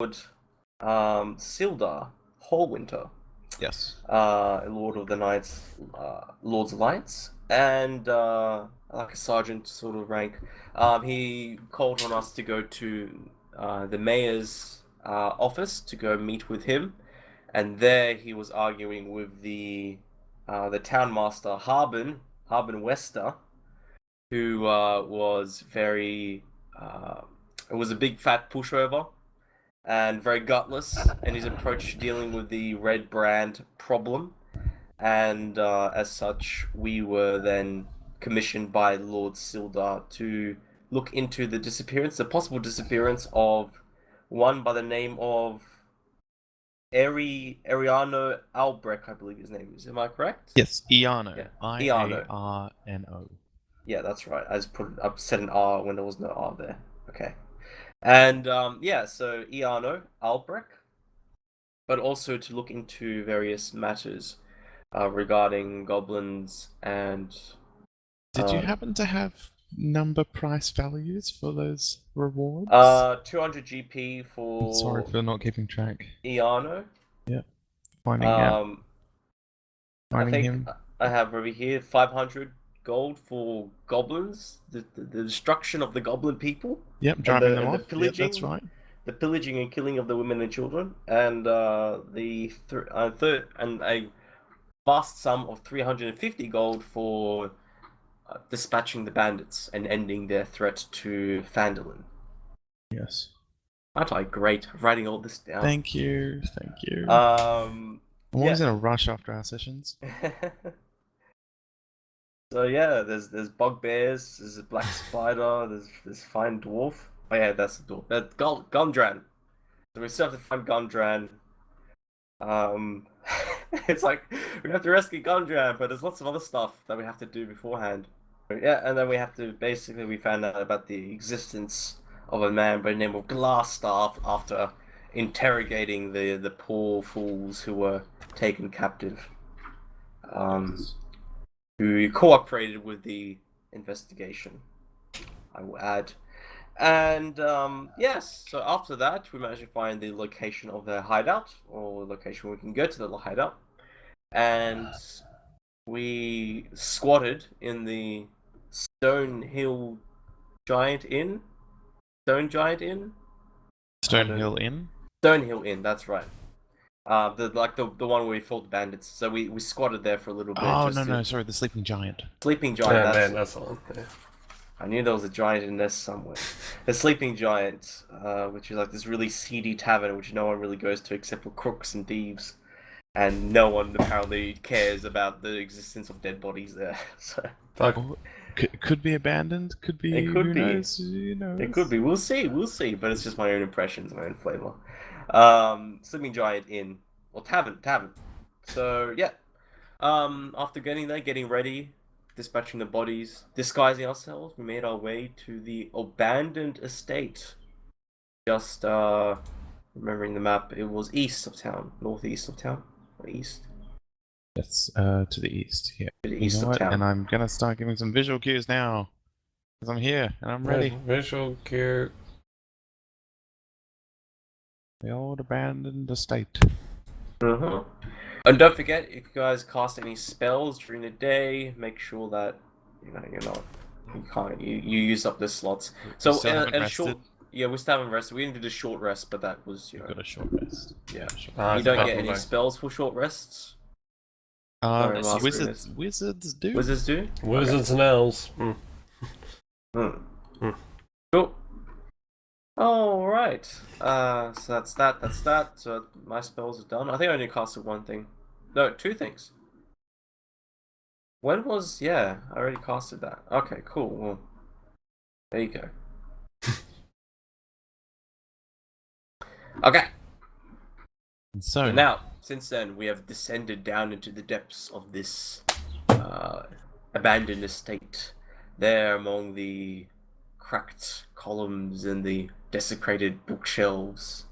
Sildar Hallwinter, Yes. Lord of the Knights, Lord's Alliance, and like a sergeant sort of rank. He called on us to go to the mayor's office to go meet with him, and there he was arguing with the town master Harbin Wester, who was very it was a big fat pushover and very gutless in his approach to dealing with the red brand problem. And as such, we were then commissioned by Lord Sildar to look into the possible disappearance of one by the name of Ariano Albrecht, I believe his name is. Am I correct? Yes. Iano. Yeah, Iano. Iarno. Yeah, that's right. I just said an R when there was no R there. Okay. And yeah, so Iano Albrecht, but also to look into various matters regarding goblins and Did you happen to have number price values for those rewards? 200 GP I'm sorry for for not keeping track. Iano. Yeah. Finding I finding think him. I have over here 500 gold for goblins, the destruction of the goblin people, Yep, and driving them the off. Yep, that's pillaging, right. the pillaging and killing of the women and children, and and a vast sum of 350 gold for dispatching the bandits and ending their threat to Phandalin. Yes. Aren't I great writing all this down? Thank you. Thank you. Um, I'm always in a rush after our sessions. So yeah, there's bugbears, there's a black spider, there's fine dwarf. Oh yeah, that's the dwarf. That's Gondran. So we still have to find Gondran. Um, it's like we have to rescue Gondran, but there's lots of other stuff that we have to do beforehand. Yeah, and then we found out about the existence of a man by the name of Glassstaff after interrogating the poor fools who were taken captive. Who cooperated with the investigation, I will add. And yes, so after that, we managed to find the location of their hideout, or the location where we can go to the hideout. And we squatted in the Stone Hill Giant Inn. Stone Giant Inn? Stonehill Inn? Stonehill Inn, that's right. The one where we fought the bandits. So we squatted there for a little bit. Oh no, sorry, the Sleeping Giant. Sleeping Giant. Yeah, man, that's the one. Yeah. I knew there was a giant in there somewhere. The Sleeping Giant, which is like this really seedy tavern which no one really goes to except for crooks and thieves, and no one apparently cares about the existence of dead bodies there. So could be abandoned. Could be. It could be. Knows? Who knows? It could be. We'll see. We'll see. But it's just my own impressions, my own flavor. Sleeping Giant Inn or tavern. So yeah. After getting there, getting ready, dispatching the bodies, disguising ourselves, we made our way to the abandoned estate. Just remembering the map, it was east of town, northeast of town, or east. Yes, to the east. Yeah. To the east of town. And I'm gonna start giving some visual cues now, because I'm here and I'm ready. Visual cue. The old abandoned estate. And don't forget, if you guys cast any spells during the day, make sure that you use up the slots. So we still haven't rested. We still haven't rested. We didn't do the short rest, but that was got a short rest. Yeah. You don't get any spells for short rests. Wizards do. Wizards do. Wizards and elves. Cool. All right. So that's that. So my spells are done. I think I only casted one thing. No, two things. When was... Yeah, I already casted that. Okay, cool. Well, there you go. Okay. So now, since then, we have descended down into the depths of this abandoned estate. There among the cracked columns and the desecrated bookshelves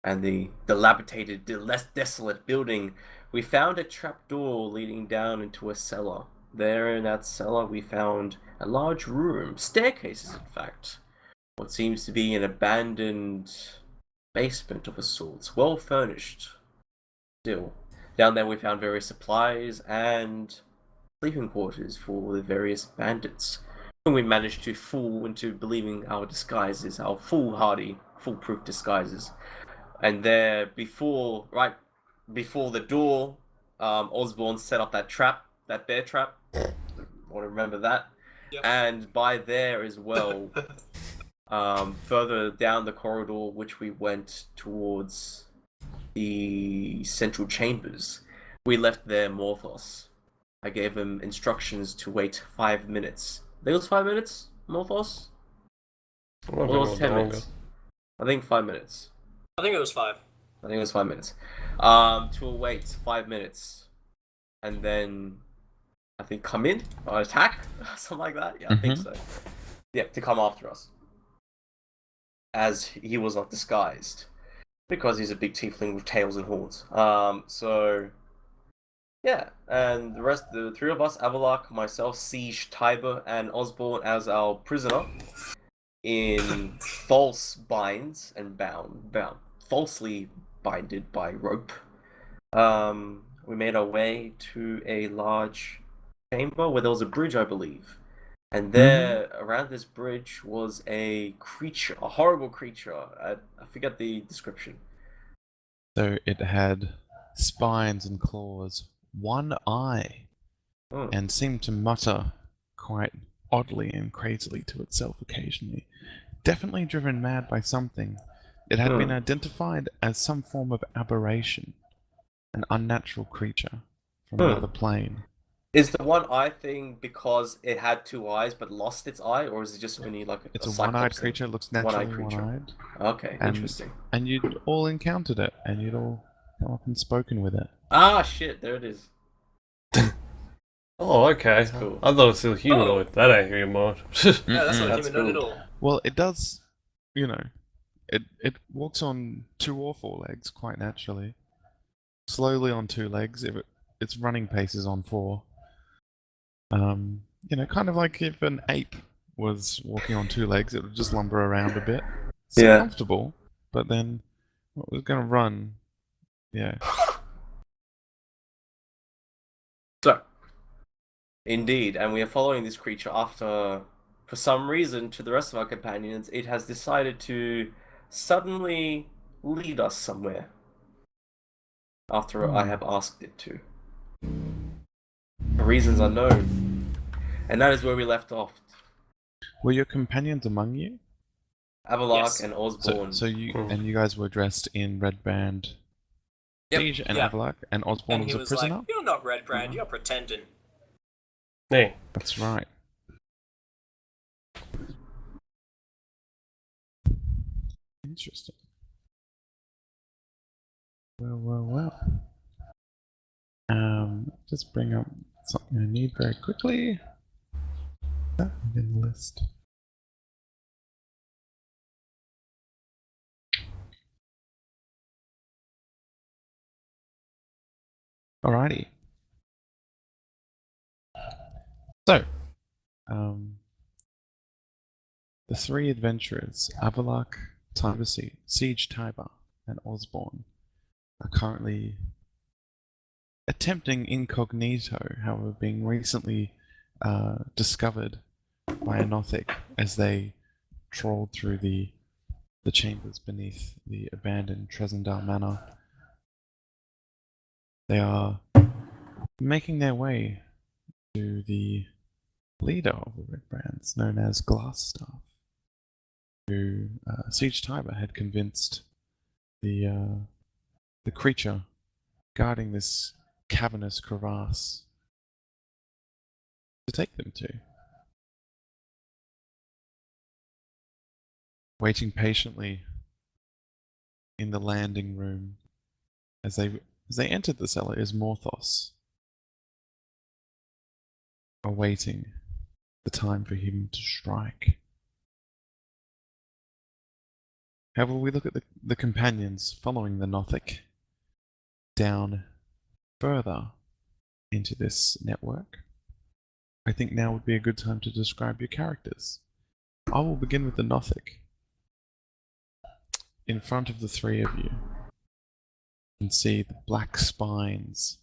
and the dilapidated, less desolate building, we found a trapdoor leading down into a cellar. There in that cellar we found a large room, staircases in fact. What seems to be an abandoned basement of a sort, well furnished. Still, down there we found various supplies and sleeping quarters for the various bandits, whom we managed to fool into believing our disguises, our foolhardy, foolproof disguises. And there, right before the door, Osborne set up that trap, that bear trap. I want to remember that. Yep. And by there as well, further down the corridor, which we went towards the central chambers, we left there Morthos. I gave him instructions to wait 5 minutes. I think it was 5 minutes, Morthos? Or was it 10 minutes? I think 5 minutes. I think it was 5. I think it was 5 minutes. To await 5 minutes. And then, I think, come in or attack? Something like that? Yeah, I think so. Yeah, to come after us. As he was not disguised. Because he's a big tiefling with tails and horns. So... yeah, and the three of us, Avalok, myself, Siege, Tiber, and Osborne as our prisoner in false binds and bound, falsely binded by rope. We made our way to a large chamber where there was a bridge, I believe. And there, around this bridge, was a creature, a horrible creature. I forget the description. So it had spines and claws, one eye, and seemed to mutter quite oddly and crazily to itself occasionally. Definitely driven mad by something. It had been identified as some form of aberration, an unnatural creature from another plane. Is the one eye thing because it had 2 eyes but lost its eye, or is it just only like it's a one-eyed creature, looks naturally one-eyed. Okay, interesting. And you'd all encountered it, and you'd all come up and spoken with it. Ah, shit, there it is. Oh, okay. Cool. I thought it was still humanoid. That ain't humanoid. Yeah, that's not That's humanoid cool. at all. Well, it does, it walks on 2 or 4 legs quite naturally. Slowly on 2 legs. If its running pace is on 4. Kind of like if an ape was walking on 2 legs, it would just lumber around a bit. It's comfortable, but then what was going to run? Yeah. So, indeed, and we are following this creature after, for some reason, to the rest of our companions, it has decided to suddenly lead us somewhere. After I have asked it to. For reasons unknown. And that is where we left off. Were your companions among you? Avalok Yes. and Osborne. So you guys were dressed in red brand. Yep. Siege and Yeah. Avalok, and Osborne And he was a was prisoner? like, "You're not Red Brand, you're pretending." Hey. That's right. Interesting. Well. Just bring up something I need very quickly. That in the list. Alrighty. So, the 3 adventurers, Avalok, Siege Tiber, and Osborne, are currently attempting incognito, however, being recently discovered by a Nothic as they trawled through the chambers beneath the abandoned Trezendar Manor. They are making their way to the leader of the Red Brands, known as Glassstaff, who Siege Tiber had convinced the creature guarding this cavernous crevasse to take them to. Waiting patiently in the landing room as they entered the cellar is Morthos, awaiting the time for him to strike. However, we look at the companions following the Nothic down further into this network. I think now would be a good time to describe your characters. I will begin with the Nothic. in front of the three of you, you can see the black spines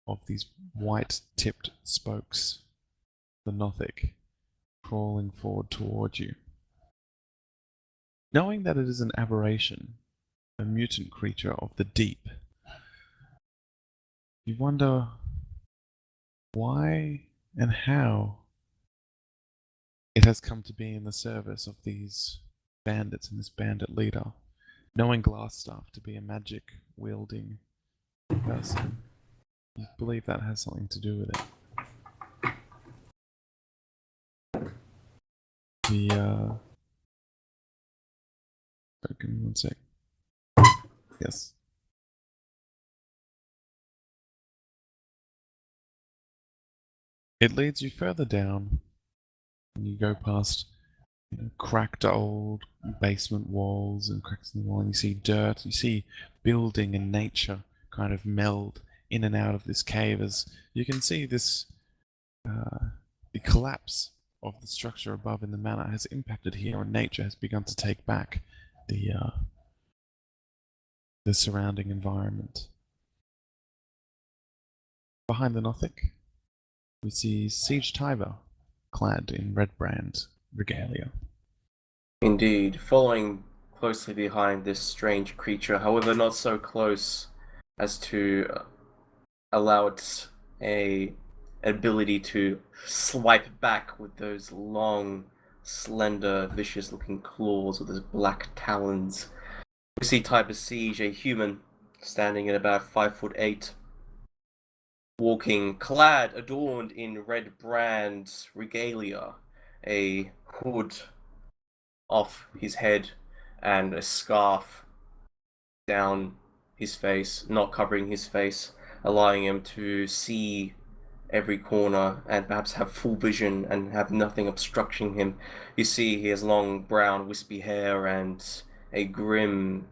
of these white-tipped spokes, the Nothic, crawling forward toward you. Knowing that it is an aberration, a mutant creature of the deep, you wonder why and how it has come to be in the service of these bandits and this bandit leader, knowing Glassstaff to be a magic-wielding person. You believe that has something to do with it. Give me one sec. Yes. It leads you further down, and you go past cracked old basement walls and cracks in the wall, and you see dirt, you see building and nature kind of meld in and out of this cave as you can see this the collapse of the structure above in the manor has impacted here, and nature has begun to take back the surrounding environment. Behind the Nothic, we see Siege Tiber, clad in red brand regalia. Indeed, following closely behind this strange creature, however not so close as to allow it an ability to swipe back with those long, slender, vicious-looking claws with those black talons. We see Tiber Siege, a human, standing at about 5'8", walking, clad, adorned in red brand regalia, a hood off his head and a scarf down his face, not covering his face, allowing him to see every corner and perhaps have full vision and have nothing obstructing him. You see he has long brown wispy hair and a grim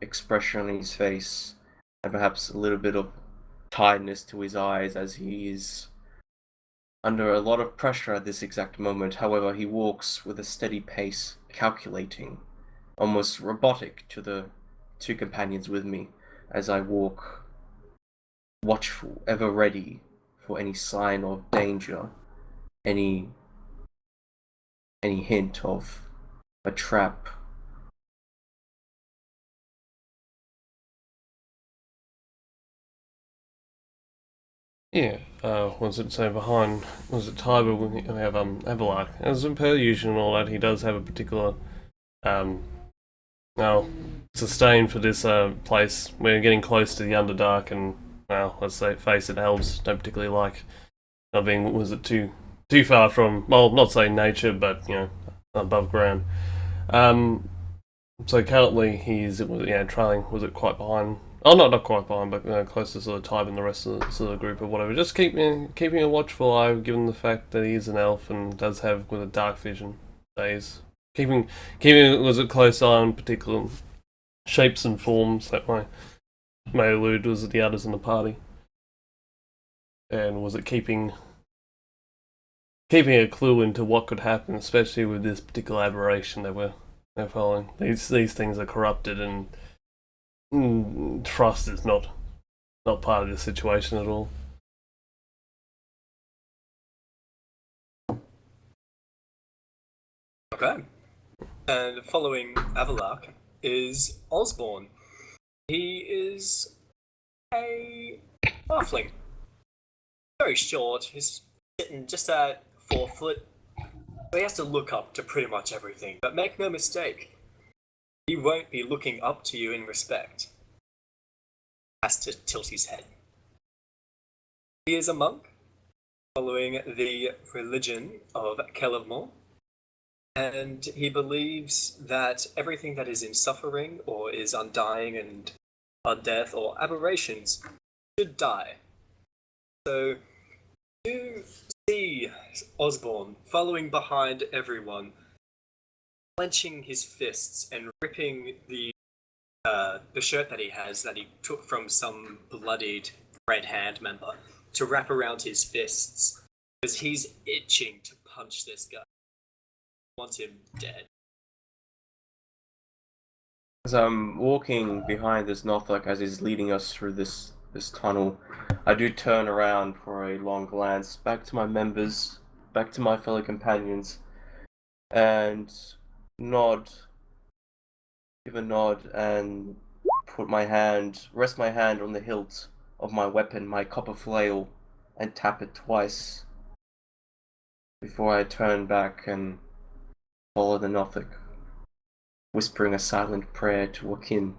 expression on his face, and perhaps a little bit of tiredness to his eyes as he is under a lot of pressure at this exact moment. However, he walks with a steady pace, calculating, almost robotic to the two companions with me as I walk, watchful, ever ready for any sign of danger, any hint of a trap. Yeah, was it so behind, was it Tiber, we have Avalak. As per usual and all that, he does have a particular, well, sustain for this place. We're getting close to the Underdark, and, well, let's say, face it, elves don't particularly like not being, was it too far from, well, not saying nature, but, above ground. So currently he's, trailing, was it quite behind? Oh, not quite behind, but close to sort of Tybe and the rest of the sort of group or whatever. Just keeping a watchful eye, given the fact that he is an elf and does have with a dark vision days. Keeping was a close eye on particular shapes and forms that may allude was the others in the party. And was it keeping a clue into what could happen, especially with this particular aberration that they're following. These things are corrupted, and trust is not part of the situation at all. Okay. And following Avalak is Osborne. He is a halfling. Very short. He's sitting just at 4 foot. So he has to look up to pretty much everything. But make no mistake, he won't be looking up to you in respect. Has to tilt his head. He is a monk, following the religion of Kelevmore, and he believes that everything that is in suffering or is undying and undeath or aberrations should die. So you see Osborne following behind everyone, clenching his fists and ripping the shirt that he has that he took from some bloodied Red Hand member to wrap around his fists, because he's itching to punch this guy. He wants him dead. As I'm walking behind this Norfolk as he's leading us through this tunnel, I do turn around for a long glance back to my members, back to my fellow companions, and nod, give a nod, and rest my hand on the hilt of my weapon, my copper flail, and tap it twice before I turn back and follow the Norfolk, whispering a silent prayer to Joaquin,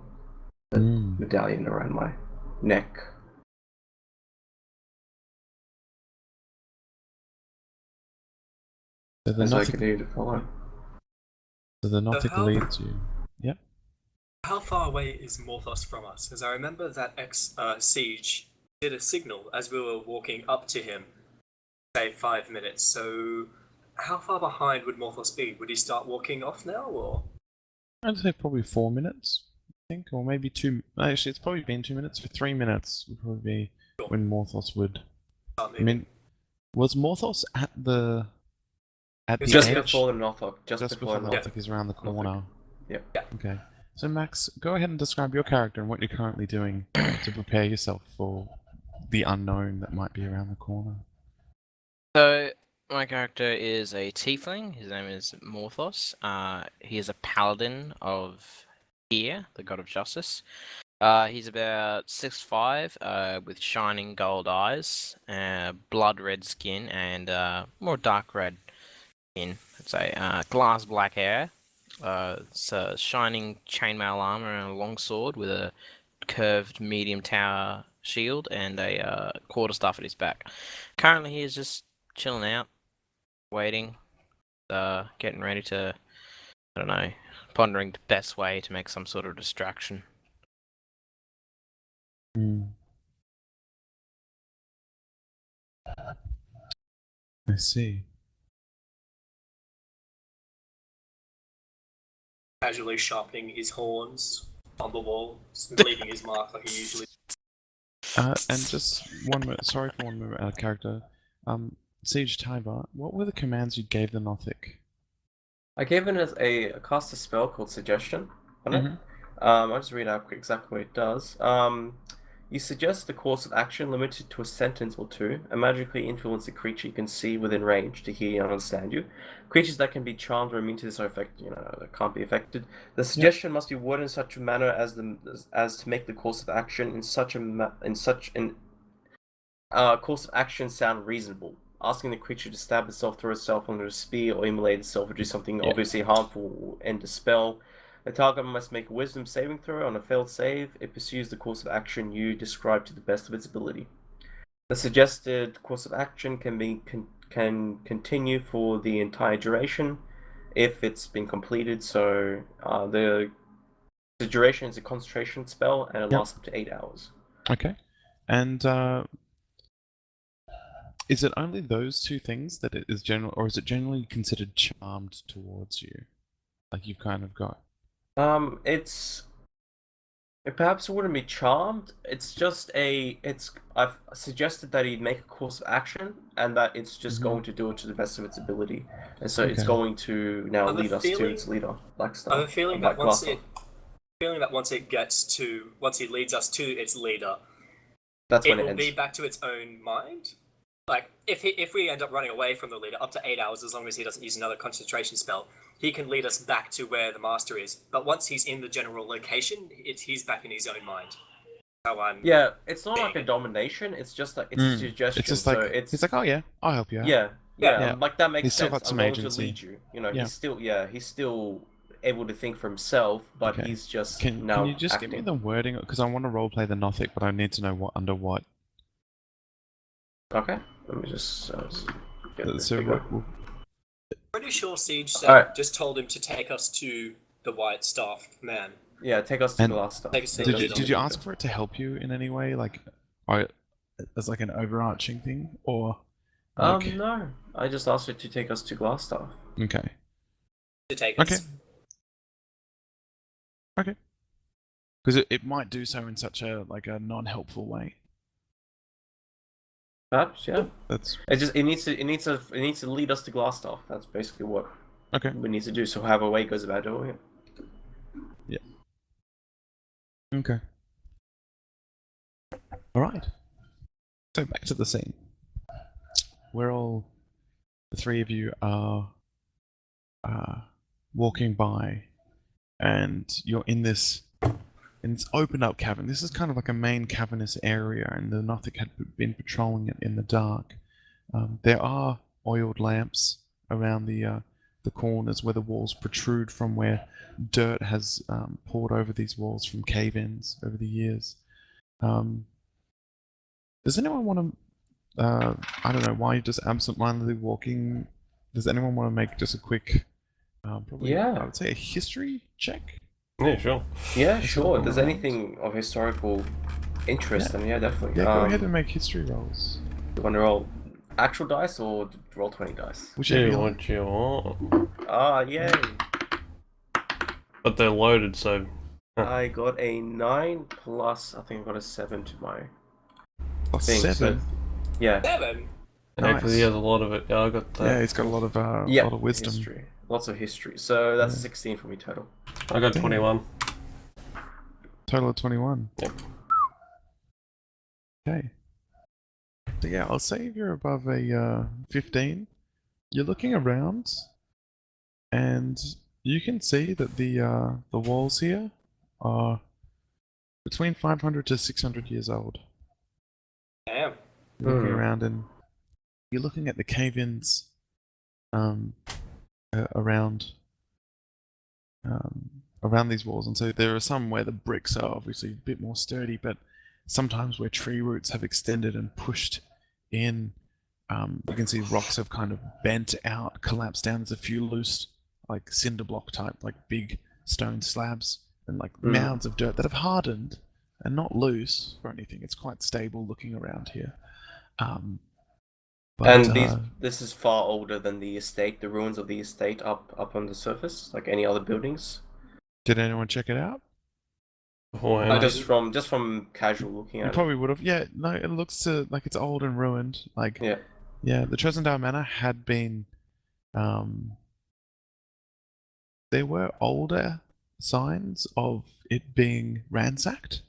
the medallion around my neck. So the As I Nothic, continue to follow. so the Nothic how- leads you. Yep. How far away is Morthos from us? Because I remember that Siege did a signal as we were walking up to him, say 5 minutes. So, how far behind would Morthos be? Would he start walking off now, or? I'd say probably 4 minutes, I think, or maybe 2. Actually, it's probably been 2 minutes. For 3 minutes would probably be Sure. when Morthos would. Start I moving. mean, was Morthos at the It's Just edge? before the Norfolk. Just before the Nothic is around the corner. Yeah. Okay. So Max, go ahead and describe your character and what you're currently doing to prepare yourself for the unknown that might be around the corner. So, my character is a tiefling. His name is Morthos. He is a paladin of Fear, the god of justice. He's about 6'5", with shining gold eyes, blood red skin, and more dark red skin. I'd say glass black hair. It's a shining chainmail armor and a long sword with a curved medium tower shield and a quarterstaff at his back. Currently, he is just chilling out, waiting, getting ready to, I don't know, pondering the best way to make some sort of distraction. I see. Casually sharpening his horns on the wall, leaving his mark like he usually. And just one moment, sorry for one moment out of character. Siege Tiber, what were the commands you gave the Nothic? I gave it a cast a spell called Suggestion on it. I'll just read out exactly what it does. You suggest the course of action limited to a sentence or two, and magically influence a creature you can see within range to hear and understand you. Creatures that can be charmed or immune to this are affected, that can't be affected. The suggestion must be worded in such a manner as to make the course of action in such an course of action sound reasonable. Asking the creature to stab itself, throw itself under a spear, or immolate itself, or do something obviously harmful will end the spell. The target must make a wisdom saving throw. On a failed save, it pursues the course of action you describe to the best of its ability. The suggested course of action can continue for the entire duration if it's been completed. So the duration is a concentration spell, and it lasts up to 8 hours. Okay. And is it only those two things that it is general, or is it generally considered charmed towards you? Like you've kind of got. It perhaps wouldn't be charmed. It's just I've suggested that he make a course of action, and that it's just going to do it to the best of its ability, and so it's going to now lead us to its leader, Blackstar. I have a feeling that once he leads us to its leader, that's when it it will ends. be back to its own mind. Like if we end up running away from the leader up to 8 hours, as long as he doesn't use another concentration spell, he can lead us back to where the master is. But once he's in the general location, he's back in his own mind. Yeah, it's not like a domination. It's just like it's a suggestion. It's just like so it's like, oh yeah, I'll help you out. Yeah. Like that makes He's still sense. got some I'm going agency. to lead you. He's still able to think for himself, but he's just Can you just give me the wording? Because I want to roleplay the Nothic, but I need to know what under what. Okay, let me just. Pretty sure Siege just told him to take us to the white staffed man. Yeah, take us to the last stuff. Did you ask for it to help you in any way, like, as like an overarching thing, or? Like... No. I just asked it to take us to Glassstaff. Okay. To take us. Okay. Because it might do so in such a non-helpful way. Perhaps, yeah. It needs to lead us to Glassstaff. That's basically what we need to do. So however way it goes about doing it. Yeah. Okay. Alright. So back to the scene. The three of you are walking by, and you're in this opened up cavern. This is kind of like a main cavernous area, and the Nothic had been patrolling it in the dark. There are oiled lamps around the corners where the walls protrude from where dirt has poured over these walls from cave-ins over the years. Does anyone want to I don't know why you're just absent-mindedly walking. Does anyone want to make just a quick, probably, I would say a history check? Yeah, sure. Yeah, sure. If there's anything of historical interest, then yeah, definitely. Yeah, go ahead and make history rolls. Do you want to roll actual dice or roll 20 dice? Whichever you what you want. Yay. But they're loaded, so... I got a 9 plus, I think I got a 7 to my Plus thing. 7. So, yeah. 7. Because he has a lot of it. Yeah, I got that. Yeah, he's got a lot of wisdom. History. Lots of history. So that's a 16 for me total. I got 21. Total of 21. Yep. Okay. So yeah, I'll say if you're above a 15, you're looking around, and you can see that the walls here are between 500 to 600 years old. Damn. You're looking around, and you're looking at the cave-ins around these walls, and so there are some where the bricks are obviously a bit more sturdy, but sometimes where tree roots have extended and pushed in, you can see rocks have kind of bent out, collapsed down. There's a few loose, like cinder block type, like big stone slabs, and like mounds of dirt that have hardened and not loose or anything. It's quite stable looking around here. This is far older than the estate, the ruins of the estate up on the surface, like any other buildings. Did anyone check it out? Just from casual looking at You probably would have. Yeah, no, it looks like it's old and ruined. Like, yeah, the Tresendale Manor had been. There were older signs of it being ransacked.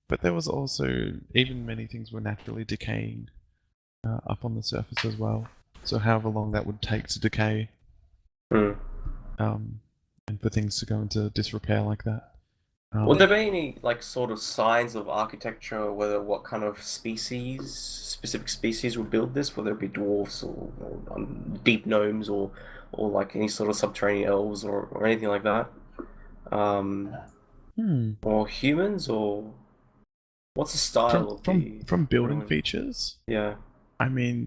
But there was also, even many things were naturally decaying up on the surface as well. So however long that would take to decay, and for things to go into disrepair like that. Would there be any like sort of signs of architecture, whether what kind of specific species would build this, whether it be dwarfs or deep gnomes or like any sort of subterranean elves or anything like that? Or humans, or what's the style from building features? Yeah, I mean,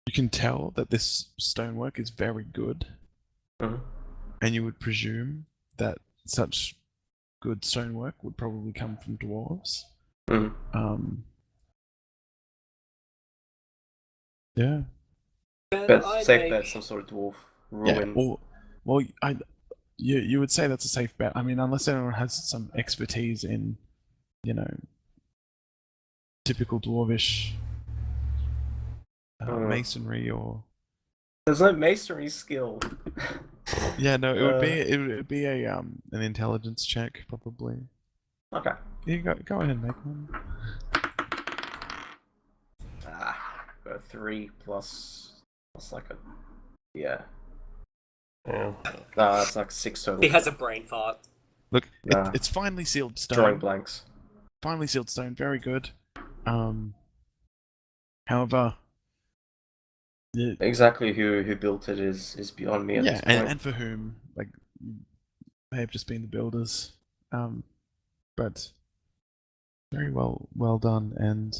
you can tell that this stonework is very good, and you would presume that such good stonework would probably come from dwarves. Yeah. But safe bet, some sort of dwarf ruin. Yeah, you would say that's a safe bet. I mean, unless anyone has some expertise in, typical dwarvish masonry or. There's no masonry skill. Yeah, no, it would be a an intelligence check probably. Okay. You go ahead and make one. Got a 3 plus like a yeah. Yeah. No, that's like 6 total. He has a brain fart. Look, it's finely sealed stone. Drawing blanks. Finely sealed stone, very good. However, exactly who built it is beyond me at this point. and for whom, like, they have just been the builders. But very well done, and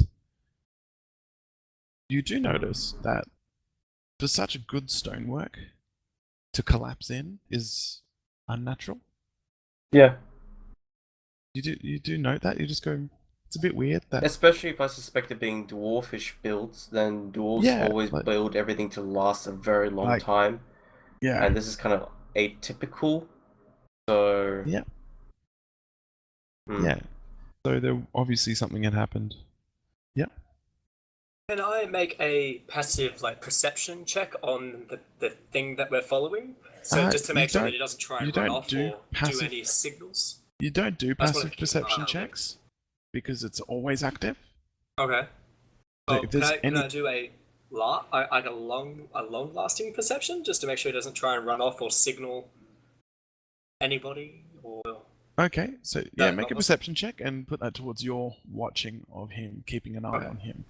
you do notice that for such good stonework to collapse in is unnatural. Yeah. You do note that? You just go, it's a bit weird that. Especially if I suspect it being dwarfish builds, then dwarves always build everything to last a very long time. Yeah. And this is kind of atypical. So yeah. Yeah. So there obviously something had happened. Yep. Can I make a passive perception check on the thing that we're following? So just to make sure that it doesn't try and run off or do any signals? You don't do I just wanted passive to keep an eye perception on it. checks because it's always active. Okay. So Well, if can there's I any, do like a long lasting perception just to make sure it doesn't try and run off or signal anybody or okay, so yeah, No, make a not- perception check and put that towards your watching of him, keeping an eye Okay. on him,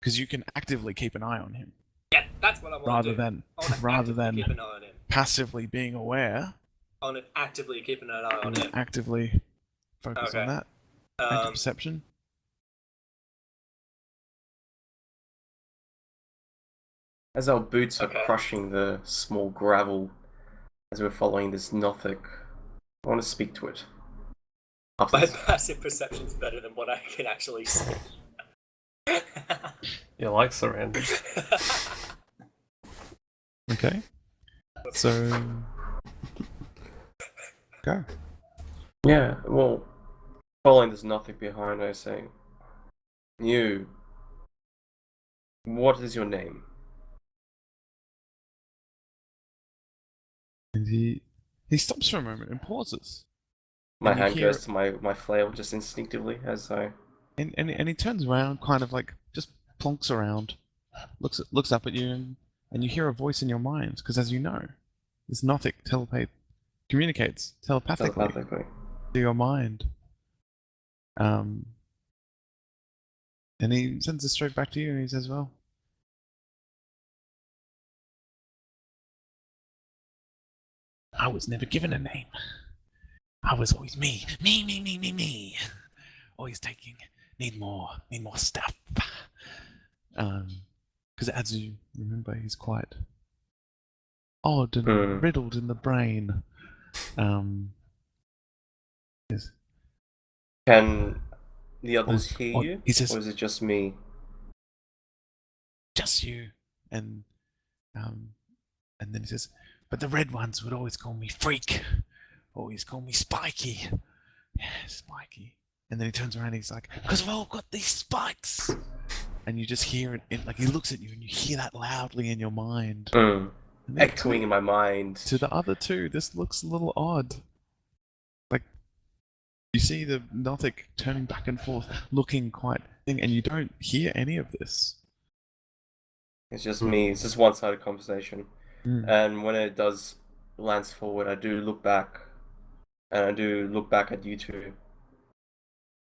because you can actively keep an eye on him yeah, that's what I want to rather do. than I want to rather actively than keep an eye on him. passively being aware. I want to actively keep an eye on him. Actively focus on Okay. that. Make a Um, perception. As our boots are Okay. crushing the small gravel, as we're following this Nothic, I want to speak to it. After my this. passive perception's better than what I can actually see. You like surroundings. Okay. So go. Yeah, well, following this Nothic behind, I say, you, what is your name? And he stops for a moment and pauses. My And you hand hear- goes to my flail just instinctively as I. And he turns around, kind of like just plonks around, looks up at you, and you hear a voice in your mind, because as you know, this Nothic communicates telepathically to your mind. And he sends it straight back to you, and he says, "Well, I was never given a name. I was always me. Always need more stuff." Because as you remember, he's quite odd and riddled in the brain. Yes. Can the others hear Or you? he says, Or is it just me? "Just you." And then he says, "But the red ones would always call me Freak. Always call me Spiky. Yeah, Spiky." And then he turns around and he's like, "Because we've all got these spikes." And you just hear it, like he looks at you and you hear that loudly in your mind. And then Echoing in my mind. to the other two, this looks a little odd. Like, you see the Nothic turning back and forth, looking quite thing, and you don't hear any of this. It's just me. It's just one-sided conversation. Mm. And when it does glance forward, I do look back. And I do look back at you two.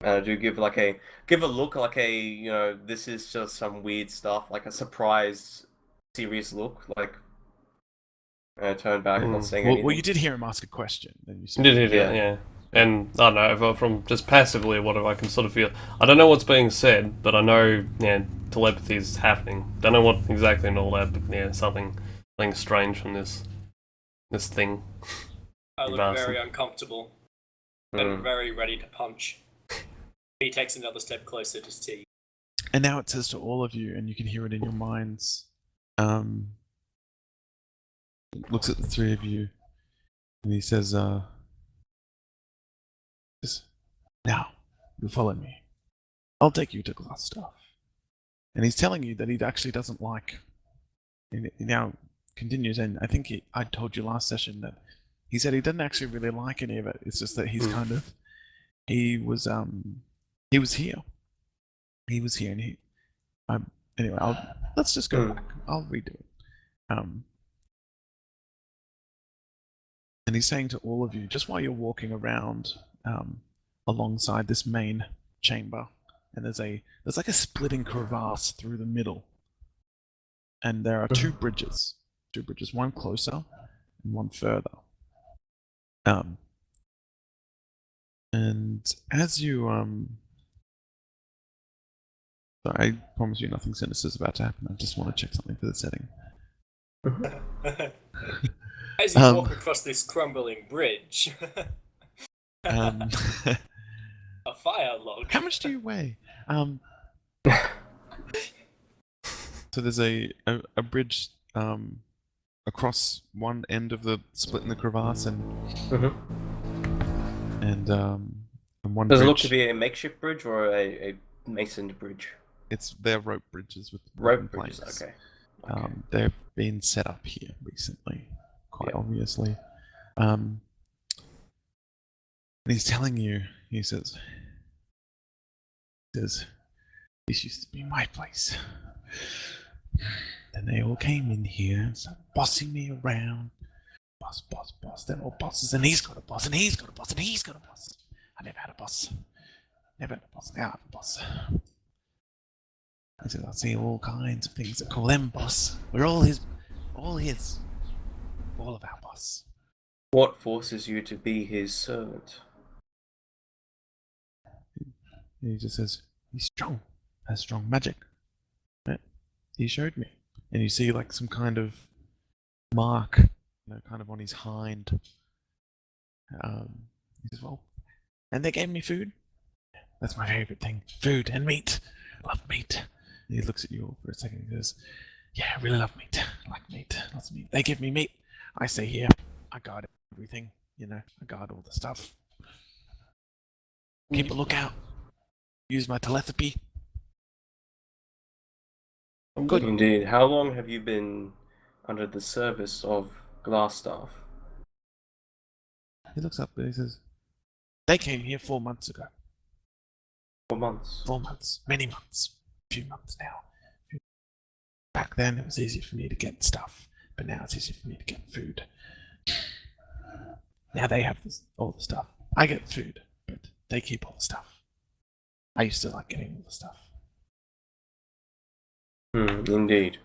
And I do give a look like this is just some weird stuff, like a surprised, serious look, like. And I turn back, not saying anything. Well, you did hear him ask a question. Then you said, Did yeah. And I don't know, if from just passively or whatever, I can sort of feel. I don't know what's being said, but I know, telepathy is happening. Don't know what exactly and all that, but something strange from this thing. I look Bastard. very uncomfortable and very ready to punch. He takes another step closer to see. and now it says to all of you, and you can hear it in your minds. Looks at the three of you, and he says, "Now, you follow me. I'll take you to Glassstaff." And he's telling you that he actually doesn't like. And he now continues, and I think I told you last session that he said he didn't actually really like any of it. It's just that he's he was here. He was here, and anyway, let's just go back. I'll redo it. And he's saying to all of you, just while you're walking around alongside this main chamber, and there's like a splitting crevasse through the middle, and there are two bridges, one closer and one further. And as you so I promise you nothing sinister is about to happen. I just want to check something for the setting. As you walk across this crumbling bridge, a fire log. How much do you weigh? So there's a bridge across one end of the split in the crevasse, and one. Does bridge. it look to be a makeshift bridge or a masoned bridge? They're rope bridges with Rope planks. bridges. Okay. They've been set up here recently, quite obviously. And he's telling you, he says, this used to be my place. Then they all came in here and started bossing me around. Boss, boss, boss. They're all bosses, and he's got a boss, and he's got a boss, and he's got a boss. I never had a boss. Never had a boss. Now I have a boss. I said, I see all kinds of things that call them boss. We're all his. All of our boss. What forces you to be his servant? He just says, he's strong. Has strong magic. Right? He showed me. And you see like some kind of mark, kind of on his hind. He says, well, and they gave me food. That's my favorite thing. Food and meat. Love meat. And he looks at you all for a second and goes, yeah, I really love meat. I like meat. Lots of meat. They give me meat. I stay here. I guard everything. I guard all the stuff. Keep a lookout. Use my telepathy. Good. Indeed. How long have you been under the service of Glassstaff? He looks up and he says, they came here 4 months ago. 4 months. 4 months. Many months. A few months now. Back then it was easy for me to get stuff, but now it's easy for me to get food. Now they have all the stuff. I get food, but they keep all the stuff. I used to like getting all the stuff. Indeed.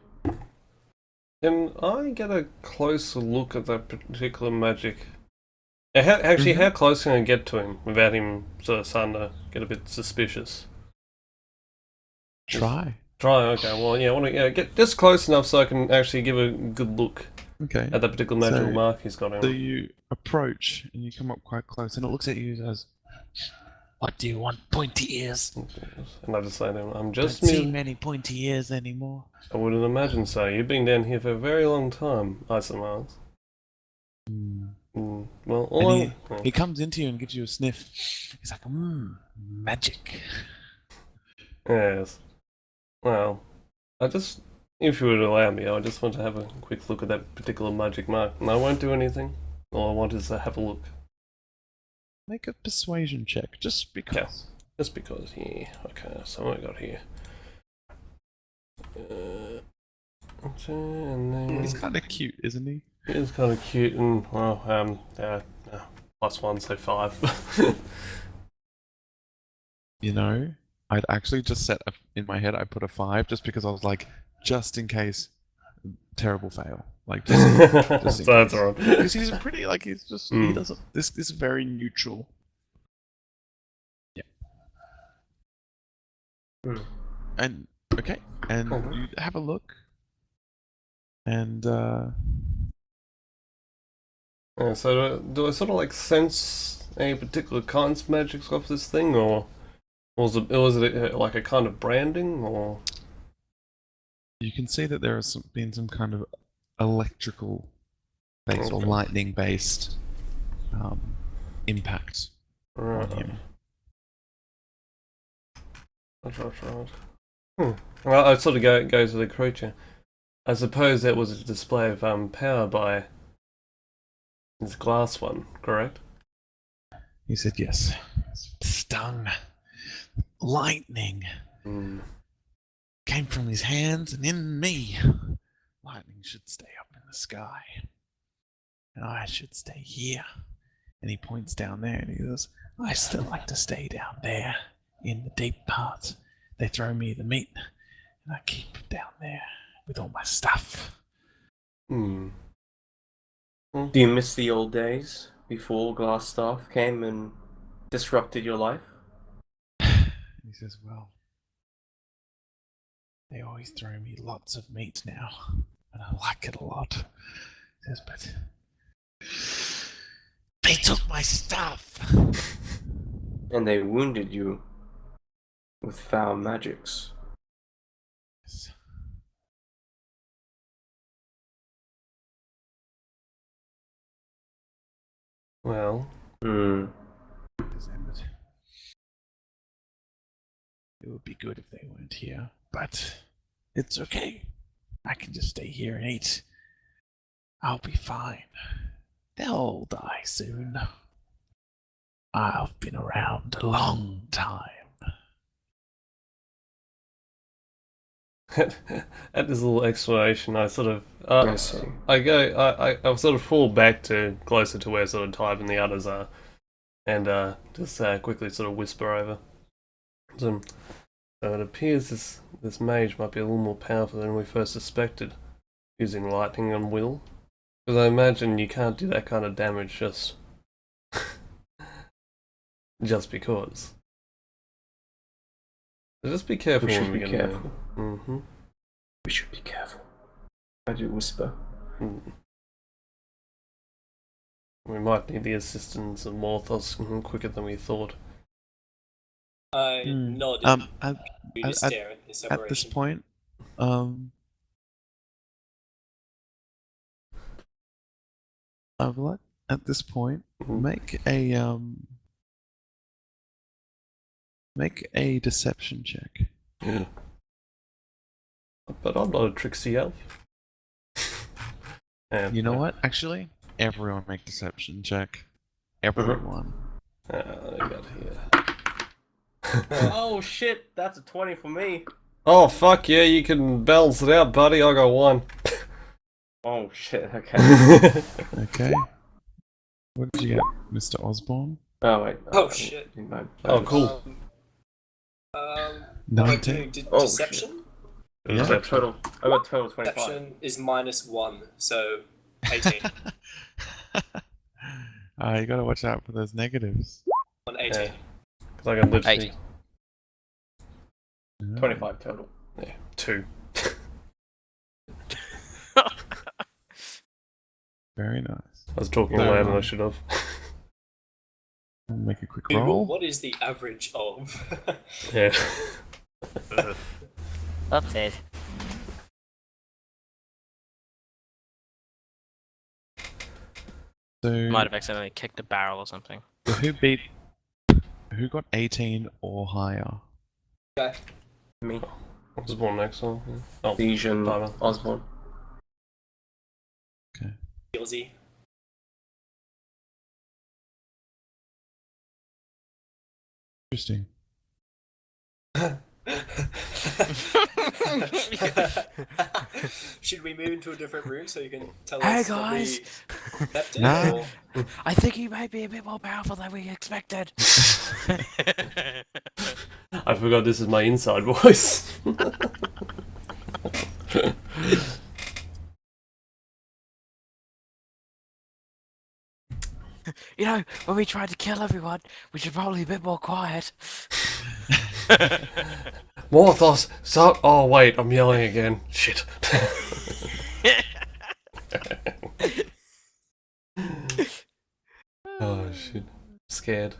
Can I get a closer look at that particular magic? How close can I get to him without him sort of starting to get a bit suspicious? Try. Okay. Well, yeah, I want to get just close enough so I can actually give a good look Okay. at that particular magical mark he's got on. So you approach and you come up quite close, and it looks at you and says, "What do you want? Pointy ears?" And I just say to him, "I'm just Don't see many pointy ears anymore." I wouldn't imagine so. You've been down here for a very long time, I suppose. Well, he comes into you and gives you a sniff. He's like, magic. Yes. Well, if you would allow me, I just want to have a quick look at that particular magic mark. And I won't do anything. All I want is to have a look. Make a persuasion check, just because. Yeah. Just because, yeah. Okay, so what I got here? Okay, and then... He's kind of cute, isn't he? He is kind of cute, and, well, +1, so 5. I'd actually just set in my head, I put a 5 just because I was like, just in case, terrible fail. Like, just so that's alright. Because he's pretty, like, he's just, he doesn't, this is very neutral. Yeah. And, okay, and you have a look, and, yeah, so do I sort of like sense any particular kinds of magics off this thing, or was it like a kind of branding, or? You can see that there has been some kind of electrical based or lightning based impact on him. That's right. Well, I sort of go to the creature. I suppose that was a display of power by this glass one, correct? He said yes. Stung. Lightning. Came from his hands and in me. Lightning should stay up in the sky. And I should stay here. And he points down there and he goes, I still like to stay down there in the deep parts. They throw me the meat and I keep down there with all my stuff. Do you miss the old days before Glassstaff came and disrupted your life? He says, well, they always throw me lots of meat now, and I like it a lot. He says, but they took my stuff. And they wounded you with foul magics. Yes. Well. It would be good if they weren't here, but it's okay. I can just stay here and eat. I'll be fine. They'll all die soon. I've been around a long time. At this little explanation, I sort of I see. I sort of fall back to closer to where sort of Tybe and the others are, and just quickly sort of whisper over. So it appears this mage might be a little more powerful than we first suspected, using lightning and will. Because I imagine you can't do that kind of damage just because. So just be careful We when should we be get careful. Mm-hmm. We should be careful. I do whisper. We might need the assistance of Morthos quicker than we thought. I nodded. You just stare at this at this operation. point, at this point, make a deception check. Yeah. But I'm not a tricksy elf. And, You know what? Actually, everyone make deception check. Everyone. I got here. Oh shit, that's a 20 for me. Oh fuck yeah, you can balance it out, buddy. I got 1. Oh shit, okay. Okay. What did you get, Mr. Osborne? Oh wait. Oh, shit. Oh, cool. Am I 19. doing Oh, deception? Yeah. I got total 25. Deception is -1, so 18. You gotta watch out for those negatives. On 18. Yeah. Because I can literally... 80. 25 total. Yeah, 2. Very nice. I was talking No, loud and no. I should have. Make a quick Google, roll. what is the average of? Yeah. That's it. So, Might have accidentally kicked a barrel or something. so who got 18 or higher? Okay. Me, I was born next one. Oh, Legion, Tyler. Osborne. Guilty. Interesting. Should we move into a different room so you can tell Hey, us guys. what we accepted? Nah. Or... I think he might be a bit more powerful than we expected. I forgot this is my inside voice. You know, when we tried to kill everyone, we should probably be a bit more quiet. Morthos, stop! Oh wait, I'm yelling again. Shit. Oh shit. Scared.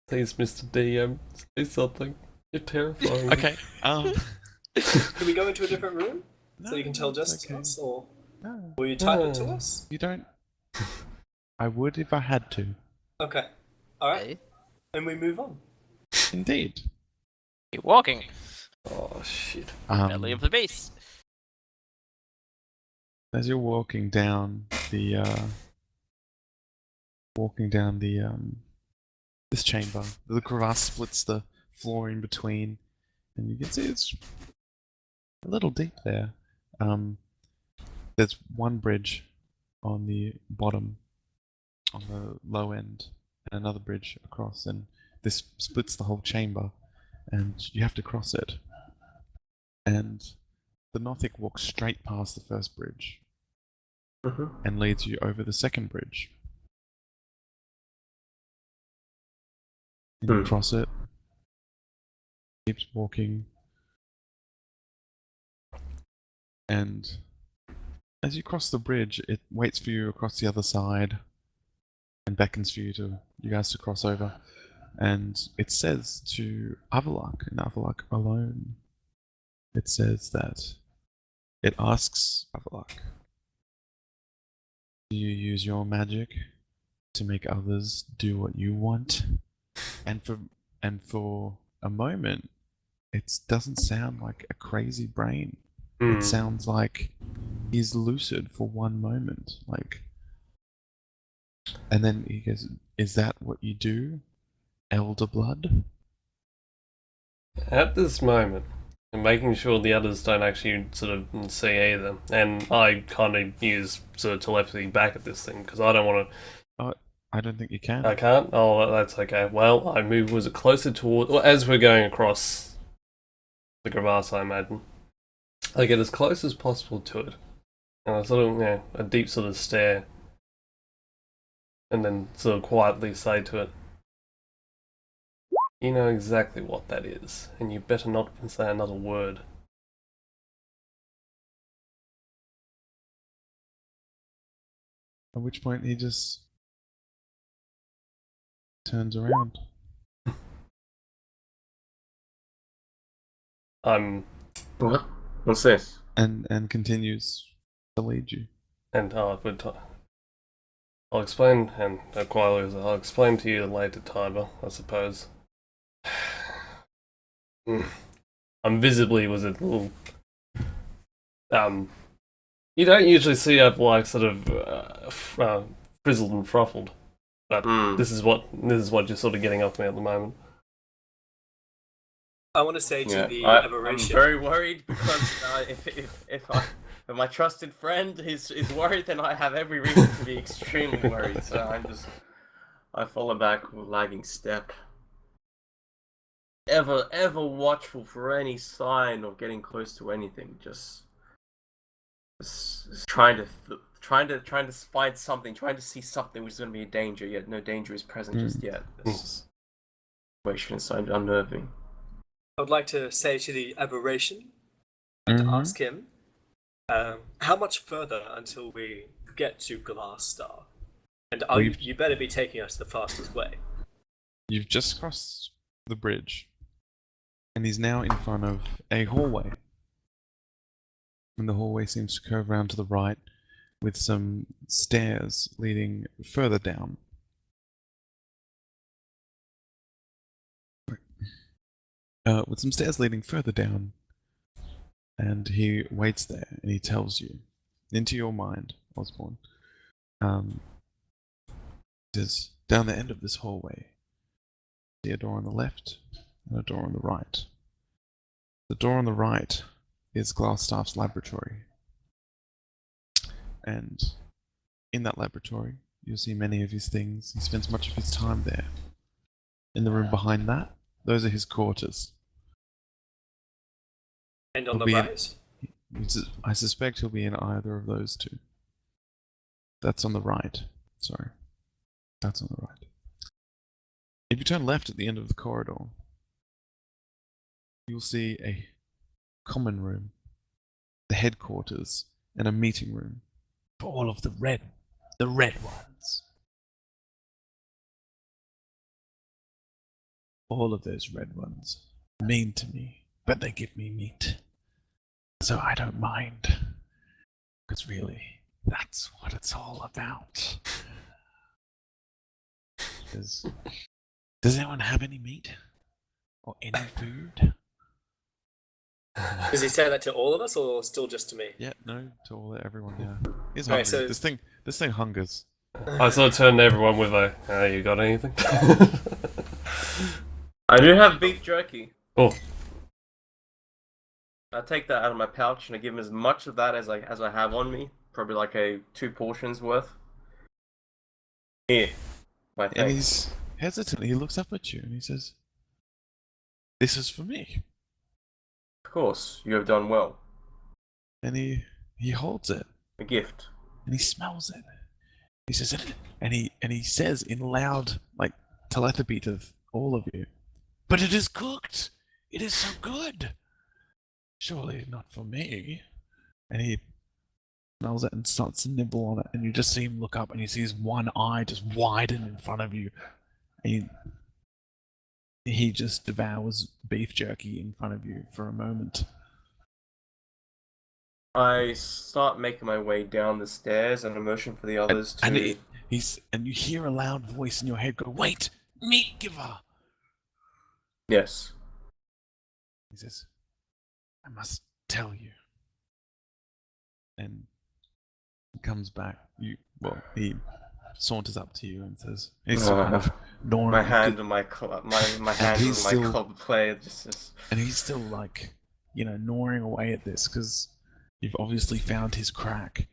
Please, Mr. DM, say something. You're terrifying. Okay. Can we go into a different room so you can tell it's just okay. us, or No, will you type it to us? you don't. I would if I had to. Okay. Alright. Hey, And we move on. Indeed. keep walking. Oh shit. Belly of the beast. As you're walking down the this chamber, the crevasse splits the floor in between, and you can see it's a little deep there. There's one bridge on the bottom, on the low end, and another bridge across, and this splits the whole chamber, and you have to cross it. And the Nothic walks straight past the first bridge and leads you over the second bridge. And you cross it, keeps walking, and as you cross the bridge, it waits for you across the other side and beckons for you guys to cross over. And it says to Avallak, and Avallak alone, it says that it asks Avallak, do you use your magic to make others do what you want? And for a moment, it doesn't sound like a crazy brain. It sounds like he's lucid for one moment. Like And then he goes, "Is that what you do, Elder Blood?" At this moment, I'm making sure the others don't actually sort of see either, and I kind of use sort of telepathy back at this thing because I don't want to. Oh, I don't think you can. I can't. Oh, that's okay. Well, I move. Was it closer toward? Well, as we're going across the crevasse, I imagine. I get as close as possible to it, and I sort of, a deep sort of stare, and then sort of quietly say to it, "You know exactly what that is, and you better not say another word." At which point he just turns around. What? What's this? And continues to lead you. And I'll explain, and quietly, I'll explain to you later, Tiber, I suppose. I'm visibly was a little. You don't usually see up like sort of frizzled and fruffled, but this is what you're sort of getting off me at the moment. I want to say to the I'm aberration. very worried because if my trusted friend is worried, then I have every reason to be extremely worried. So I follow back with lagging step. Ever watchful for any sign of getting close to anything. Just trying to find something, trying to see something which is going to be a danger. Yet no danger is present just yet. This situation is so unnerving. I would like to say to the aberration and ask him, how much further until we get to Glass Star? And you better be taking us the fastest way. You've just crossed the bridge, and he's now in front of a hallway. And the hallway seems to curve around to the right, with some stairs leading further down. With some stairs leading further down, and he waits there, and he tells you, into your mind, Osborne, is down the end of this hallway, see a door on the left, and a door on the right. The door on the right is Glassstaff's laboratory, and in that laboratory, you'll see many of his things. He spends much of his time there. In the room behind that, those are his quarters. And on the right? I suspect he'll be in either of those two. That's on the right. Sorry. That's on the right. If you turn left at the end of the corridor, you'll see a common room, the headquarters, and a meeting room for all of the red ones. All of those red ones mean to me, but they give me meat. So I don't mind. Because really, that's what it's all about. Does anyone have any meat? Or any food? Does he say that to all of us, or still just to me? Yeah, no, to everyone, yeah. He's hungry. So... This thing hungers. I sort of turned to everyone with you got anything? I do have beef jerky. Oh. I take that out of my pouch and I give him as much of that as I have on me. Probably like 2 portions worth. Here. And he's hesitant. He looks up at you and he says, "This is for me." Of course, you have done well. And he holds it. A gift. And he smells it. He says, and he says in loud, like, telepathy to all of you, "But it is cooked! It is so good! Surely not for me." And he smells it and starts to nibble on it, and you just see him look up and you see his one eye just widen in front of you. And he just devours beef jerky in front of you for a moment. I start making my way down the stairs and I motion for the others to... And you hear a loud voice in your head go, "Wait! Meat giver!" Yes. He says, "I must tell you." And he comes back. He saunters up to you and says, he's still kind of gnawing. My hand on my hand on my club play, just. And he's still like, gnawing away at this because you've obviously found his crack.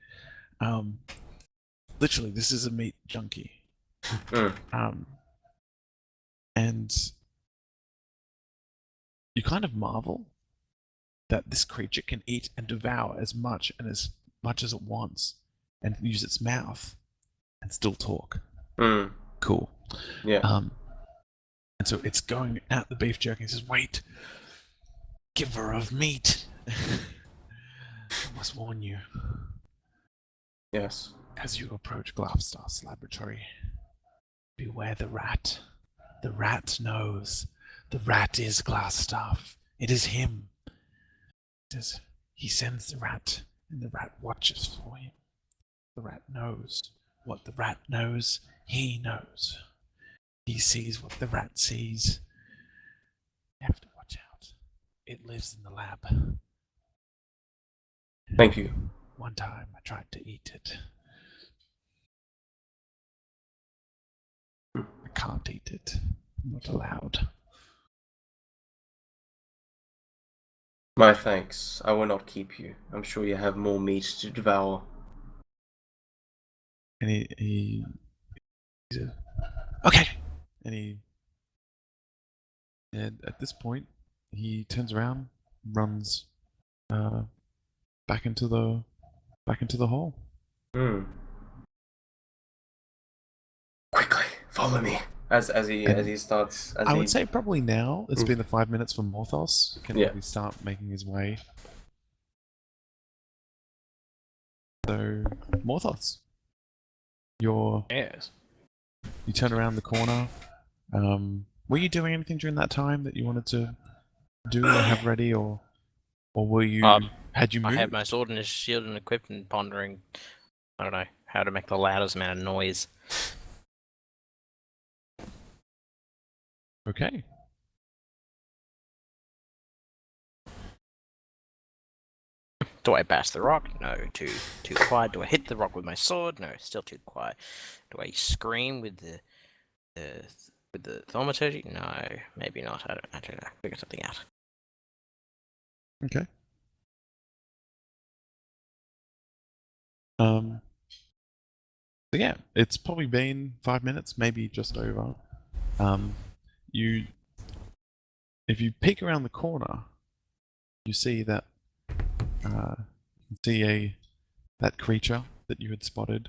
Literally, this is a meat junkie. And you kind of marvel that this creature can eat and devour as much as it wants, and use its mouth, and still talk. Cool. Yeah. And so it's going at the beef jerky and says, "Wait, giver of meat, I must warn you." Yes. As you approach Glafstar's laboratory, beware the rat. The rat knows. The rat is Glafstar. It is him. He sends the rat, and the rat watches for him. The rat knows. What the rat knows, he knows. He sees what the rat sees. You have to watch out. It lives in the lab. Thank you. One time I tried to eat it. I can't eat it. I'm not allowed. My thanks. I will not keep you. I'm sure you have more meat to devour. And he says, "Okay." And at this point, he turns around, runs back into the hall. Quickly, follow me. As he starts. I would say probably now it's been the 5 minutes for Morthos. Can probably start making his way. So Morthos, Yes. you turn around the corner. Were you doing anything during that time that you wanted to do or have ready, or were you had you moved? I had my sword and his shield and equipped and pondering, I don't know, how to make the loudest amount of noise. Okay. Do I bash the rock? No, too quiet. Do I hit the rock with my sword? No, still too quiet. Do I scream with the thaumaturgy? No, maybe not. I don't know. Figure something out. Okay. So yeah, it's probably been 5 minutes, maybe just over. If you peek around the corner, you see that that creature that you had spotted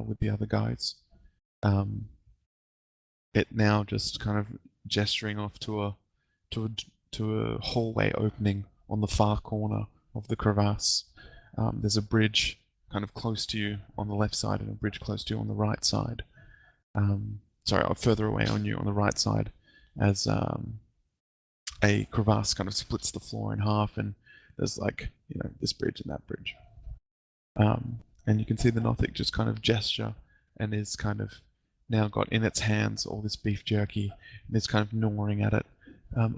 with the other guys. It now just kind of gesturing off to a hallway opening on the far corner of the crevasse. There's a bridge kind of close to you on the left side and a bridge close to you on the right side. Further away on you on the right side, as a crevasse kind of splits the floor in half, and there's this bridge and that bridge. And you can see the Nothic just kind of gesture and is kind of now got in its hands all this beef jerky and is kind of gnawing at it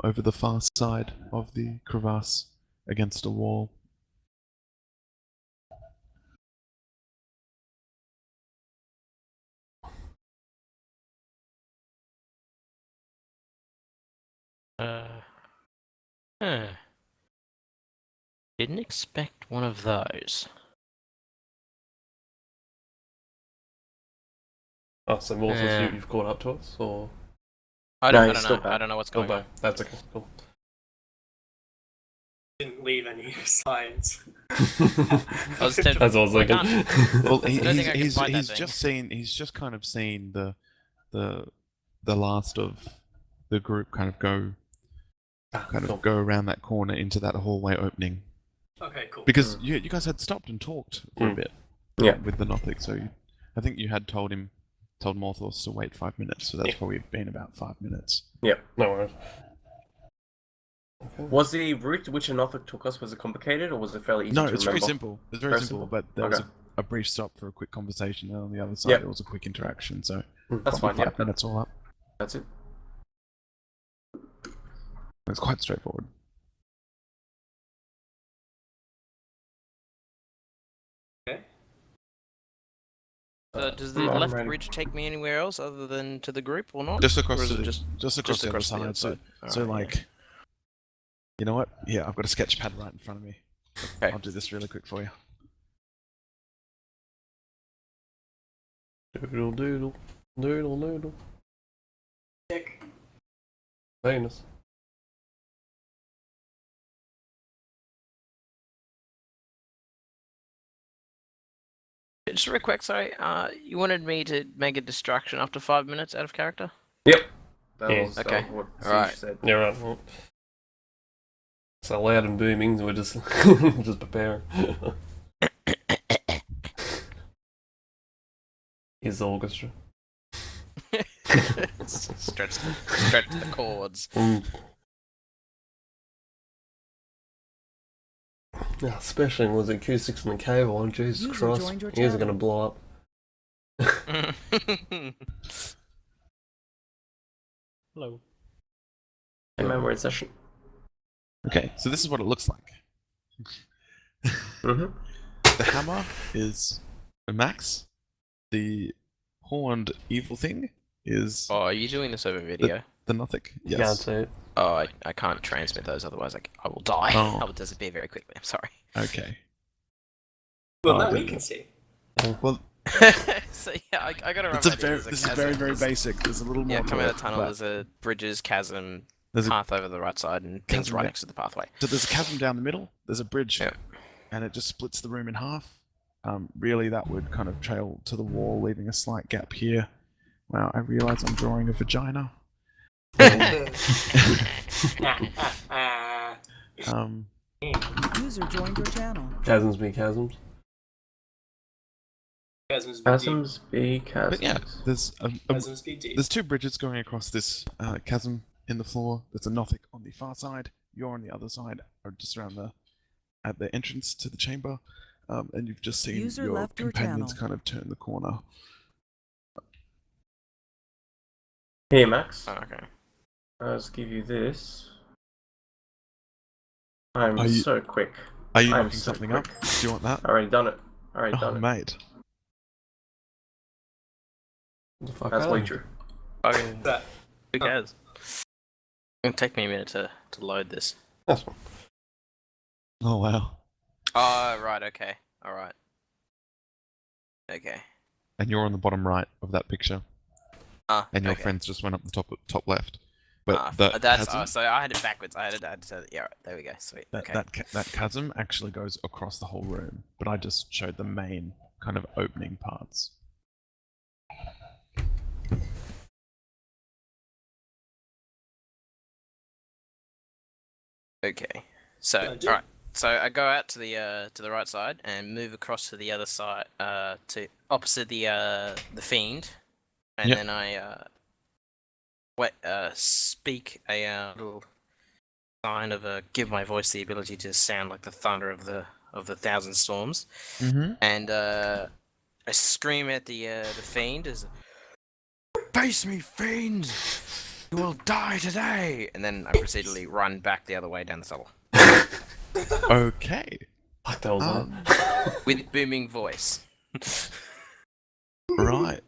over the far side of the crevasse against a wall. Didn't expect one of those. Oh, so Morthos, you've caught up to us, or? I don't know. I don't know what's going on. That's okay. Cool. Didn't leave any signs. That's what I was thinking. Well, he's just kind of seen the last of the group kind of go around that corner into that hallway opening. Okay, cool. Because you guys had stopped and talked for a bit. Yeah. With the Nothic, so I think you had told Morthos to wait 5 minutes, so that's probably been about 5 minutes. Yeah. No worries. Okay. Was the route which a Nothic took us, was it complicated or was it fairly easy to remember? No, it's very simple. It's very simple, but there was a brief stop for a quick conversation, and on the other side there was a quick interaction, so that's fine. 5 minutes all up. That's it. It's quite straightforward. Okay. Does the I'm left ready. bridge take me anywhere else other than to the group or not? Just across Or is the it just across the other side. So Alright, like, you know what? Yeah, I've got a sketch pad right in front of me. Okay. I'll do this really quick for you. Doodle doodle. Doodle doodle. Dick. Venus. Just real quick, sorry. You wanted me to make a distraction after 5 minutes out of character? Yep. That Yeah. was Okay. what Alright. Siege said. Yeah, right. Well, so loud and booming, so we're just just preparing. Here's the orchestra. Stretch the chords. Yeah, especially with the acoustics in the cave one, Jesus User Christ. joined your Ears are channel. gonna blow up. Hello. Hey man, we're in session. Okay, so this is what it looks like. Mm-hmm. The hammer is a max. The horned evil thing is Oh, are you doing this over video? the Nothic. You can't Yes. see it. Oh, I can't transmit those, otherwise I will die. Oh. I will disappear very quickly. I'm sorry. Okay. Well, Oh, now we dude. can see. Well, So yeah, I gotta remember. it's a very, this is very, very There's- basic. There's a little more. Yeah, to coming out it, of the tunnel, but there's a bridges, chasm, there's a, path over the right side, and things Chasm, right yeah. next to the pathway. so there's a chasm down the middle. There's a bridge, Yep. and it just splits the room in half. Really, that would kind of trail to the wall, leaving a slight gap here. Wow, I realise I'm drawing a vagina. User joined your channel. Chasms be chasms. Chasms be deep. Chasms be chasms. But yeah, there's Chasms be deep. there's two bridges going across this chasm in the floor. There's a Nothic on the far side. You're on the other side, or just around at the entrance to the chamber. And you've just seen User your left your companions channel. kind of turn the corner. Here, Max. Oh, okay. I'll just give you this. I'm Are you- so quick. Are you I'm knocking so something quick. up? Do you want that? I already done it. Oh, Done it. mate. What the fuck That's are way they? true. Okay. That. Who cares? It'll take me a minute to load this. That's one. Oh, wow. Oh, right, okay. Alright. Okay. And you're on the bottom right of that picture. And your okay. friends just went up the top left. But That's chasm, so I had it backwards. I had to yeah, right, there we go. Sweet. that, Okay. that chasm actually goes across the whole room. But I just showed the main kind of opening parts. Okay. So do. alright. So I go out to the right side and move across to the other side, to opposite the fiend, and Yep. then I speak a little sign of give my voice the ability to sound like the thunder of the thousand storms, Mm-hmm. and I scream at the fiend as, "Face me, fiend! You will die today!" And then I proceedingly run back the other way down the tunnel Okay. Fuck, that was Um, with booming voice. Right.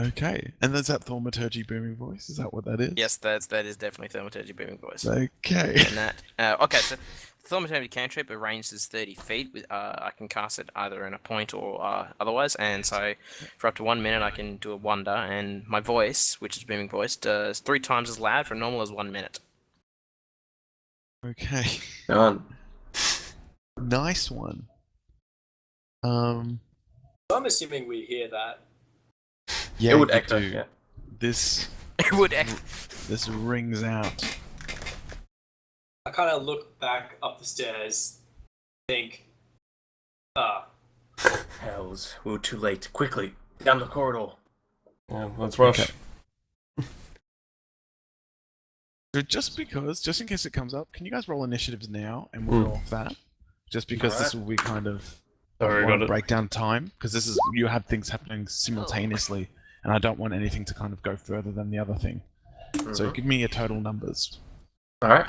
Okay. And there's that thaumaturgy booming voice. Is that what that is? Yes, that is definitely thaumaturgy booming voice. Okay. And that okay, so thaumaturgy cantrip, a range is 30 feet. With I can cast it either in a point or otherwise, and so for up to 1 minute I can do a wonder. And my voice, which is booming voice, does 3 times as loud for normal as 1 minute. Okay. Done. Nice one. So I'm assuming we hear that. Yeah, It would you echo. do. Yeah. This It would echo. this rings out. I kind of look back up the stairs, think, Hells, we were too late. Quickly, down the corridor. Yeah, let's rush. Okay. So just in case it comes up, can you guys roll initiatives now and we'll go off that? Just because this will be kind of Sorry, got it. breakdown time, because this is you have things happening simultaneously, and I don't want anything to kind of go further than the other thing. So give me your total numbers. Alright.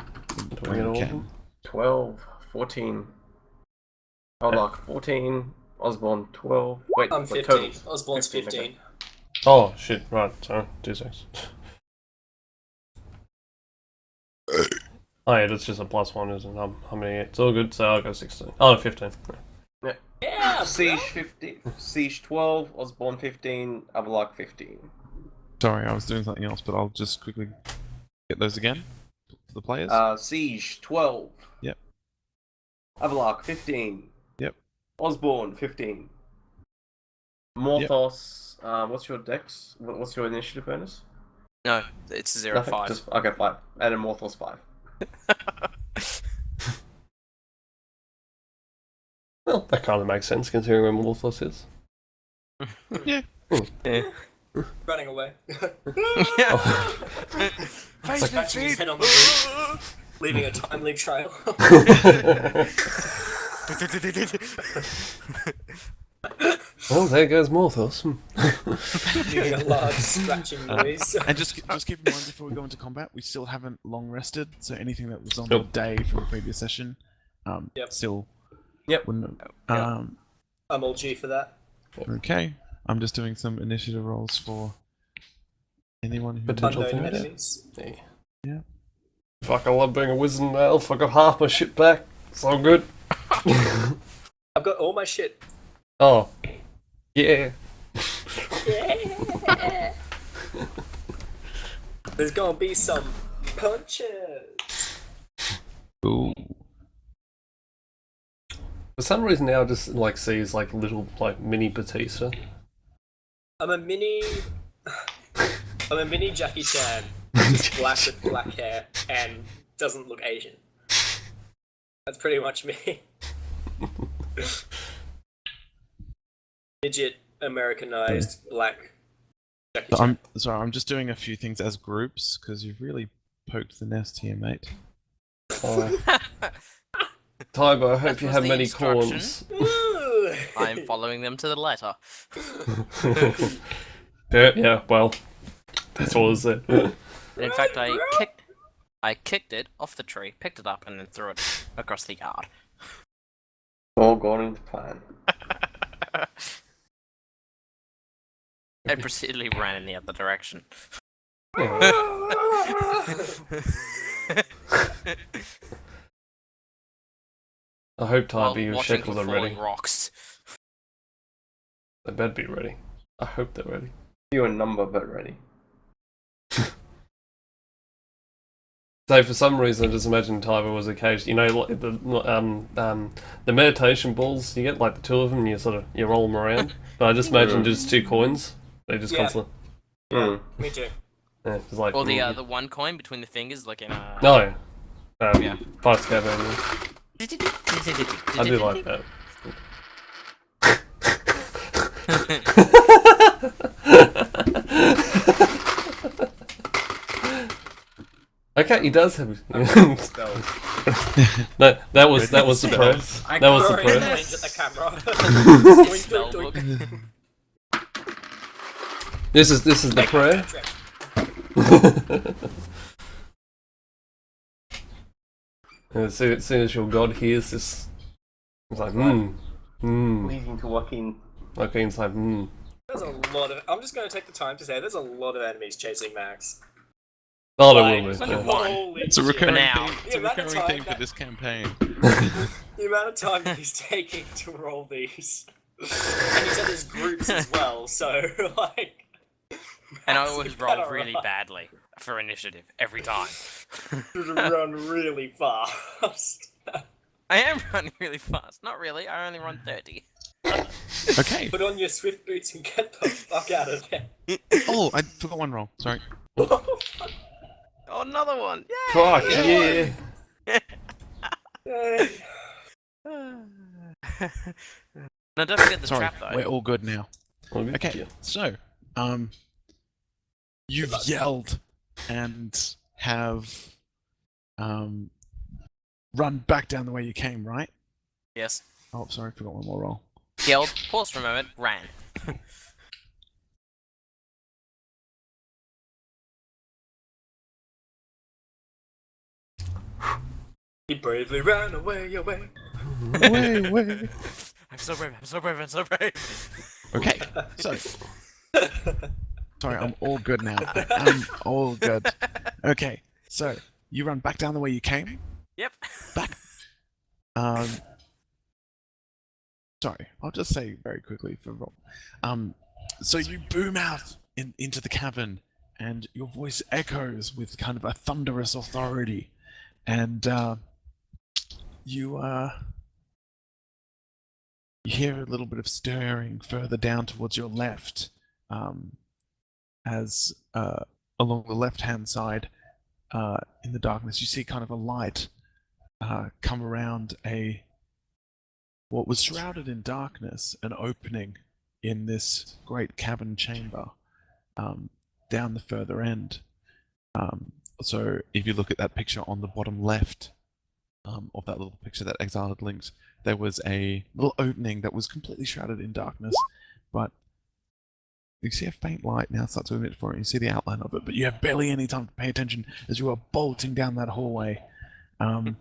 when you can. 12, 14. Oh, look, 14, Osborne 12. Wait, I'm what 15. totals? Osborne's 15, 15. okay. Oh shit! Right, sorry. 2 seconds. Oh yeah, that's just a +1, isn't it? How many? It's all good. So I'll go 16. Oh, 15. Yeah, Siege bro. 15, Siege 12, Osborne 15, Avalok 15. Sorry, I was doing something else, but I'll just quickly get those again for the players. Siege 12. Yep. Avalok 15. Yep. Osborne 15. Morthos, what's your dex? What's your initiative bonus? No, it's 0 Nothing? 5. Just, okay, 5. And then Morthos 5. Well, that kind of makes sense considering where Morthos is. Yeah. Running away. Face Scratching his head on the roof, leaving a timely trail. Well, there goes Morthos. Leaving a large scratching noise. And just keep in mind before we go into combat, we still haven't long rested, so anything that was on Nope. the day from the previous session, Yep. still Yep. wouldn't. I'm all G for that. Okay, I'm just doing some initiative rolls for anyone who Potential Unknown things. enemies. Yeah. Fuck, I love being a wizard and elf. I got half my shit back. It's all good. I've got all my shit. Oh. Yeah. Yeah. There's gonna be some punches. Ooh. For some reason now I just like sees like little like mini Batista. I'm a mini Jackie Chan, just black with black hair and doesn't look Asian. That's pretty much me. Midget, Americanized, black Jackie So Chan. I'm just doing a few things as groups because you've really poked the nest here, mate. Tybo, I hope That you was have the many instruction. corns. Ooh. I'm following them to the letter. Yeah, well, that's all I said. In fact, Right, I kicked it off the tree, picked it up, and then threw it across the yard. All going to plan. I proceededly ran in the other direction. I hope While Tybo, your watching shekels for are ready. falling rocks. They better be ready. I hope they're ready. Few in number, but ready. So for some reason, I just imagine Tybo was occasionally, you know, like the meditation balls. You get like the two of them, and you roll them around. But I just imagine just 2 coins. They just Yeah. constantly, Mm. Me too. yeah, just like. Or the one coin between the fingers, like in a. No. Yeah. Five Scavengers. I do like that. Okay, he does have. No, that was the pro. I That was the got pro. it. Blinked at the camera. Spell Doink, book. doink, doink. This is the Take pro. that trick. And as soon as your god hears this, it's like Leading to Joaquin. Joaquin's like There's a lot of. I'm just going to take the time to say there's a lot of enemies chasing Max. Oh, there Like, will be. only Yeah. one. holy It's a shit. recurring now. theme. It's The a amount of recurring time theme for that- this campaign. The amount of time that he's taking to roll these. And he's at his groups as well, so, like. And I Max, always you roll better really run. badly for initiative every time. Run really fast. I am running really fast. Not really. I only run 30. Okay. Put on your swift boots and get the fuck out of there. Oh, I forgot one roll. Sorry. Oh, another one! Yay! Fuck yeah! No, don't forget the Sorry. trap though. We're all good now. Okay. So, you've yelled and have run back down the way you came, right? Yes. Oh, sorry, forgot one more roll. Yelled, paused for a moment, ran. He bravely ran away. Away. I'm so brave. I'm so brave. I'm so brave. Okay, so sorry, I'm all good now. I'm all good. Okay, so you run back down the way you came. Yep. Back. Sorry, I'll just say very quickly for Rob. So you boom out into the cavern, and your voice echoes with kind of a thunderous authority, and you hear a little bit of stirring further down towards your left, as along the left-hand side, in the darkness, you see kind of a light come around what was shrouded in darkness, an opening in this great cavern chamber down the further end. So if you look at that picture on the bottom left of that little picture that Exile had linked, there was a little opening that was completely shrouded in darkness, but you see a faint light now start to emit for it, and you see the outline of it, but you have barely any time to pay attention as you are bolting down that hallway. And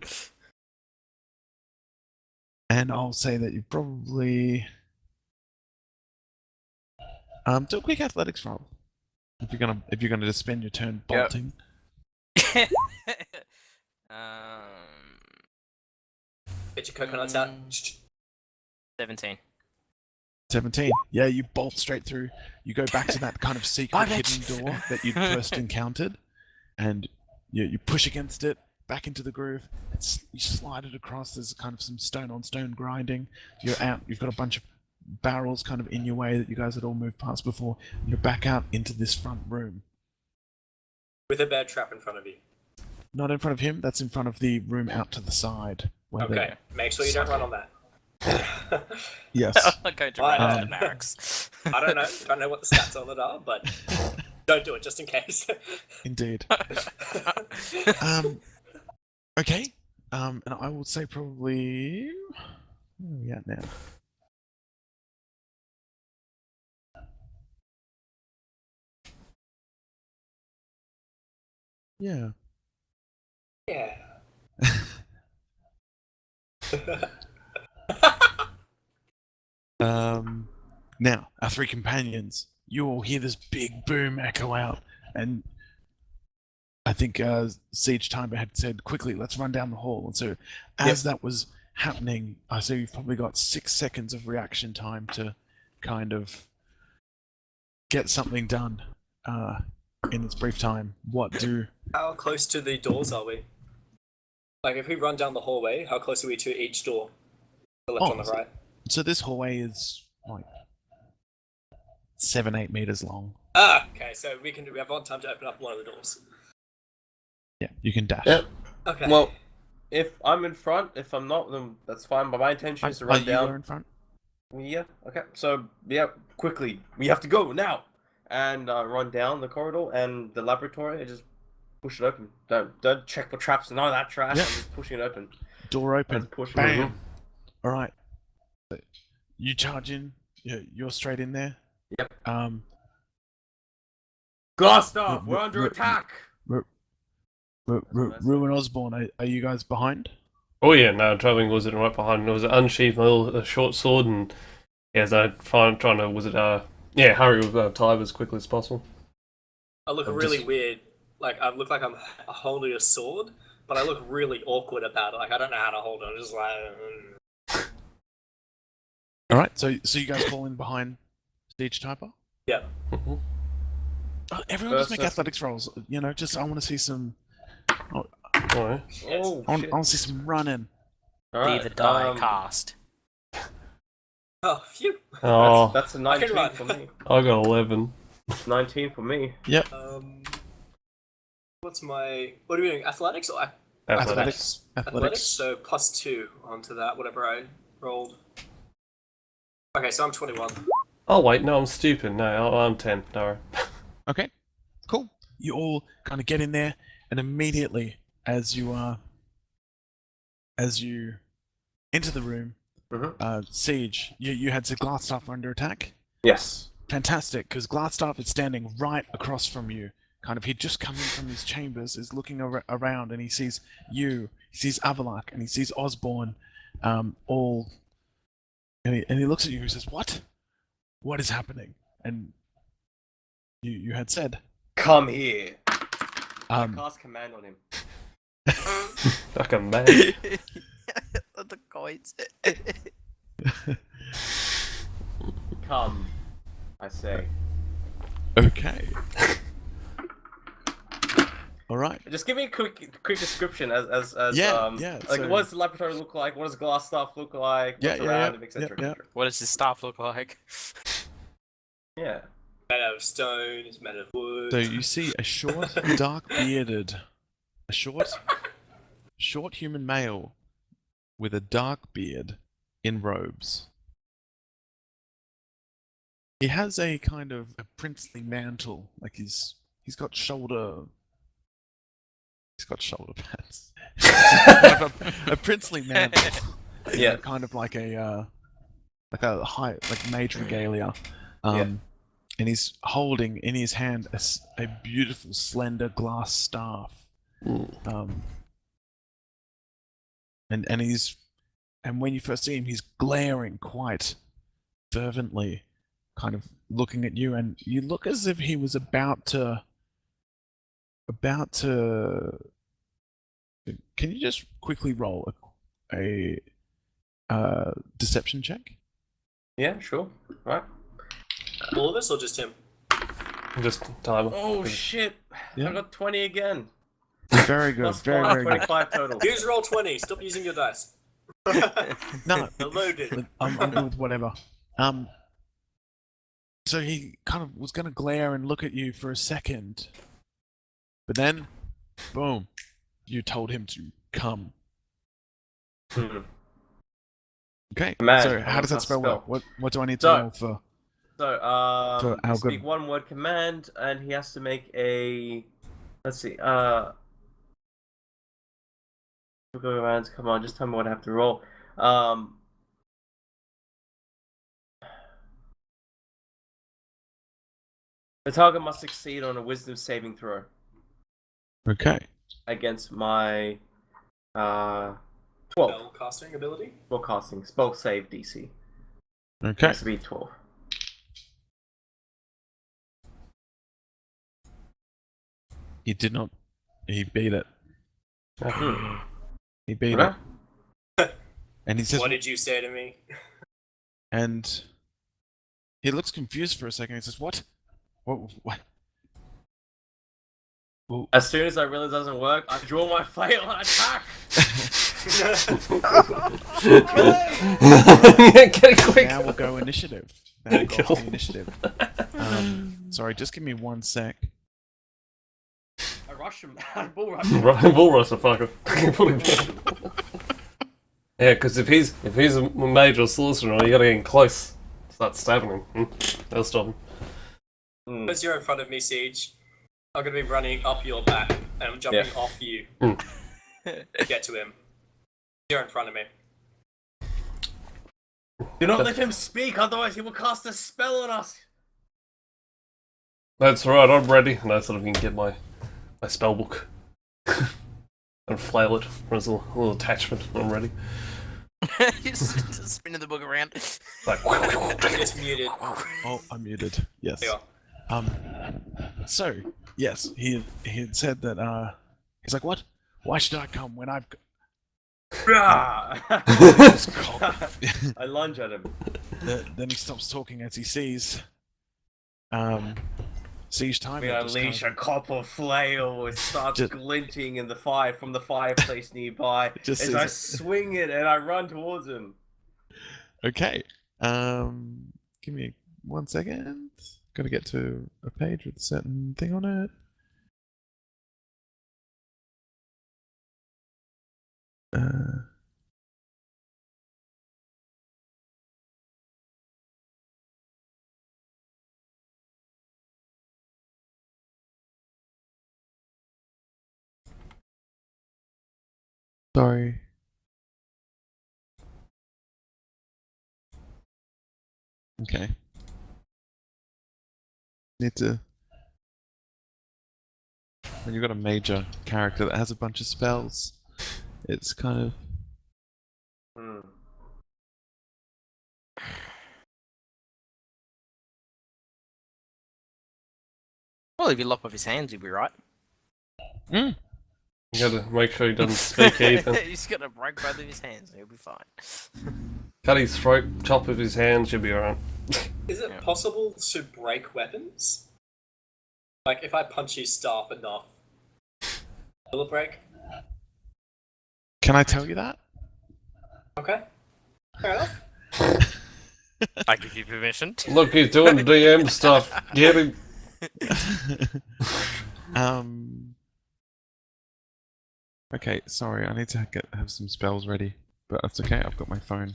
I'll say that you probably do a quick athletics roll if you're gonna just spend your turn bolting. Get your coconuts out. 17. 17. Yeah, you bolt straight through. You go back to that kind of secret hidden door that you'd first encountered, and you push against it, back into the groove. You slide it across. There's kind of some stone on stone grinding. You're out. You've got a bunch of barrels kind of in your way that you guys had all moved past before. You're back out into this front room. With a bear trap in front of you. Not in front of him. That's in front of the room out to the side. Okay, make sure you don't run on that. Yes. I'm going to run into the barracks. I don't know what the stats on it are, but don't do it just in case. Indeed. Okay. And I will say probably. Where are we at now? Yeah. Yeah. Now, our three companions, you all hear this big boom echo out, and I think Siege Timer had said, quickly, let's run down the hall. And so, as that was happening, I say you've probably got 6 seconds of reaction time to kind of get something done in this brief time. How close to the doors are we? Like, if we run down the hallway, how close are we to each door? The left and the right? So this hallway is like 7-8 meters long. Ah, okay, so we have one time to open up one of the doors. Yeah, you can dash. Yep. Okay. Well, if I'm in front, if I'm not, then that's fine. But my intention is to run down. You are in front? Yeah. Okay. So yeah, quickly, we have to go now, and run down the corridor and the laboratory and just push it open. Don't check for traps. None of that trash. Yep. I'm just pushing it open. Door open. Pushing Bam. it. All right. You charge in. You're straight in there. Yep. Gustav, r- we're under r- attack. Ruin Osborne, are you guys behind? Oh yeah, no, traveling was it right behind. It was unsheathed my little short sword, and as I trying to hurry with time as quickly as possible. I look really weird. Like, I look like I'm holding a sword, but I look really awkward about it. Like, I don't know how to hold it. I'm just like... All right, so you guys fall in behind Siege Typer? Yeah. Mm-hmm. Everyone just make athletics rolls. You know, just I want to see some... Alright. Oh, I shit. want to see some running. Alright, Be the die cast. Oh, phew. Oh, That's a 19 for me. I got 11. 19 for me. Yep. What are we doing? Athletics or Athletics. athletics? So +2 onto that, whatever I rolled. Okay, so I'm 21. Oh wait, no, I'm stupid. No, I'm 10. No. Okay, cool. You all kind of get in there, and immediately as you enter the room, Siege, you had the Glassstaff under attack. Yes. Fantastic, because Glassstaff is standing right across from you. Kind of, he'd just come in from his chambers, is looking around, and he sees you, he sees Avalak, and he sees Osborne, all and he looks at you and says, "What? What is happening?" And you had said, Come here. I um, cast command on him. Like a man. The coins. Come, I say. "Okay, all right." Just give me a quick description as Yeah, like so- what does the laboratory look like? What does glass stuff look like? What's around him, etc. yeah. etc. What does his staff look like? Yeah. Made out of stone, it's made of wood. So you see a short, dark-bearded, a short human male with a dark beard in robes. He has a kind of a princely mantle, like he's got shoulder pads. Kind of a princely mantle. Yeah. Kind of like a high, like mage regalia. Yeah. And he's holding in his hand a beautiful, slender glass staff. And when you first see him, he's glaring quite fervently, kind of looking at you, and you look as if he was about to. Can you just quickly roll a deception check? Yeah, sure. Right. All of us or just him? Just timer. Oh shit! Yeah. I got 20 again. Very good, Plus very 5, very good. 25 total. Use roll 20. Stop using your dice. No, They're loaded. I'm good with whatever. So he kind of was going to glare and look at you for a second, but then, boom, you told him to come. Hmm. Okay. Man, so how does that spell work? What do I need to So- roll for? So, For you our speak good- one word command, and he has to make a. Let's see. We'll go around. Come on, just tell me what I have to roll. The target must succeed on a Wisdom saving throw Okay. against my 12 Spell casting ability. spellcasting spell save DC. It Okay. has to be 12. He did not. He beat it. Hmm. He beat Okay. it. And he says, What did you say to me? and he looks confused for a second. He says, "What? What? Well, As soon as I realize it doesn't work, I draw my flail and attack. Get it quick. now we'll go initiative. Now we'll go Cool. to initiative. Sorry, just give me 1 sec. I rush him. I bull rush him. Right, bull rush the fucker. Put him down. Yeah, because if he's a mage or sorcerer, you gotta get in close. Start stabbing him. That'll stop him. Hmm. Because you're in front of me, Siege, I'm gonna be running up your back, and I'm jumping off you Mm. to get to him. You're in front of me. Do not let him speak, otherwise he will cast a spell on us. That's right, I'm ready. And I sort of can get my spell book and flail it for a little attachment when I'm ready. just spinning the book around. Like, Just muted. Oh, I'm muted. Yes. There you are. So yes, he had said that. He's like, "What? Why should I come when I've?" I Then lunge at him. he stops talking as he sees. Siege time. We unleash a copper flail. It starts Just- glinting in the fire from the fireplace nearby. Just as sees I it. swing it and I run towards him. Okay. Give me 1 second. Gotta get to a page with a certain thing on it. Sorry. Okay. Need to. When you've got a major character that has a bunch of spells, it's kind of. Hmm. Well, if you lop off his hands, he'll be right. You gotta make sure he doesn't speak either. He's got to break both of his hands, and he'll be fine. Cut his throat, chop of his hand, should be alright. Is it possible to break weapons? Like, if I punch his staff enough, will it break? Can I tell you that? Okay. Fair enough. I give you permission. Look, he's doing DM stuff. Get him. Okay, sorry, I need to have some spells ready, but that's okay, I've got my phone.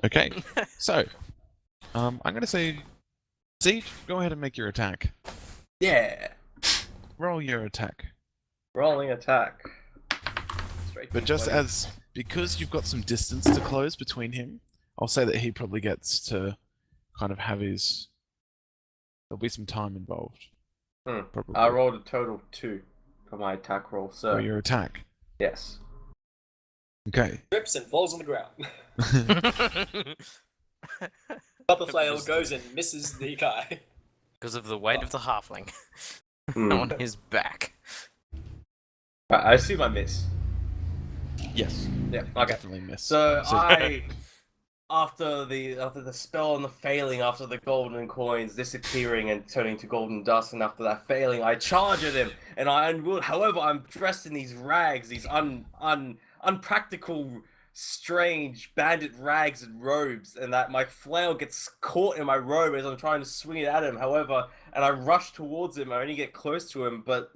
Okay, so, I'm gonna say, Siege, go ahead and make your attack. Yeah. Roll your attack. Rolling attack. Straight But just D20. because you've got some distance to close between him, I'll say that he probably gets to kind of have his... There'll be some time involved. Probably. I rolled a total of 2 for my attack roll, so For your attack. yes. Okay. Trips and falls on the ground. Papa Flail goes and misses the guy. Because of the weight of the halfling Hmm. on his back. I assume I miss. Yes. Yeah. Okay. Definitely miss. So after the spell and the failing, after the golden coins disappearing and turning to golden dust, and after that failing, I charge at him, and however, I'm dressed in these rags, these unpractical, strange bandit rags and robes, and that my flail gets caught in my robe as I'm trying to swing it at him. However, and I rush towards him. I only get close to him, but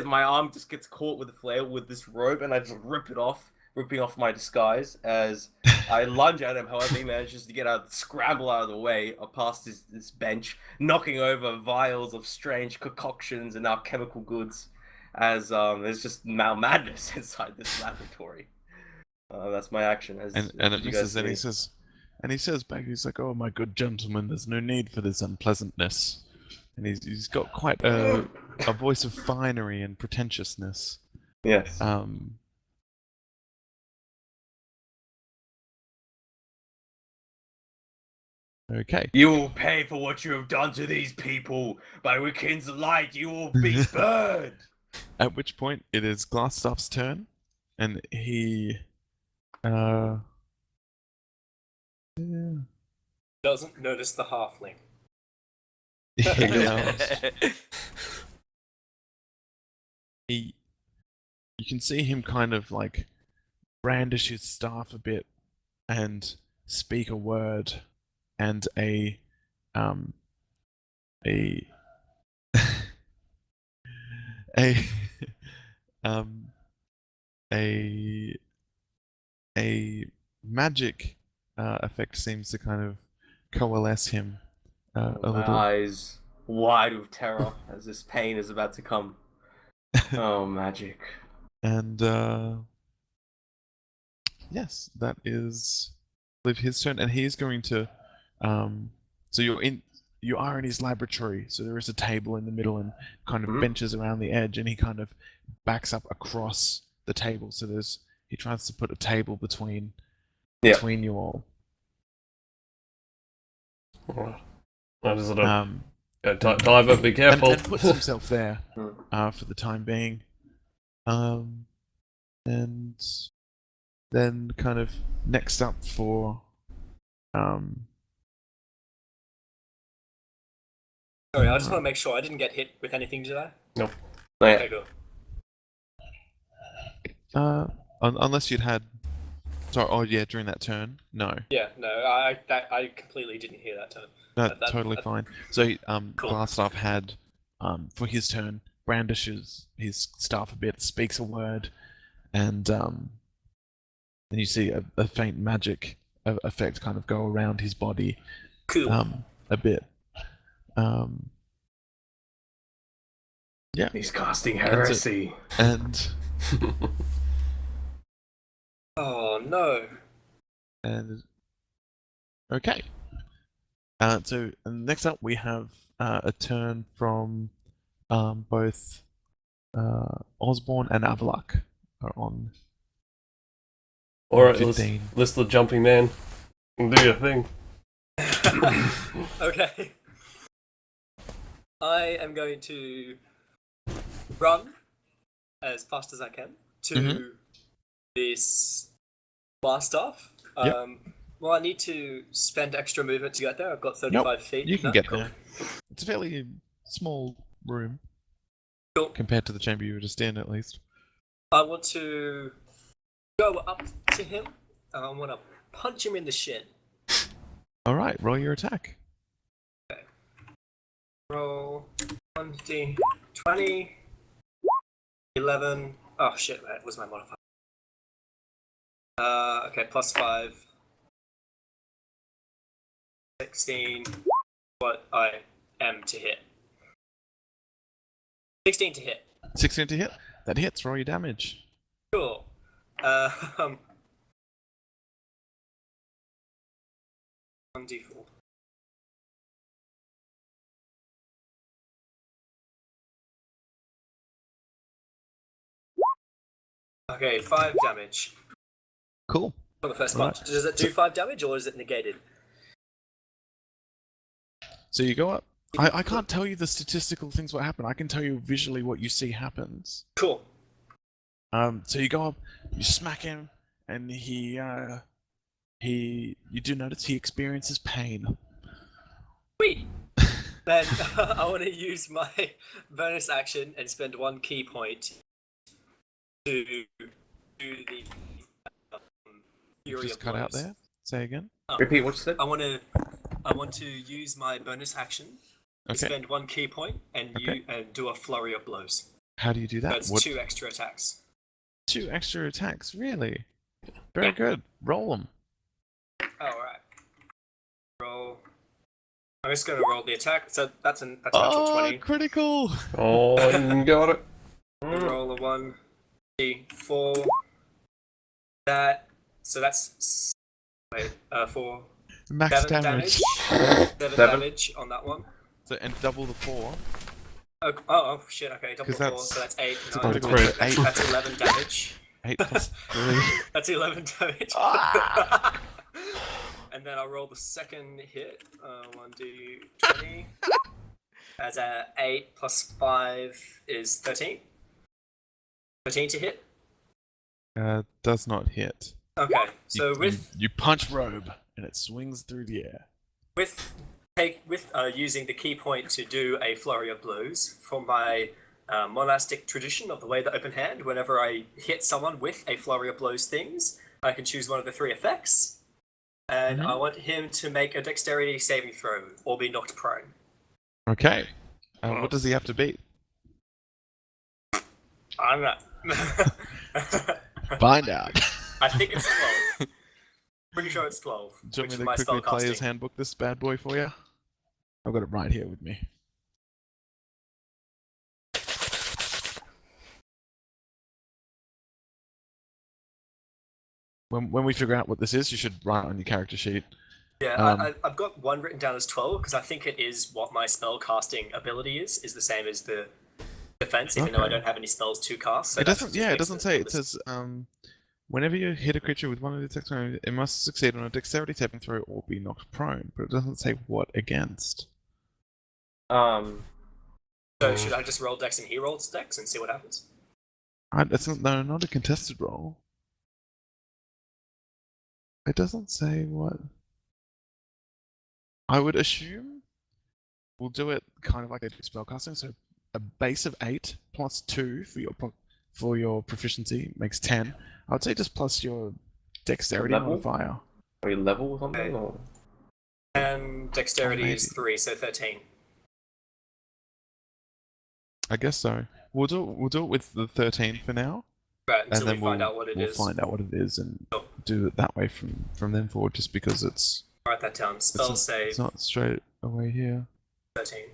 my arm just gets caught with the flail with this robe, and I just rip it off. Ripping off my disguise as I lunge at him. However, he manages to scramble out of the way past this bench, knocking over vials of strange concoctions and alchemical goods. As there's just madness inside this laboratory. That's my action. And it misses, and he says back, he's like, "Oh my good gentleman, there's no need for this unpleasantness." And he's got quite a voice of finery and pretentiousness. Yes. Okay. You will pay for what you have done to these people. By Wiccan's light, you will be burned. At which point, it is Glassstaff's turn, and he... yeah. Doesn't notice the halfling. You can see him kind of like brandish his staff a bit and speak a word, and a magic effect seems to kind of coalesce him a My little. eyes wide with terror as this pain is about to come. Oh, magic. And yes, that is his turn, and he's going to so you are in his laboratory, so there is a table in the middle and kind of benches around the edge, and he kind of backs up across the table, so he tries to put a table between you all. Alright. I just Diver, be careful. And puts himself there for the time being. And then kind of next up for Sorry, I just want to make sure I didn't get hit with anything, did I? Nope. Okay, good. unless you'd had... Sorry, oh yeah, during that turn? No. Yeah, no, I completely didn't hear that turn. No, totally fine. So, Cool. Glassstaff had, for his turn, brandishes his staff a bit, speaks a word, and then you see a faint magic effect kind of go around his body, Cool. a bit. Yeah. He's casting heresy. And Oh no. Okay. So next up we have a turn from both Osborne and Avalak are on. Alright, 15. let's the jumping man. Do your thing. Okay. I am going to run as fast as I can to this blast off. Yep. Well, I need to spend extra movement to get there. I've got 35 feet. You can No? get Cool. there. It's a fairly small room Cool. compared to the chamber you were just in, at least. I want to go up to him and I want to punch him in the shin. All right, roll your attack. Roll 1d 20, 11. Oh shit, that was my modifier. Okay, plus 5. 16. What I am to hit. 16 to hit. 16 to hit. That hits. Roll your damage. Cool. 1d4. Okay, 5 damage Cool. for the first Right. punch. Does it do 5 damage or is it negated? So you go up. I can't tell you the statistical things what happen. I can tell you visually what you see happens. Cool. So you go up, you smack him, and you do notice he experiences pain. Sweet. Then I want to use my bonus action and spend 1 key point to do the Fury Just of cut out Blows. there. Say again. Repeat what you said. I want to use my bonus action to Okay. spend 1 key point and do a flurry of blows. How do you do that? That's 2 extra attacks. 2 extra attacks. Really? Very good. Roll them. Alright. Roll. I'm just going to roll the attack. So that's a natural 20. Critical! Oh, you got it. Roll a 1d4. So that's 4. Max 7 damage. 7 damage on that one. So, and double the 4. Oh shit, okay, double 4, that's- so that's 8. it's 9, critical. Great. that's 11 damage. 8 plus 3. That's 11 damage. And then I'll roll the second hit. 1d20. As a 8 plus 5 is 13. 13 to hit. Does not hit. Okay, so You punch robe, and it swings through the air. with using the key point to do a flurry of blows from my monastic tradition of the way the open hand, whenever I hit someone with a flurry of blows things, I can choose one of the 3 effects, and I want him to make a dexterity saving throw or be knocked prone. Okay. What does he have to beat? I'm not. Find out. I think it's 12. Pretty sure it's 12. Do you which want is me my to quickly spellcasting. player's handbook this bad boy for you? I've got it right here with me. When we figure out what this is, you should write on your character sheet. Yeah, I've got one written down as 12 because I think it is what my spell casting ability is the same as the defense, even though I Okay. don't have any spells to cast. So It that's doesn't. just Yeah, it makes doesn't the say. It list. says whenever you hit a creature with one of the attacks, it must succeed on a dexterity saving throw or be knocked prone. But it doesn't say what against. Um, So should I just roll dex and he rolls dex and see what happens? That's not a contested roll. It doesn't say what. I would assume we'll do it kind of like they do spellcasting. So a base of 8 plus 2 for your proficiency makes 10. I would say just plus your dexterity Level? modifier. are you level or something? Okay. Or? And dexterity is maybe. 3, so 13. I guess so. We'll do it with the 13 for now, Right, and until then we find out what it we'll is. find out what it is and Sure. do it that way from then forward. Just because it's Write that down. Spell it's save not straight away here. 13.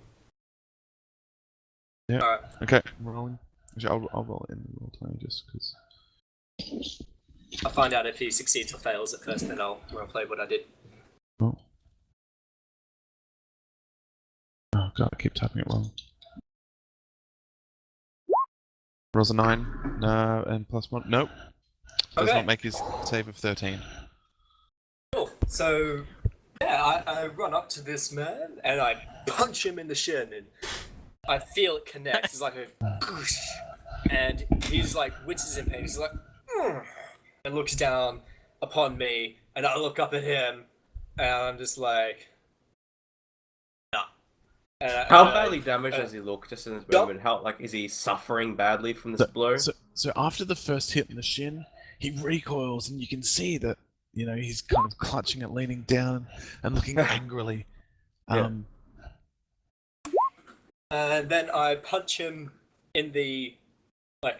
Yeah. Alright. Okay, rolling. Actually, I'll roll it in the roll 20 just because. I'll find out if he succeeds or fails at first, then I'll play what I did. Oh god, I keep typing it wrong. Rolls a 9, no, and plus 1. Nope. Does Okay. not make his save of 13. Cool. So, yeah, I run up to this man and I punch him in the shin, and I feel it connect. It's like a whoosh, and he's like winces in pain. He's like, "Ugh," and looks down upon me, and I look up at him, and I'm just like, nah. How badly damaged does he look just in this moment? How, like, is he suffering badly from this blow? So after the first hit in the shin, he recoils, and you can see that, you know, he's kind of clutching it, leaning down, and looking angrily. And then I punch him in the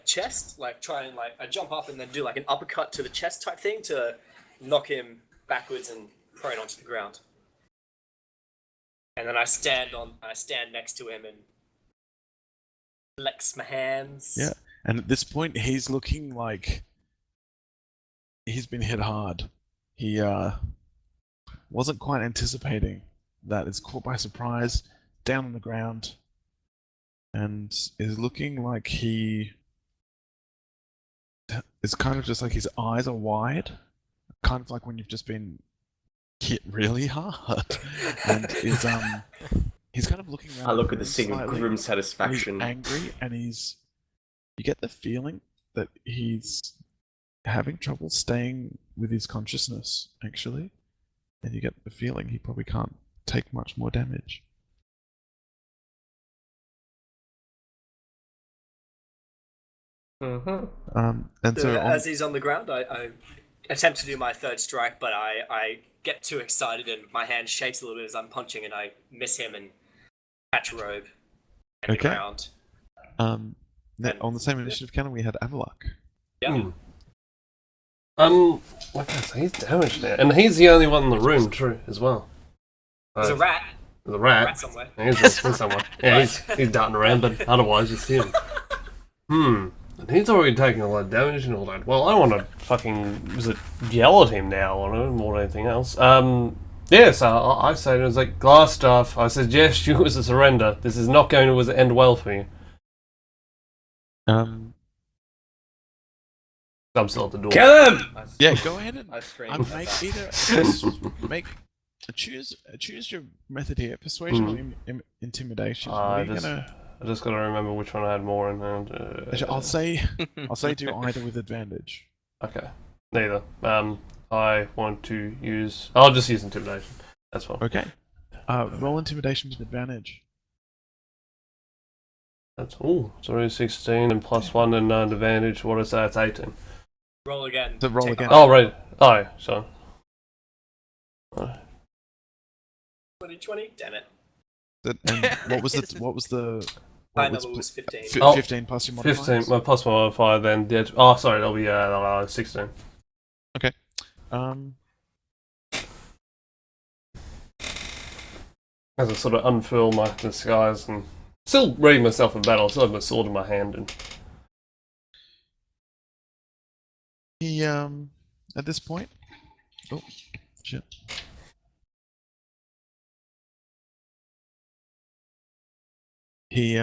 chest, try and I jump up and then do like an uppercut to the chest type thing to knock him backwards and prone onto the ground. And then I stand next to him and flex my hands. Yeah, and at this point, he's looking like he's been hit hard. He wasn't quite anticipating that. Is caught by surprise, down on the ground, and is looking like he is kind of just like his eyes are wide, kind of like when you've just been hit really hard, and is he's kind of looking around. I look at the scene with grim satisfaction. He's angry, and you get the feeling that he's having trouble staying with his consciousness, actually, and you get the feeling he probably can't take much more damage. And so as he's on the ground, I attempt to do my third strike, but I get too excited and my hand shakes a little bit as I'm punching, and I miss him and catch Rogue on the ground. On the same initiative counter, we had Avaloq. Yeah. Like I say, he's damaged now, and he's the only one in the room, true, as well. There's a rat. There's a rat. Rat somewhere. Yeah, he's somewhere. Yeah, he's darting around, but otherwise you see him. And he's already taking a lot of damage and all that. Well, I want to fucking yell at him now more than anything else. Yeah, so I say to him, like, glass stuff, I suggest you as a surrender. This is not going to end well for you. I'm still at the door. Kill him! Yeah, go ahead and choose your method here: persuasion or intimidation. I just gotta remember which one I had more in hand. I'll say do either with advantage. Okay, neither. I want to use. I'll just use intimidation. That's fine. Okay. Roll intimidation with advantage. That's it's already 16 and +1 and advantage. What is that? It's 18. Roll again. So roll again. Oh right. Oh, so. 20, damn it. And what was the? My number was 15. 15 plus your modifiers? 15 plus my modifier, then sorry, that'll be 16. Okay. As I sort of unfurl my disguise and still ready myself in battle, I still have my sword in my hand and He at this point. Oh shit. He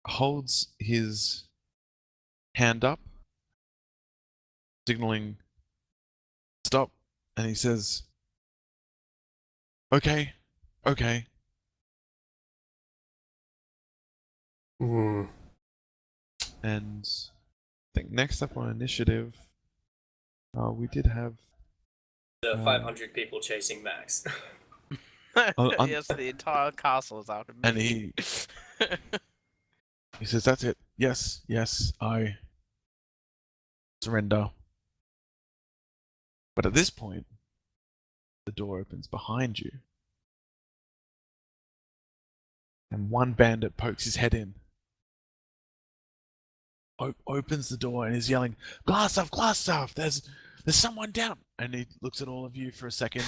holds his hand up, signaling stop, and he says, okay. And I think next up on initiative, we did have the 500 people chasing Max. Yes, the entire castle is out of me. And he says, that's it. Yes, I surrender. But at this point, the door opens behind you. And one bandit pokes his head in. Opens the door and is yelling, glass stuff, there's someone down. And he looks at all of you for a second.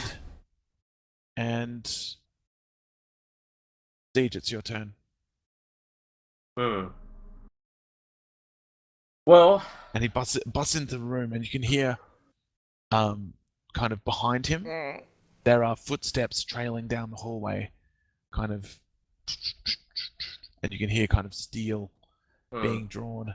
And Siege, it's your turn. Well, and he busts into the room, and you can hear, kind of behind him, there are footsteps trailing down the hallway, kind of, and you can hear kind of steel being drawn.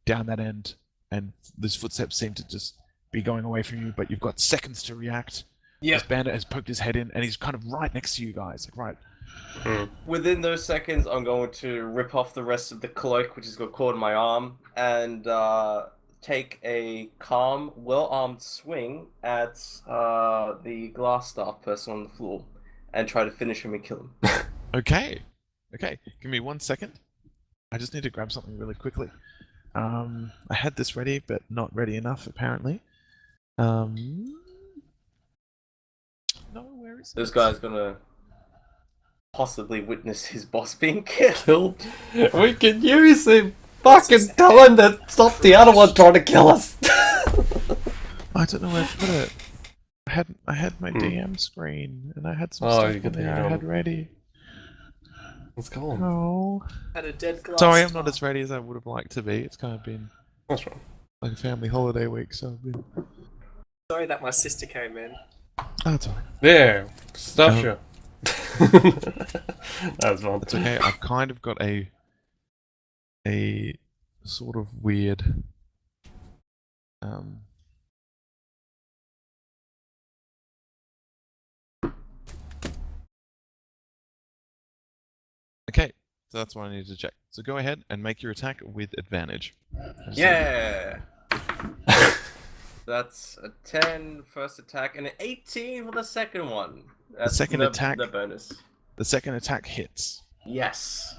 down that end, and those footsteps seem to just be going away from you, but you've got seconds to react. Yeah. This bandit has poked his head in, and he's kind of right next to you guys. Like, right. Within those seconds, I'm going to rip off the rest of the cloak, which has got caught in my arm, and take a calm, well-armed swing at the glass staff person on the floor, and try to finish him and kill him. Okay. Give me 1 second. I just need to grab something really quickly. I had this ready, but not ready enough, apparently. No, where is This guy's gonna possibly witness his boss being killed. We can use him. Fucking tell him to stop the other one trying to kill us. I don't know where to put it. I had my DM screen, and I had some Oh, stuff you in got the there I DM. had ready. Let's go on. Oh. Had a dead glass. Sorry, I'm not as ready as I would have liked to be. It's kind of been That's right. like a family holiday week, so I've been... Sorry that my sister came in. Oh, it's alright. There. Stuff you. That was fun. It's okay. I've kind of got a sort of weird Okay, so that's what I need to check. So go ahead and make your attack with advantage. Yeah. That's a 10 first attack and an 18 for the second one. That's second attack- The bonus. The second attack hits. Yes.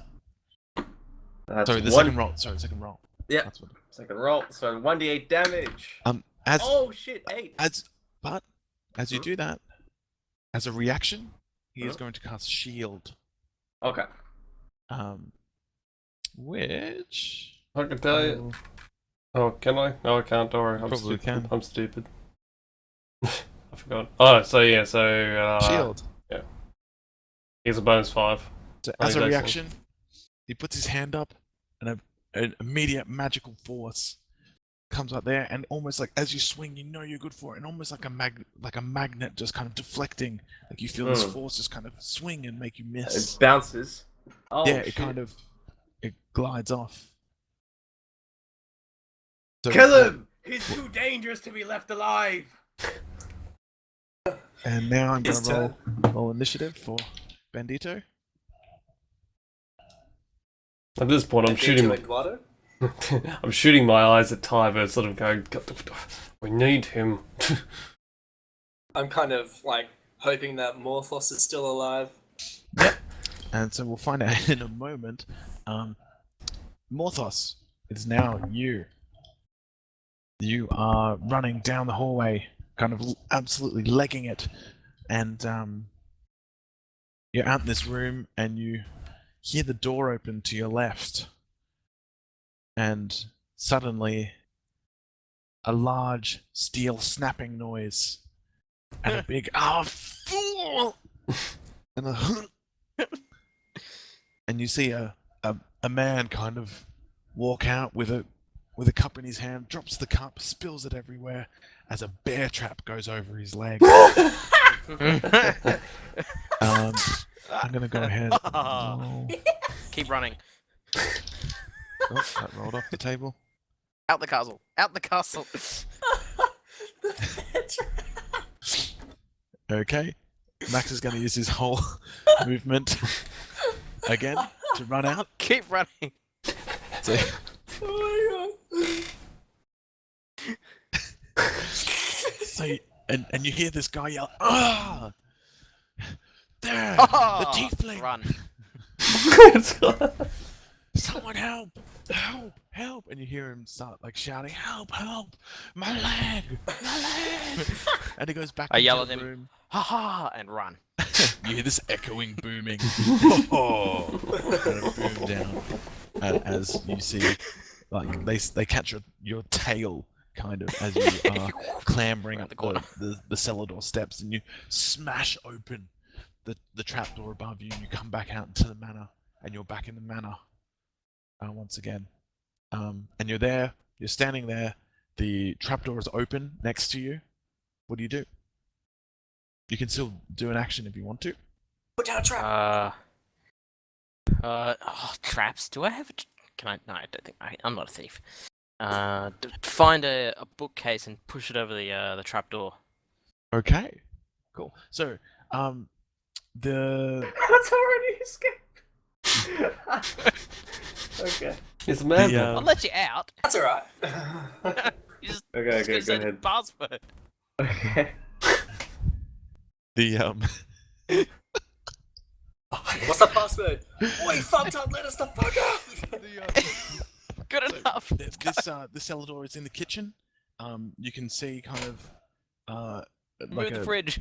That's Sorry, the one... second roll. Sorry, second roll. Yeah. That's what... Second roll. So 1d8 damage. As Oh shit, 8. as you do that, as a reaction, he is going to cast shield. Okay. Which I can tell you. Oh, can I? No, I can't. Don't worry. I'm Probably stupid. can. I'm stupid. I forgot. Oh, so yeah, so shield. He's a bonus 5. So Oh, as a exactly. reaction, he puts his hand up, and an immediate magical force comes out there, and almost like as you swing, you know you're good for it, and almost like a magnet just kind of deflecting, like you feel this force just kind of swing and make you miss. It bounces. Oh, yeah, shit. it glides off. So, Kill him! He's too dangerous to be left alive! And now I'm His gonna roll initiative for Bandito. At this point, I'm shooting. Eduardo? I'm shooting my eyes at Ty, but sort of going, we need him. I'm kind of like hoping that Morphos is still alive. And so we'll find out in a moment. Morthos, it's now you. You are running down the hallway, kind of absolutely legging it, and you're out in this room, and you hear the door open to your left, and suddenly a large steel snapping noise, and a big fool, and and you see a man kind of walk out with a cup in his hand, drops the cup, spills it everywhere as a bear trap goes over his leg. I'm gonna go ahead. Oh, Keep running. that rolled off the table. Out the castle. Out the castle. Okay, Max is gonna use his whole movement again to run out. Keep running. So, Oh my god. so and you hear this guy yell, "Ah! There! Oh, The tiefling! Run. Someone help! Help! Help!" And you hear him start like shouting, "Help! Help! My leg! My leg!" And he goes back I into yell the at him. room. Ha ha, and run. You hear this echoing booming. Oh, kind of boom down as you see, like they catch your tail kind of as you are clambering up the cellar door steps, and you smash open the trapdoor above you, and you come back out into the manor, and you're back in the manor once again. And you're there. You're standing there. The trapdoor is open next to you. What do you do? You can still do an action if you want to. Put down a trap. Oh, traps. Do I have a... Can I... No, I don't think... I'm not a thief. Find a bookcase and push it over the trapdoor. Okay, cool. So, the That's already escaped. Okay. It's a man. I'll let you out. That's alright. You just, Okay, just okay, gotta go say the ahead. password. Okay. the What's the password? Wait, fucked up, let us the fuck out! Good enough. this cellar door is in the kitchen. You can see kind of Move like the a fridge.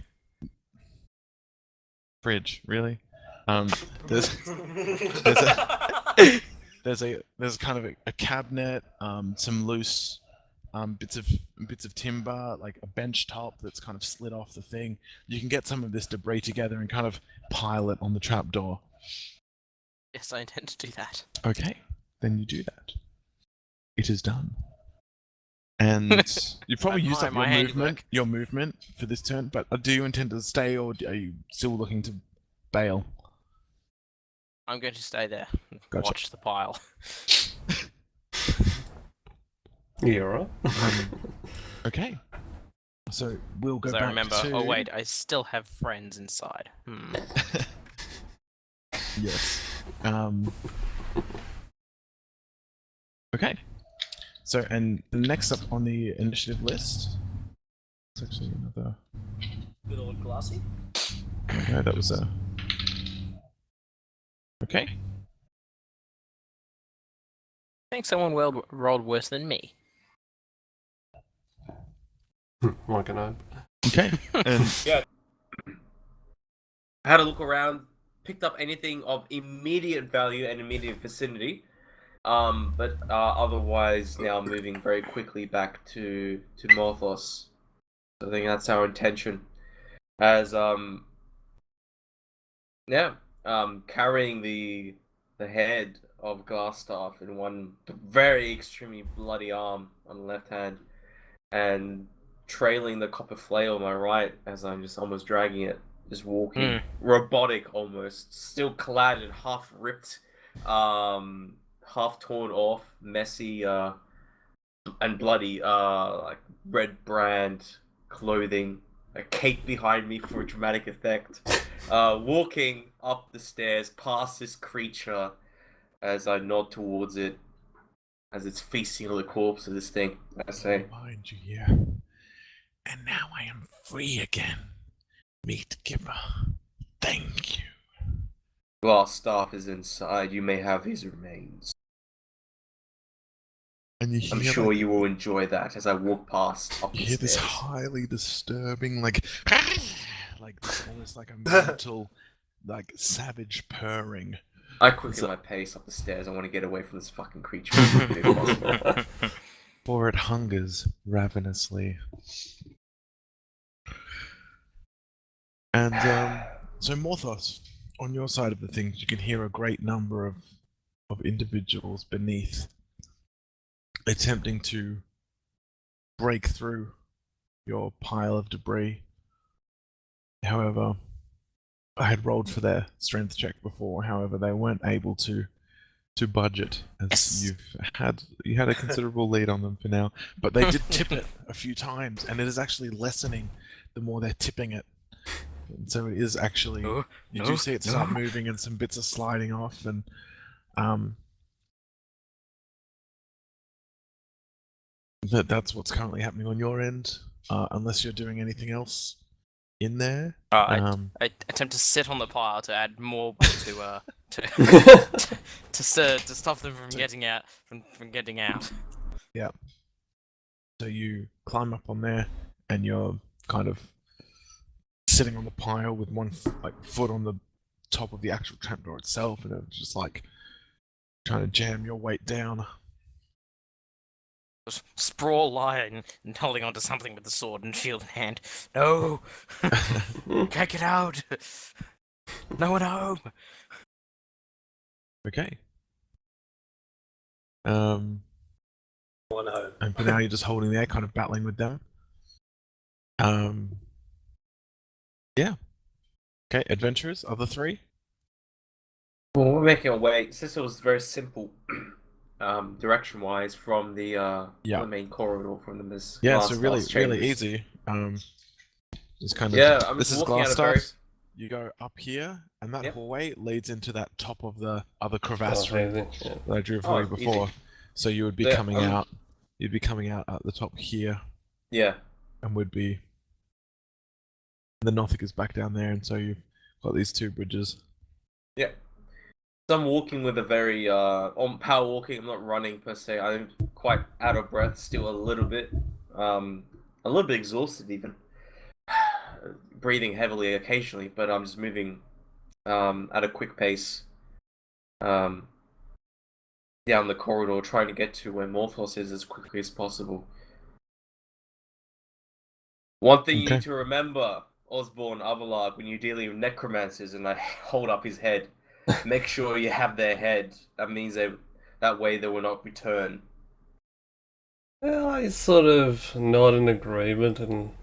fridge, really. There's there's kind of a cabinet, some loose bits of timber, like a bench top that's kind of slid off the thing. You can get some of this debris together and kind of pile it on the trapdoor. Yes, I intend to do that. Okay, then you do that. It is done. And you probably used up My handiwork. your movement for this turn, but do you intend to stay or are you still looking to bail? I'm going to stay there and Gotcha. watch the pile. Yeah, right. Okay. So we'll go Because back I remember, to... oh wait, I still have friends inside. Yes. Okay. So, and next up on the initiative list... It's actually another... Good old glassy. No, that was a... Okay. I think someone rolled worse than me. Like an oak. Okay. And I had a look around, picked up anything of immediate value and immediate vicinity, but otherwise now moving very quickly back to Morthos. I think that's our intention. As carrying the head of Glassstaff in one very extremely bloody arm on the left hand, and trailing the copper flail on my right as I'm just almost dragging it, just walking, robotic almost, still clad in half ripped, half torn off, messy, and bloody, like red brand clothing, a cape behind me for dramatic effect, walking up the stairs past this creature as I nod towards it, as it's feasting on the corpse of this thing. I say, Mind you here. And now I am free again. Meat giver. Thank you. Glassstaff is inside. You may have his remains. And you hear, I'm sure you will enjoy that as I walk past up the you hear this stairs. highly disturbing, like this, almost like a mental, like savage purring. I quicken my pace up the stairs. I want to get away from this fucking creature as quickly as possible. For it hungers ravenously. And so Morthos, on your side of the things, you can hear a great number of individuals beneath attempting to break through your pile of debris. However, I had rolled for their strength check before. However, they weren't able to budge it, as you had a considerable lead on them for now. But they did tip it a few times, and it is actually lessening the more they're tipping it. And so it is actually, you do see it start moving, and some bits are sliding off, and that's what's currently happening on your end, unless you're doing anything else in there. I attempt to sit on the pile to add more to stop them from getting out. From getting out. Yeah. So you climb up on there, and you're kind of sitting on the pile with one foot on the top of the actual trapdoor itself, and it's just like trying to jam your weight down. Sprawl lying and holding onto something with the sword and shield in hand. No! Can't get out! No one home! Okay. One home. And for now you're just holding there, kind of battling with them. Yeah. Okay, adventurers, other three? Well, we're making our way. Since it was very simple, direction-wise from the Yeah. the main corridor from the Yeah, glass so really chambers. easy. Just kind of Yeah, I'm this just is walking glass out a stuff. very. You go up here, and that Yep. hallway leads into that top of the other Oh, crevasse room amazing. Yeah. that I drew for Oh, you before. easy. So you would be Yeah, coming out. You'd be coming out at the top here, Yeah. and would be. The Nothic is back down there, and so you've got these two bridges. Yeah. So I'm walking with a very on power walking. I'm not running per se. I'm quite out of breath, still a little bit exhausted even. Breathing heavily occasionally, but I'm just moving at a quick pace down the corridor, trying to get to where Morphos is as quickly as possible. One thing you Okay. need to remember, Osborne Avalark, when you're dealing with necromancers and I hold up his head, make sure you have their head. That means that way they will not return. Well, I sort of nod in agreement, and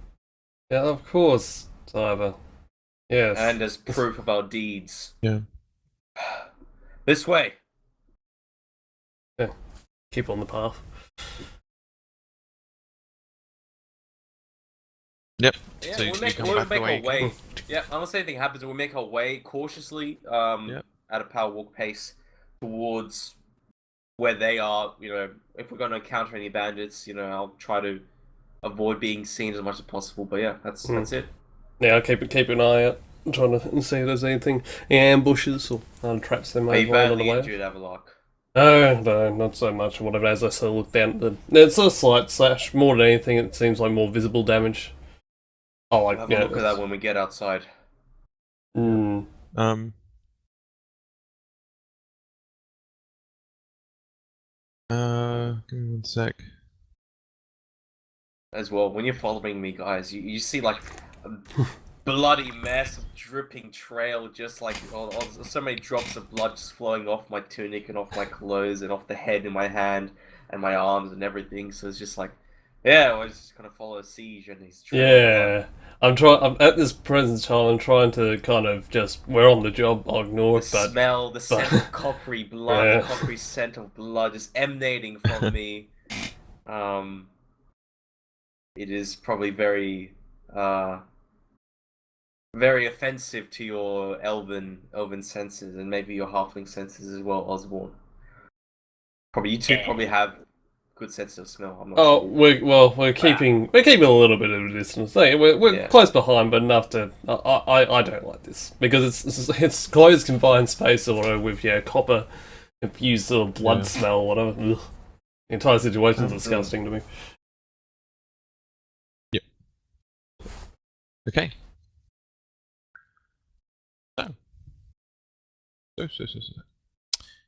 yeah, of course, Cyber. Yes. And as proof of our deeds. Yeah. This way. Keep on the path. Yep. Yeah, So we'll you make come back the way you our way. came. Yeah, unless anything happens, we'll make our way cautiously, Yep. at a power walk pace towards where they are. You know, if we're going to encounter any bandits, you know, I'll try to avoid being seen as much as possible. But yeah, that's it. Yeah, I'll keep an eye out. I'm trying to see if there's any ambushes or traps they Are might you find on the badly way. injured, Avalark? No, not so much. Whatever. As I sort of look down at it's a slight slash. More than anything, it seems like more visible damage. Oh, like We'll have a look at that when we get outside. Mm. Give me one sec. As well, when you're following me, guys, you see like a bloody mess of dripping trail, just like so many drops of blood just flowing off my tunic and off my clothes and off the head in my hand and my arms and everything. So it's just like, yeah, I just kind of follow Siege and his trail. Yeah, I'm at this present time. I'm trying to kind of just. We're on the job. I'll ignore The it, but smell, the scent of coppery blood, Yeah. the coppery scent of blood just emanating from me. It is probably very offensive to your elven senses and maybe your halfling senses as well, Osborne. Probably you two probably have good sense of smell. I'm not sure. we're keeping a little bit of a distance. We're Yeah. close behind, but enough to. I don't like this because it's closed confined space or whatever with copper infused sort of blood Yeah. smell or whatever. Ugh. The entire situation's disgusting to me. Okay. So.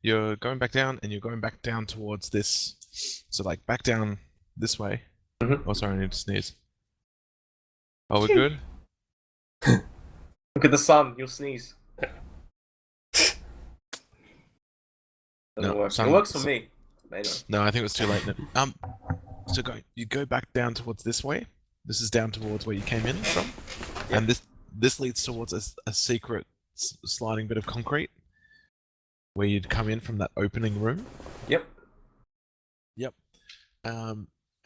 You're going back down, and you're going back down towards this. So, like, back down this way. Mhm. Oh, sorry, I need to sneeze. Oh, we're good? Look at the sun, you'll sneeze. Doesn't No, work. sun- It works for sun- me. Anyway. No, I think it was too late. No. So you go back down towards this way. This is down towards where you came in from, Yep. and this leads towards a secret sliding bit of concrete, where you'd come in from that opening room. Yep.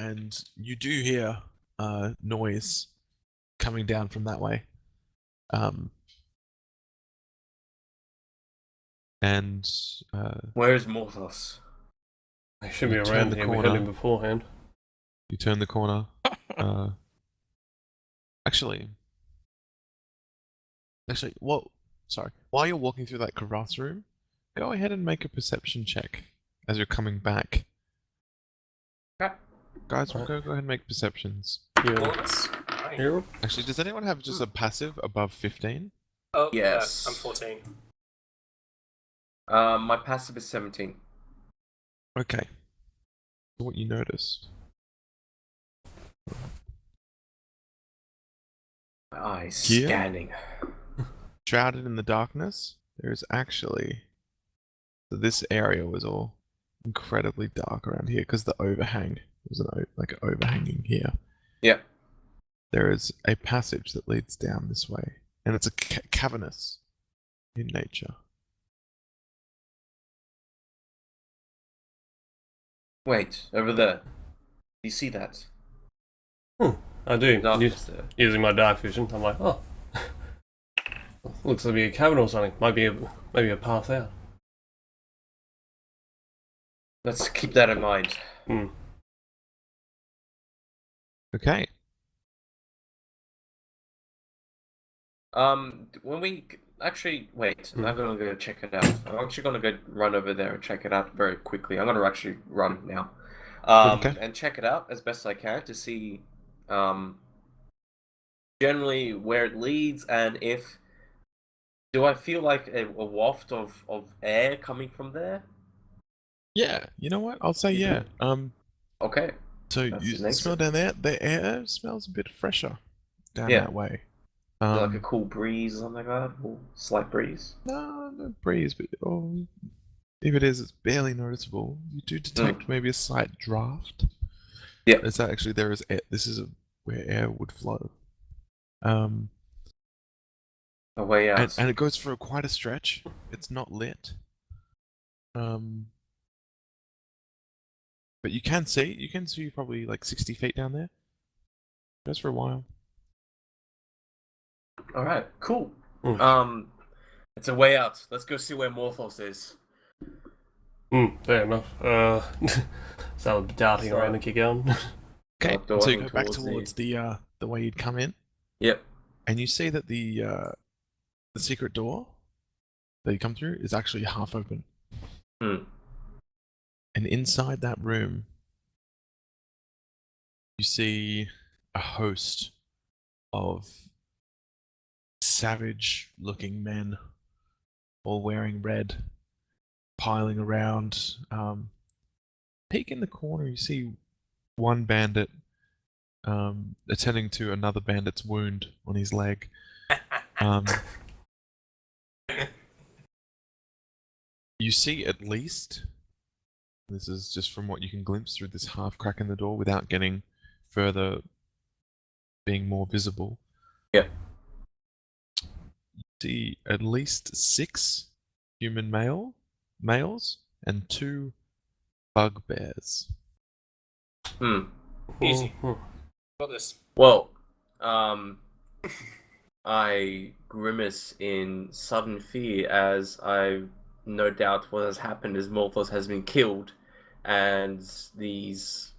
And you do hear noise coming down from that way. And Where is Morthos? They should be You turn around the here. We corner. had him beforehand. you turn the corner. Actually, well, sorry. While you're walking through that crevasse room, go ahead and make a perception check as you're coming back. Okay. Guys, Right. go ahead and make perceptions. Bonus? Right. Here. Actually, does anyone have just a passive above 15? Oh, Yes. I'm 14. My passive is 17. Okay. So what you noticed? My eyes Here? scanning. Shrouded in the darkness, there is actually... So this area was all incredibly dark around here because the overhang was like an overhanging here. Yep. There is a passage that leads down this way, and it's a cavernous in nature. Wait, over there. You see that? I do. Darkness there. Using my dark vision, I'm like, oh, looks to be a cabin or something. Maybe a path out. Let's keep that in mind. Okay. When we actually wait, I'm gonna go check it out. I'm actually gonna go run over there and check it out very quickly. I'm gonna actually run now, Okay. and check it out as best I can to see, generally where it leads and if do I feel like a waft of air coming from there? Yeah, you know what? I'll say yeah. Okay. So That's you the next smell one. down there, the air smells a bit fresher down Yeah. that way. Like a cool breeze or something like that, or slight breeze. No breeze, but if it is, it's barely noticeable. You do detect maybe a slight draft. Yeah. It's actually there is air. This is where air would flow. Um, A way out. and it goes for quite a stretch. It's not lit. But you can see probably like 60 feet down there. Goes for a while. All right. Cool. It's a way out. Let's go see where Morthos is. Fair enough. So darting around and keep going. Okay, Start so you going go back towards towards the way you'd come in, Yep. and you see that the secret door that you come through is actually half open. Hmm. And inside that room, you see a host of savage-looking men, all wearing red, piling around. Peek in the corner, you see one bandit attending to another bandit's wound on his leg. You see at least, this is just from what you can glimpse through this half crack in the door without getting further, being more visible. Yeah. You see at least 6 human males and 2 bugbears. Easy. Got this. Well, I grimace in sudden fear as I no doubt what has happened is Morthos has been killed, and these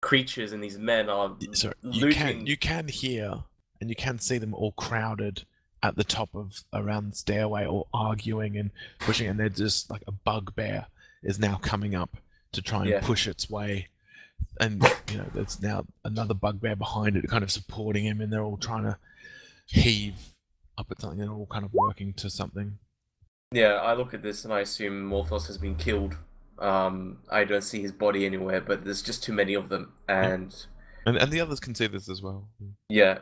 creatures and these men are So looting. you can hear and you can see them all crowded at the top of around the stairway, all arguing and pushing, and they're just like a bugbear is now coming up to try and push its way. And there's now another bugbear behind it, kind of supporting him, and they're all trying to heave up at something. They're all kind of working to something. Yeah, I look at this and I assume Morthos has been killed. I don't see his body anywhere, but there's just too many of them, and the others can see this as well. yeah.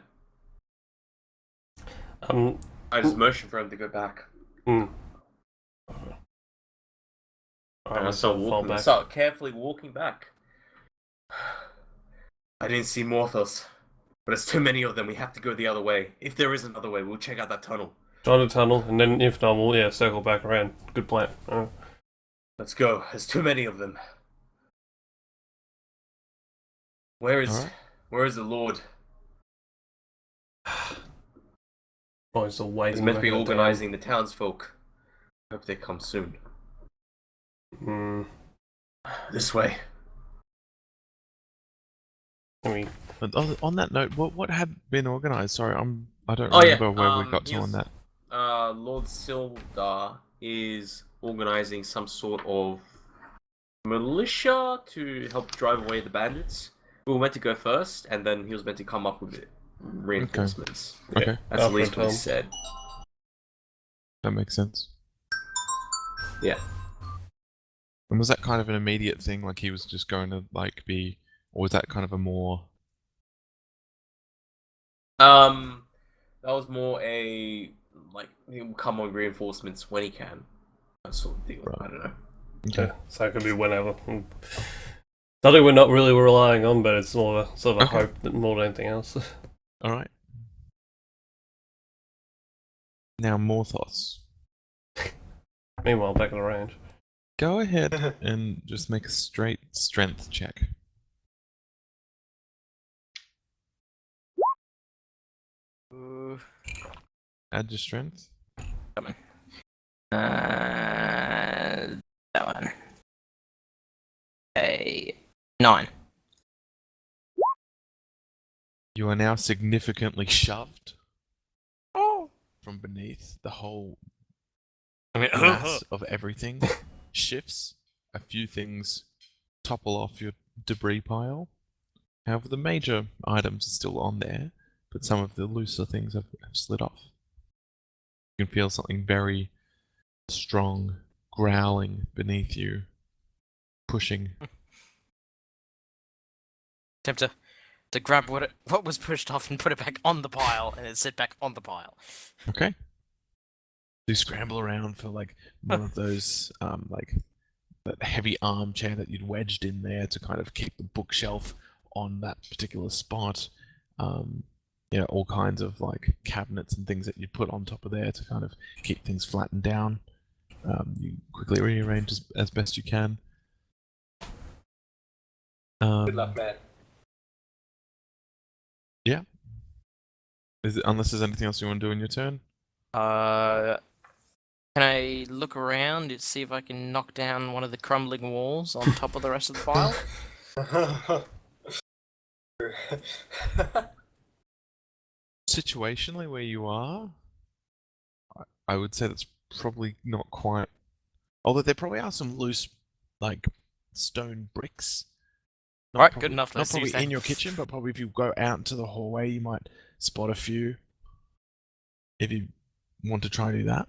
I just motion for him to go back. And I start carefully walking back. I didn't see Morthos, but it's too many of them. We have to go the other way. If there is another way, we'll check out that tunnel. Try the tunnel, and then if not, we'll circle back around. Good plan. Let's go. There's too many of them. Where is the Lord? Oh, he's still waiting. He's meant to be organizing the townsfolk. Hope they come soon. This way. But on that note, what had been organized? Sorry, I don't remember where we got to on that. Lord Sildar is organizing some sort of militia to help drive away the bandits. We were meant to go first, and then he was meant to come up with reinforcements. Okay. That's at least what he said. That makes sense. Yeah. And was that kind of an immediate thing, like he was just going to be, or was that kind of a more? That was more a he'll come on reinforcements when he can. That sort of deal. Right. I don't know. Okay. Yeah, so it could be whenever. Something we're not really relying on, but it's more of a sort of a hope more than anything else. All right. Now Morthos. Meanwhile, back at the range. Go ahead and just make a straight strength check. Ooh. Add your strength. That one. A 9. You are now significantly shoved Oh. from beneath. The whole I mean, mass of everything shifts. A few things topple off your debris pile. However, the major items are still on there, but some of the looser things have slid off. You can feel something very strong growling beneath you, pushing. Attempt to grab what was pushed off and put it back on the pile, and it sit back on the pile. Okay. You scramble around for like one of those like that heavy armchair that you'd wedged in there to kind of keep the bookshelf on that particular spot. You know, all kinds of like cabinets and things that you put on top of there to kind of keep things flattened down. You quickly rearrange as best you can. Good luck, man. Yeah. Unless there's anything else you want to do in your turn? Can I look around and see if I can knock down one of the crumbling walls on top of the rest of the pile? Situationally, where you are, I would say that's probably not quite. Although there probably are some loose, like, stone bricks. Right, good enough. Not Let's probably use that. in your kitchen, but probably if you go out into the hallway, you might spot a few. If you want to try to do that.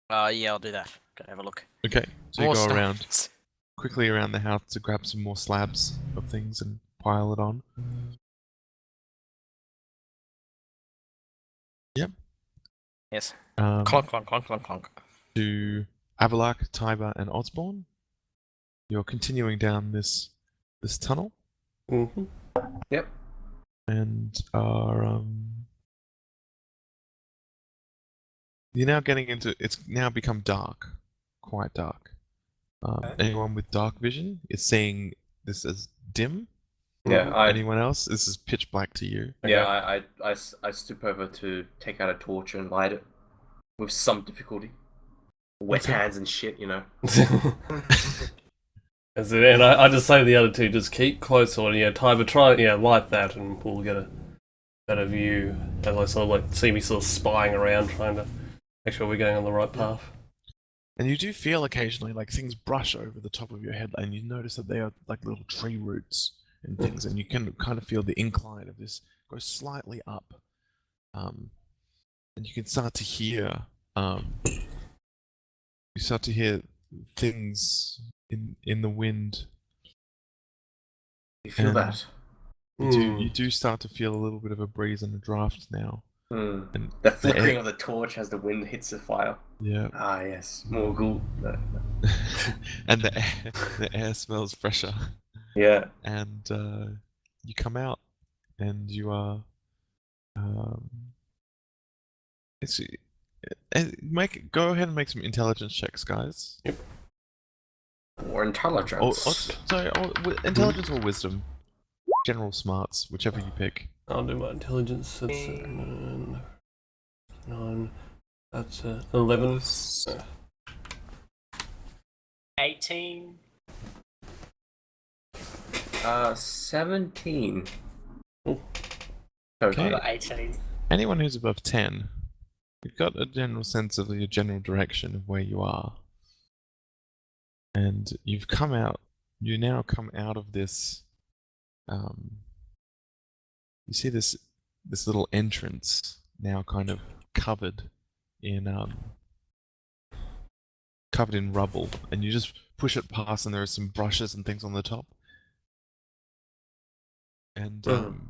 Yeah, I'll do that. Go have a look. Okay, so More you go stones. around quickly around the house to grab some more slabs of things and pile it on. Yep. Yes. Um, Clonk, clonk, clonk, clonk, clonk. To Avalak, Tiber, and Osborne. You're continuing down this tunnel. Mm-hmm. Yep. And are you're now getting into. It's now become dark, quite dark. Anyone with dark vision is seeing this as dim. Yeah, Anyone else? This is pitch black to you. Yeah, I stoop over to take out a torch and light it with some difficulty. Wet Okay. hands and shit, you know. And I just say to the other two, just keep close on, Tiber, try, light that, and we'll get a better view. As I sort of like see me sort of spying around, trying to make sure we're going on the right path. And you do feel occasionally like things brush over the top of your head, and you notice that they are like little tree roots and things, and you can kind of feel the incline of this go slightly up, and you can start to hear things in the wind. You feel And that? You do start to feel a little bit of a breeze and a draft now. And the flickering of the torch as the wind hits the fire. Yeah. Ah, yes. More ghoul. No. And the air smells fresher. Yeah. And you come out, and you are. Go ahead and make some intelligence checks, guys. Yep. Or intelligence. Intelligence or wisdom. General smarts, whichever you pick. I'll do my intelligence. That's 9. That's 11. 18. 17. Oh. Okay. I got 18. Anyone who's above 10, you've got a general sense of your general direction of where you are. And you now come out of this, you see this little entrance now kind of covered in rubble, and you just push it past, and there are some brushes and things on the top. And and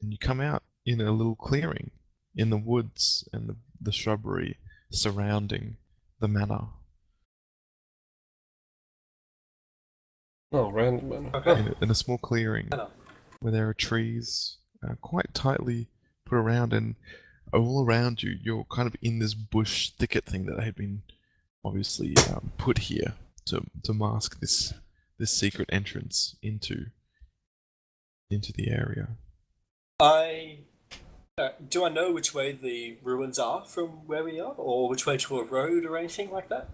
you come out in a little clearing in the woods and the shrubbery surrounding the manor. Oh, random. Okay. In a small clearing where there are trees quite tightly put around, and all around you, you're kind of in this bush thicket thing that had been obviously put here to mask this secret entrance into the area. Do I know which way the ruins are from where we are, or which way to a road or anything like that?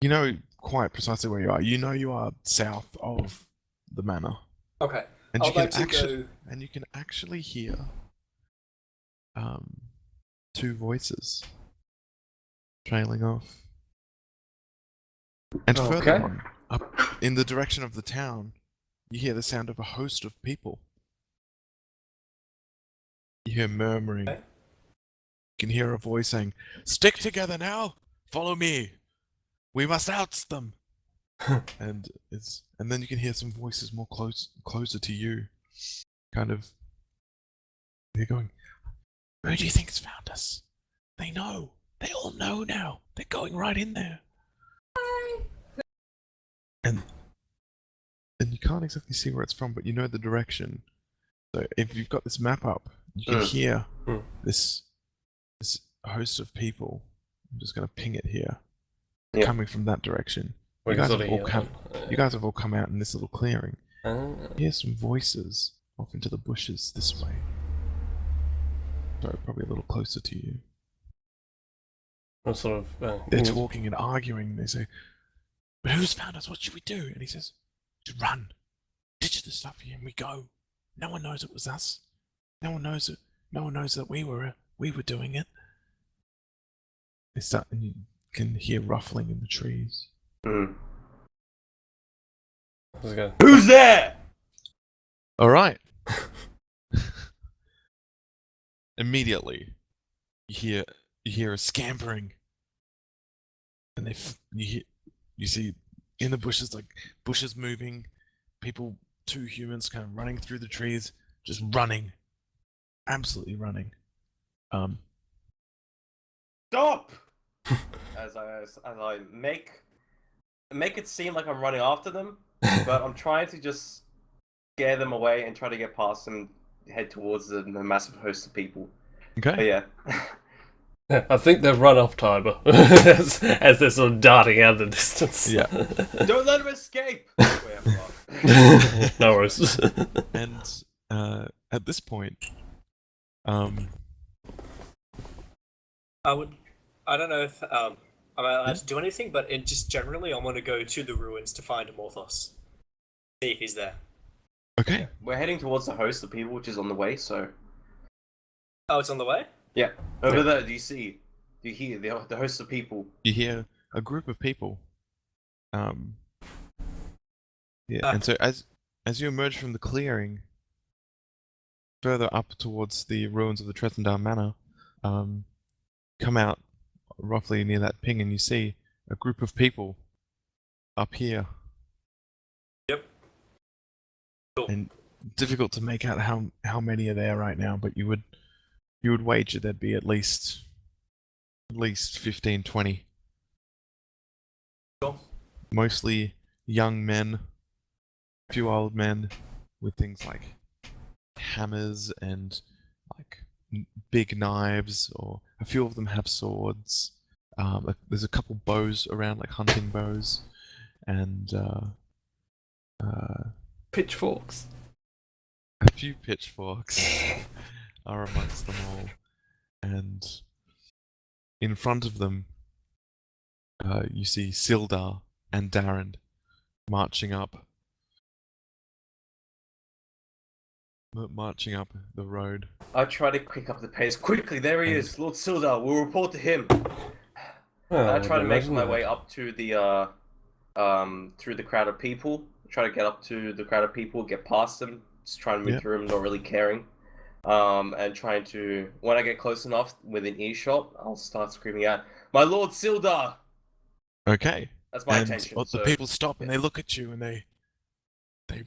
You know quite precisely where you are. You know you are south of the manor. Okay. And I'd you can like to actually go. and you can actually hear two voices trailing off. And further Okay. on, up in the direction of the town, you hear the sound of a host of people. You hear murmuring. Okay. You can hear a voice saying, "Stick together now! Follow me! We must oust them!" and then you can hear some voices more closer to you. Kind of, they're going, "Who do you think's found us? They know. They all know now. They're going right in there." And you can't exactly see where it's from, but you know the direction. So if you've got this map up, you can hear this host of people. I'm just going to ping it here, coming from that direction. You guys have all come out in this little clearing. Hear some voices off into the bushes this way. So probably a little closer to you. What sort of? They're talking and arguing. They say, "But who's found us? What should we do?" And he says, "Just run, ditch the stuff here, and we go. No one knows it was us. No one knows it. No one knows that we were doing it." They start, and you can hear ruffling in the trees. Who's there? All right. Immediately, you hear a scampering, and you see in the bushes, like bushes moving, people, two humans kind of running through the trees, just running, absolutely running. Stop! as I make it seem like I'm running after them, but I'm trying to just scare them away and try to get past them, head towards the massive host of people. Okay. But yeah. Yeah, I think they've run off Tiber as they're sort of darting out of the distance. Yeah. Don't let them escape! No worries. And at this point, I don't know if I'm allowed to do anything, but just generally, I want to go to the ruins to find Amorphos. See if he's there. okay. We're heading towards the host of people, which is on the way, so... Oh, it's on the way? Yeah. Over there, do you hear the host of people? You hear a group of people. And so as you emerge from the clearing, further up towards the ruins of the Tretendar Manor, come out roughly near that ping, and you see a group of people up here. Yep. Cool. And difficult to make out how many are there right now, but you would wager there'd be at least 15, 20. Cool. Mostly young men, a few old men with things like hammers and like big knives, or a few of them have swords. There's a couple bows around, like hunting bows, and Pitchforks. a few pitchforks are amongst them all. And in front of them, you see Sildar and Darren marching up the road. I try to quick up the pace. Quickly, there he is, Lord Sildar. We'll report to him. I try to make my way up to the through the crowd of people. Try to get up to the crowd of people, get past them, just try and move through them, not really caring. And trying to, when I get close enough within earshot, I'll start screaming out, "My Lord Sildar!" Okay. That's my intention. The people stop and they look at you, and they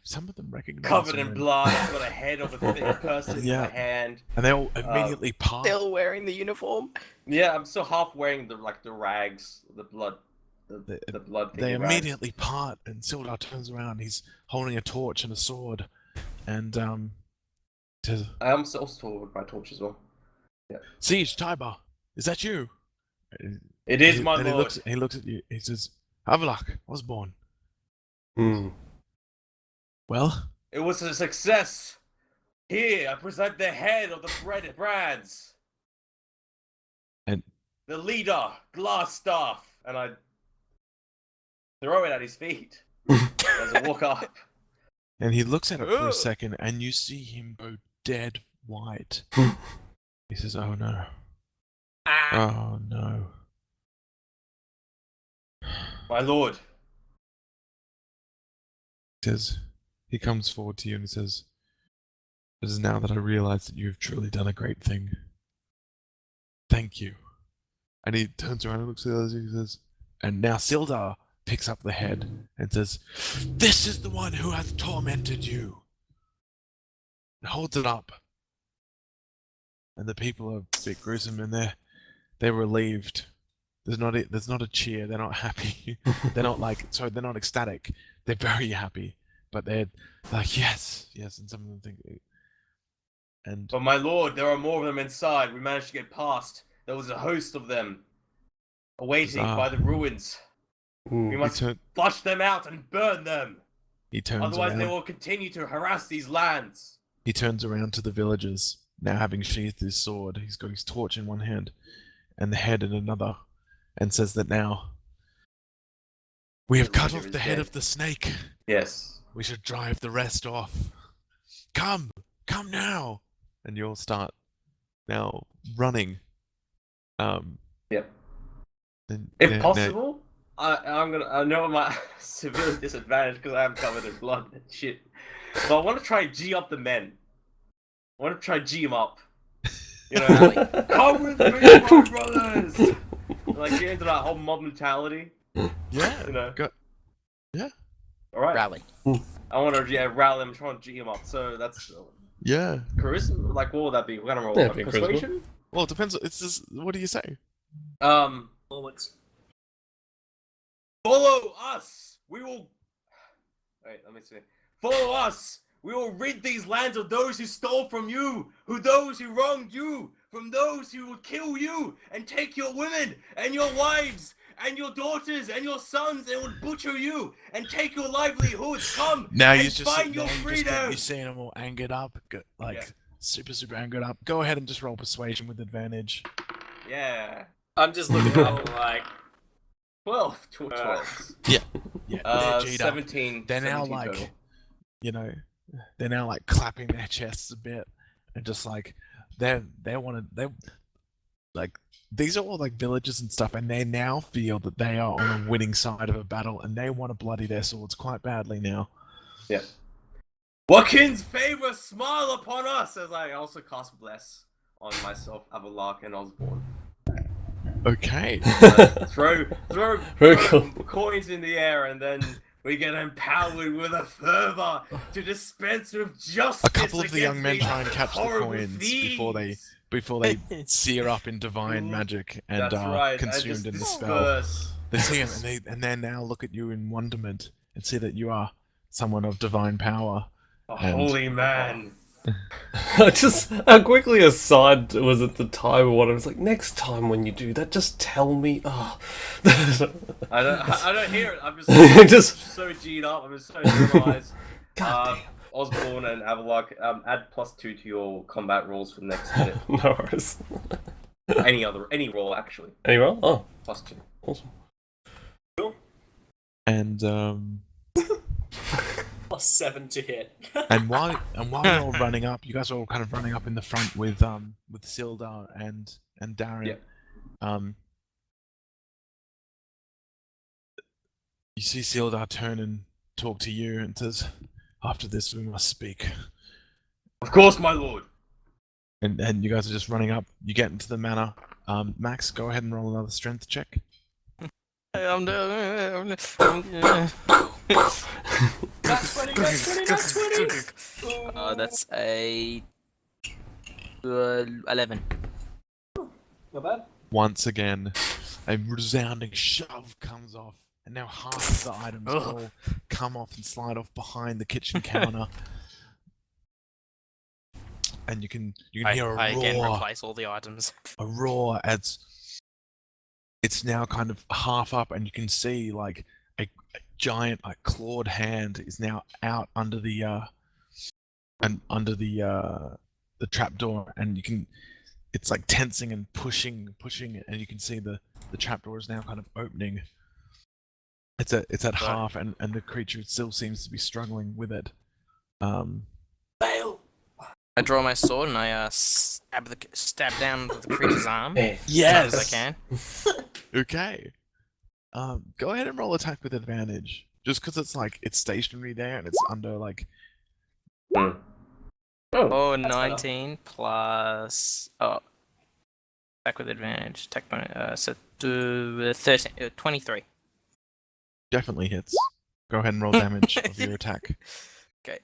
some of them recognize covered you, in blood. I've got a head of a thick person in my hand, and they all immediately part. Still wearing the uniform. Yeah, I'm still half wearing the rags, the blood, the blood. They immediately part, and Sildar turns around. He's holding a torch and a sword, and I'm also with my torch as well. Siege, Tiber, is that you? It is, my and lord. He looks at you. He says, Havelok, Osborne. Hmm. Well, It was a success. Here, I present the head of the brands. And the leader, Glassstaff. And I throw it at his feet as I walk up. and he looks at it for a second, and you see him go dead white. He says, "Oh no! Oh no!" My lord. He comes forward to you and he says, "It is now that I realize that you have truly done a great thing. Thank you." And he turns around and looks at the others and he says, and now Sildar picks up the head and says, "This is the one who has tormented you." And holds it up. And the people are a bit gruesome and they're relieved. There's not a cheer, they're not happy. They're not ecstatic. They're very happy. But they're like, yes, and some of them think But my lord, there are more of them inside. We managed to get past. There was a host of them awaiting by the ruins. We must flush them out and burn them. Otherwise they will continue to harass these lands. He turns around to the villagers, now having sheathed his sword. He's got his torch in one hand and the head in another, and says that now we have cut off the head of the snake. Yes. We should drive the rest off. Come now. And you'll start now running. Yep. And, if possible, I know I'm at severe disadvantage because I am covered in blood and shit. But I want to try and G up the men. I want to try G them up. You know, like, come with me, my brothers. Like get into that whole mob mentality. Yeah. You know. Yeah. All right. Rally. I want to rally them, try and G them up. So that's charisma. Like what would that be? We're gonna roll persuasion. Well, it depends. It's just, what do you say? Moments. Follow us. We will. Wait, let me see. Follow us. We will rid these lands of those who stole from you, those who wronged you, from those who will kill you and take your women and your wives and your daughters and your sons and would butcher you and take your livelihoods. Come now and you just find your freedom. You're seeing them all angered up, super angered up. Go ahead and just roll persuasion with advantage. Yeah. I'm just looking at them like 12. Yeah. They're G'd 17. Up. They're now 17 like, total. they're now like clapping their chests a bit and just like they like these are all like villages and stuff, and they now feel that they are on a winning side of a battle, and they want to bloody their swords quite badly now. Yeah. Watkins' favor smile upon us as I also cast bless on myself, Avallak, and Osborne. Okay. Throw cool. coins in the air, and then we get empowered with a fervor to dispense with justice. A couple of the young men try and catch the coins thieves. before they sear up in divine magic and are consumed in the spell. They see him and they now look at you in wonderment and see that you are someone of divine power. A holy man. Just how quickly aside was at the time what I was like, next time when you do that, just tell me. Oh. I don't hear it. I'm just so G'd up. I'm just so demoralized. Osborne and Avallak, add +2 to your combat rolls for the next minute. No worries. Any roll actually. Any roll? Oh, +2. Awesome. Cool. And +7 to hit. and while you're all running up, you guys are all kind of running up in the front with Sildar and Darren. Yeah. You see Sildar turn and talk to you and says, "After this, we must speak." Of course, my lord. And you guys are just running up. You get into the manor. Max, go ahead and roll another strength check. I'm That's 20. That's a 11. Not bad. Once again, a resounding shove comes off, and now half of the items all come off and slide off behind the kitchen counter. and you can I hear a again roar. replace all the items. A roar as it's now kind of half up, and you can see like a giant, like clawed hand is now out under the trapdoor, and it's like tensing and pushing, and you can see the trapdoor is now kind of opening. It's at half, and the creature still seems to be struggling with it. Fail. I draw my sword and I stab down the creature's arm as Yes. hard as I can. Okay. Go ahead and roll attack with advantage. Just because it's stationary there and it's under like. Oh, That's 19 plus attack with advantage. Attack bonus. So 13, 23. Definitely hits. Go ahead and roll damage of your attack. Okay.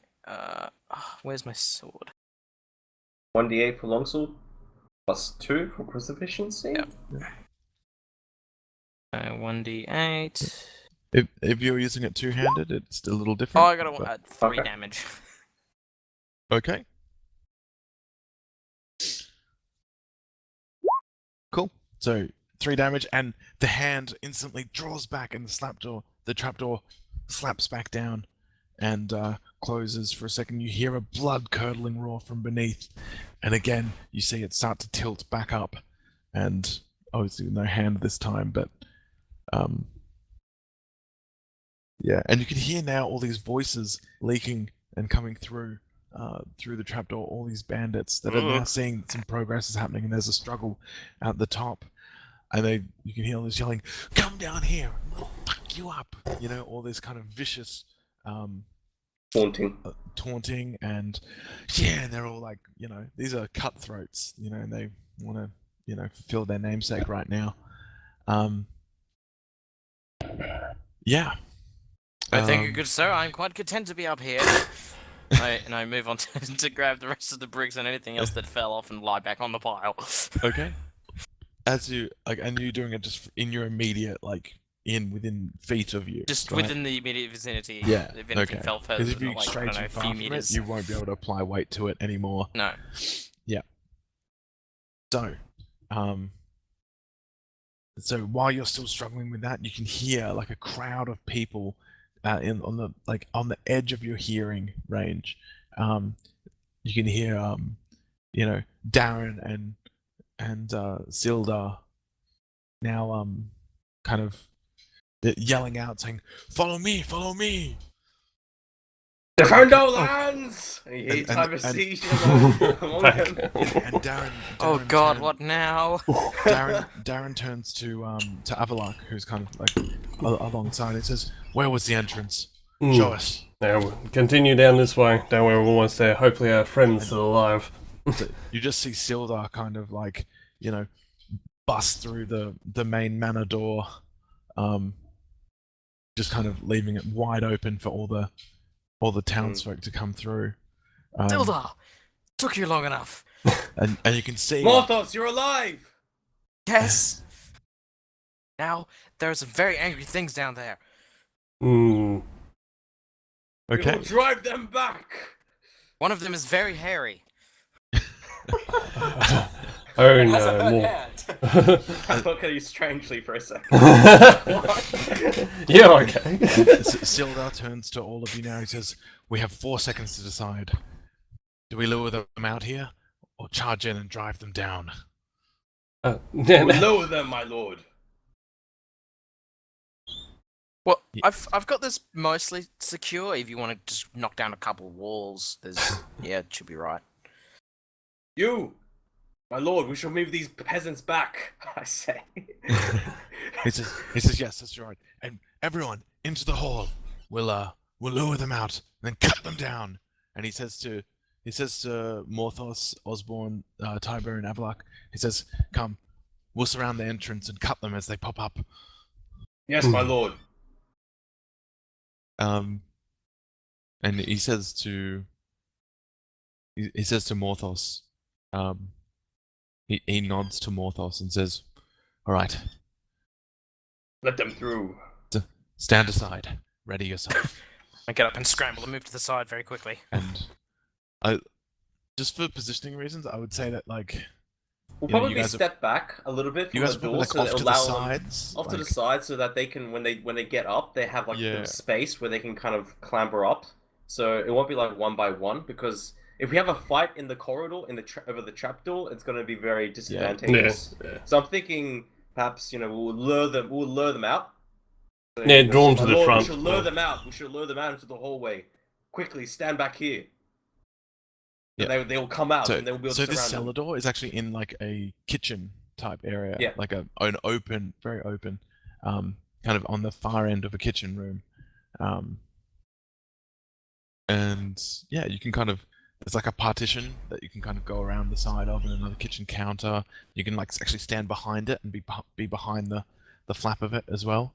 Where's my sword? 1d8 for longsword, +2 for proficiency. Yep. 1d8. If you're using it two-handed, it's a little Oh, different. I got 3 Okay. damage. Okay. Cool. So 3 damage, and the hand instantly draws back, and the trapdoor slaps back down, and closes for a second. You hear a blood-curdling roar from beneath, and again you see it start to tilt back up, and obviously no hand this time, but yeah, and you can hear now all these voices leaking and coming through the trapdoor. All these bandits that are now seeing some progress is happening, and there's a struggle at the top, and you can hear all this yelling, "Come down here, we'll fuck you up!" You know, all this kind of vicious taunting, and yeah, and they're all like, you know, these are cutthroats, you know, and they want to, you know, fulfill their namesake right now. Yeah. Thank you, good sir. I'm quite content to be up here. I move on to grab the rest of the bricks and anything else that fell off and lie back on the pile. Okay. As you and you're doing it just in your immediate, like within feet of you. Just right? within the immediate vicinity. Yeah. If anything fell further Because if than you like, stray I don't too know, a far few from meters. it, you won't be able to apply weight to it anymore. No. Yeah. So while you're still struggling with that, you can hear like a crowd of people on the edge of your hearing range. You can hear you know, Darren and Sildar now kind of yelling out, saying, "Follow me, follow me!" Defend our lands! He And- have a and- siege among them. And Darren. Oh Darren god, turn- what now? Darren turns to Avalak, who's kind of like alongside. It says, "Where was the entrance? Show us." Now we'll continue down this way. Don't worry, we're almost there. Hopefully our friend's still alive. So you just see Sildar kind of like, you know, bust through the main manor door, just kind of leaving it wide open for all the townsfolk to come through. Dildar! Took you long enough. And you can see Morthos, you're alive! Yes! Now, there are some very angry things down there. Hmm. We Okay. will drive them back! One of them is very hairy. Oh Has a no, hurt more. hand. I look at you strangely for a second. Yeah, okay. Sildar turns to all of you now. He says, "We have 4 seconds to decide. Do we lure them out here, or charge in and drive them down?" Yeah, We lower them, my lord. Well, Yeah. I've got this mostly secure. If you want to just knock down a couple of walls, yeah, it should be right. You, my lord, we shall move these peasants back, I say. He says, "Yes, that's right. And everyone into the hall. We'll lure them out, and then cut them down." And he says to Morthos, Osborne, Tiber, and Avalak, he says, "Come, we'll surround the entrance and cut them as they pop up." Yes, my lord. And he says to Morthos, he nods to Morthos and says, "All right, Let them through. stand aside, ready yourself." I get up and scramble and move to the side very quickly. And just for positioning reasons, I would say that like We'll you know, probably step back a little bit you from guys the are probably door, like so off that to the allow them sides, off to the like, side, so that they can when they get up, they have like a bit yeah, of space where they can kind of clamber up. So it won't be like one by one, because if we have a fight in the corridor in the over the trapdoor, it's going to be very disadvantageous. Yeah. So I'm thinking perhaps we'll lure them out. So, Yeah, draw them to my the lord, front. we should lure them out. We should lure them out into the hallway. Quickly, stand back here. Yeah. They will come out So, and they will be able so to this surround cellar them. door is actually in like a kitchen type area, Yeah. like an open, very open, kind of on the far end of a kitchen room, and yeah, you can kind of there's like a partition that you can kind of go around the side of, and another kitchen counter. You can like actually stand behind it and be behind the flap of it as well.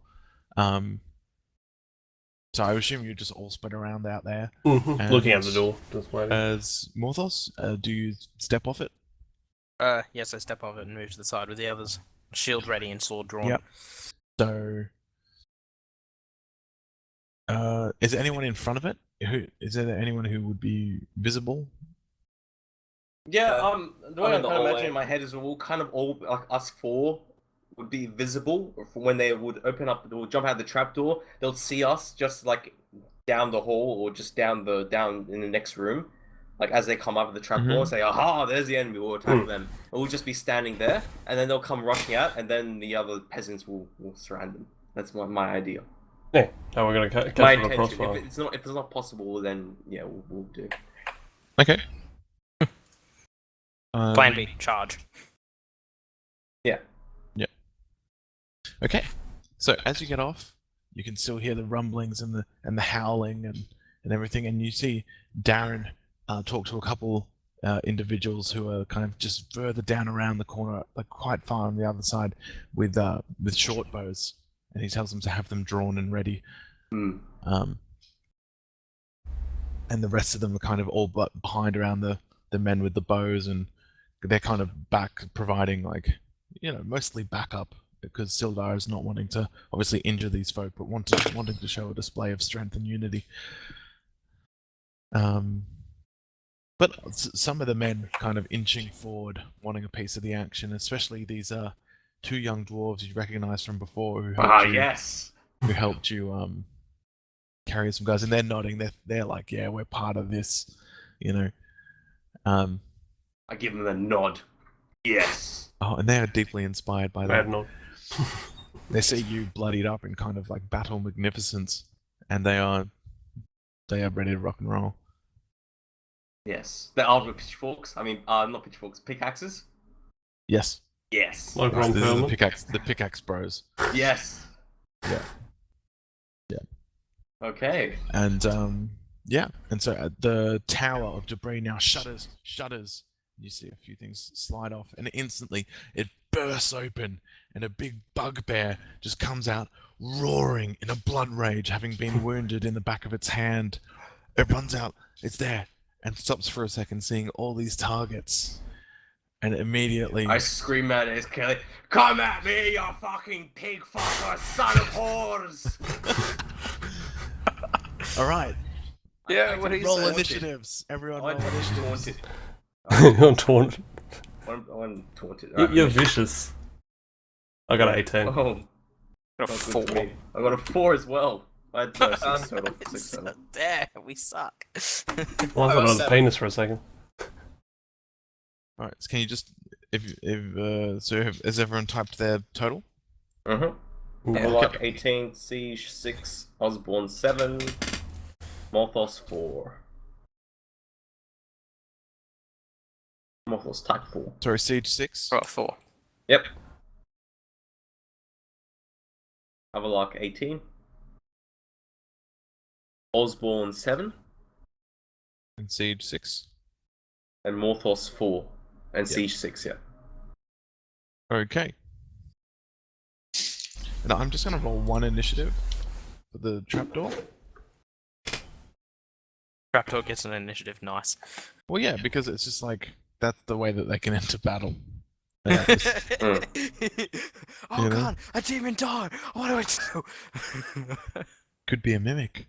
So I assume you're just all spread around out there. Mm-hmm. Looking out the door, just waiting. As Morthos, do you step off it? Yes, I step off it and move to the side with the others. Shield ready and sword drawn. Yep. So, is there anyone in front of it? Is there anyone who would be visible? Yeah, the way I'm I'm in the kind of hallway. imagining in my head is we'll kind of all, like us four, would be visible for when they would open up the door, jump out the trapdoor. They'll see us just like down the hall or just down in the next room, like as they come up the trapdoor and say, "Aha, there's the enemy." We'll attack them. And we'll just be standing there, and then they'll come rushing out, and then the other peasants will surround them. That's my idea. Yeah, how we're gonna catch My them across intention. fire. If it's not possible, then yeah, we'll do. Okay. Plan B, charge. Yeah. Okay. So as you get off, you can still hear the rumblings and the howling and everything, and you see Darren talk to a couple individuals who are kind of just further down around the corner, like quite far on the other side, with short bows, and he tells them to have them drawn and ready. Mm. And the rest of them are kind of all but behind around the men with the bows, and they're kind of back providing mostly backup, because Sildar is not wanting to obviously injure these folk, but wanting to show a display of strength and unity. But some of the men kind of inching forward, wanting a piece of the action, especially these two young dwarves you recognise from before who helped you carry some guys, and they're nodding. They're like, yeah, we're part of this, I give them a nod. Yes. Oh, and they are deeply inspired by that. Bad nod. They see you bloodied up in kind of like battle magnificence, and they are ready to rock and roll. Yes. They're armed with pitchforks. I mean, not pitchforks, pickaxes. Yes. Yes. Like Yes, Ron this is Perlman. the pickaxe bros. Yes. Yeah. Okay. And and so the tower of debris now shudders. You see a few things slide off, and instantly it bursts open, and a big bugbear just comes out, roaring in a blood rage, having been wounded in the back of its hand. It runs out, it's there, and stops for a second, seeing all these targets, and immediately I scream at it, Kelly. Come at me, you fucking pig fucker, son of whores! all right, Yeah, what do you roll say? initiatives. Everyone, I roll want initiatives. You're taunted. I'm taunted. You're vicious. I got an 18. Oh, Got a not good 4. for me. I got a 4 as well. I had 6 total. 6 total. Damn, we suck. Well, I thought I was a penis for a second. All right, so can you just has everyone typed their total? Mm-hmm. Yeah. Warlock 18, Siege 6, Osborne 7, Morthos 4. Morthos type 4. Sorry, Siege 6. Got 4. Yep. Havelock 18. Osborne 7. And Siege 6. And Morthos 4. And Yep. Siege 6, yeah. Okay. And I'm just gonna roll one initiative for the trapdoor. Trapdoor gets an initiative, nice. Well, yeah, because it's just like that's the way that they can enter battle. They have this- Oh You know? god, a demon died! What do I do? could be a mimic.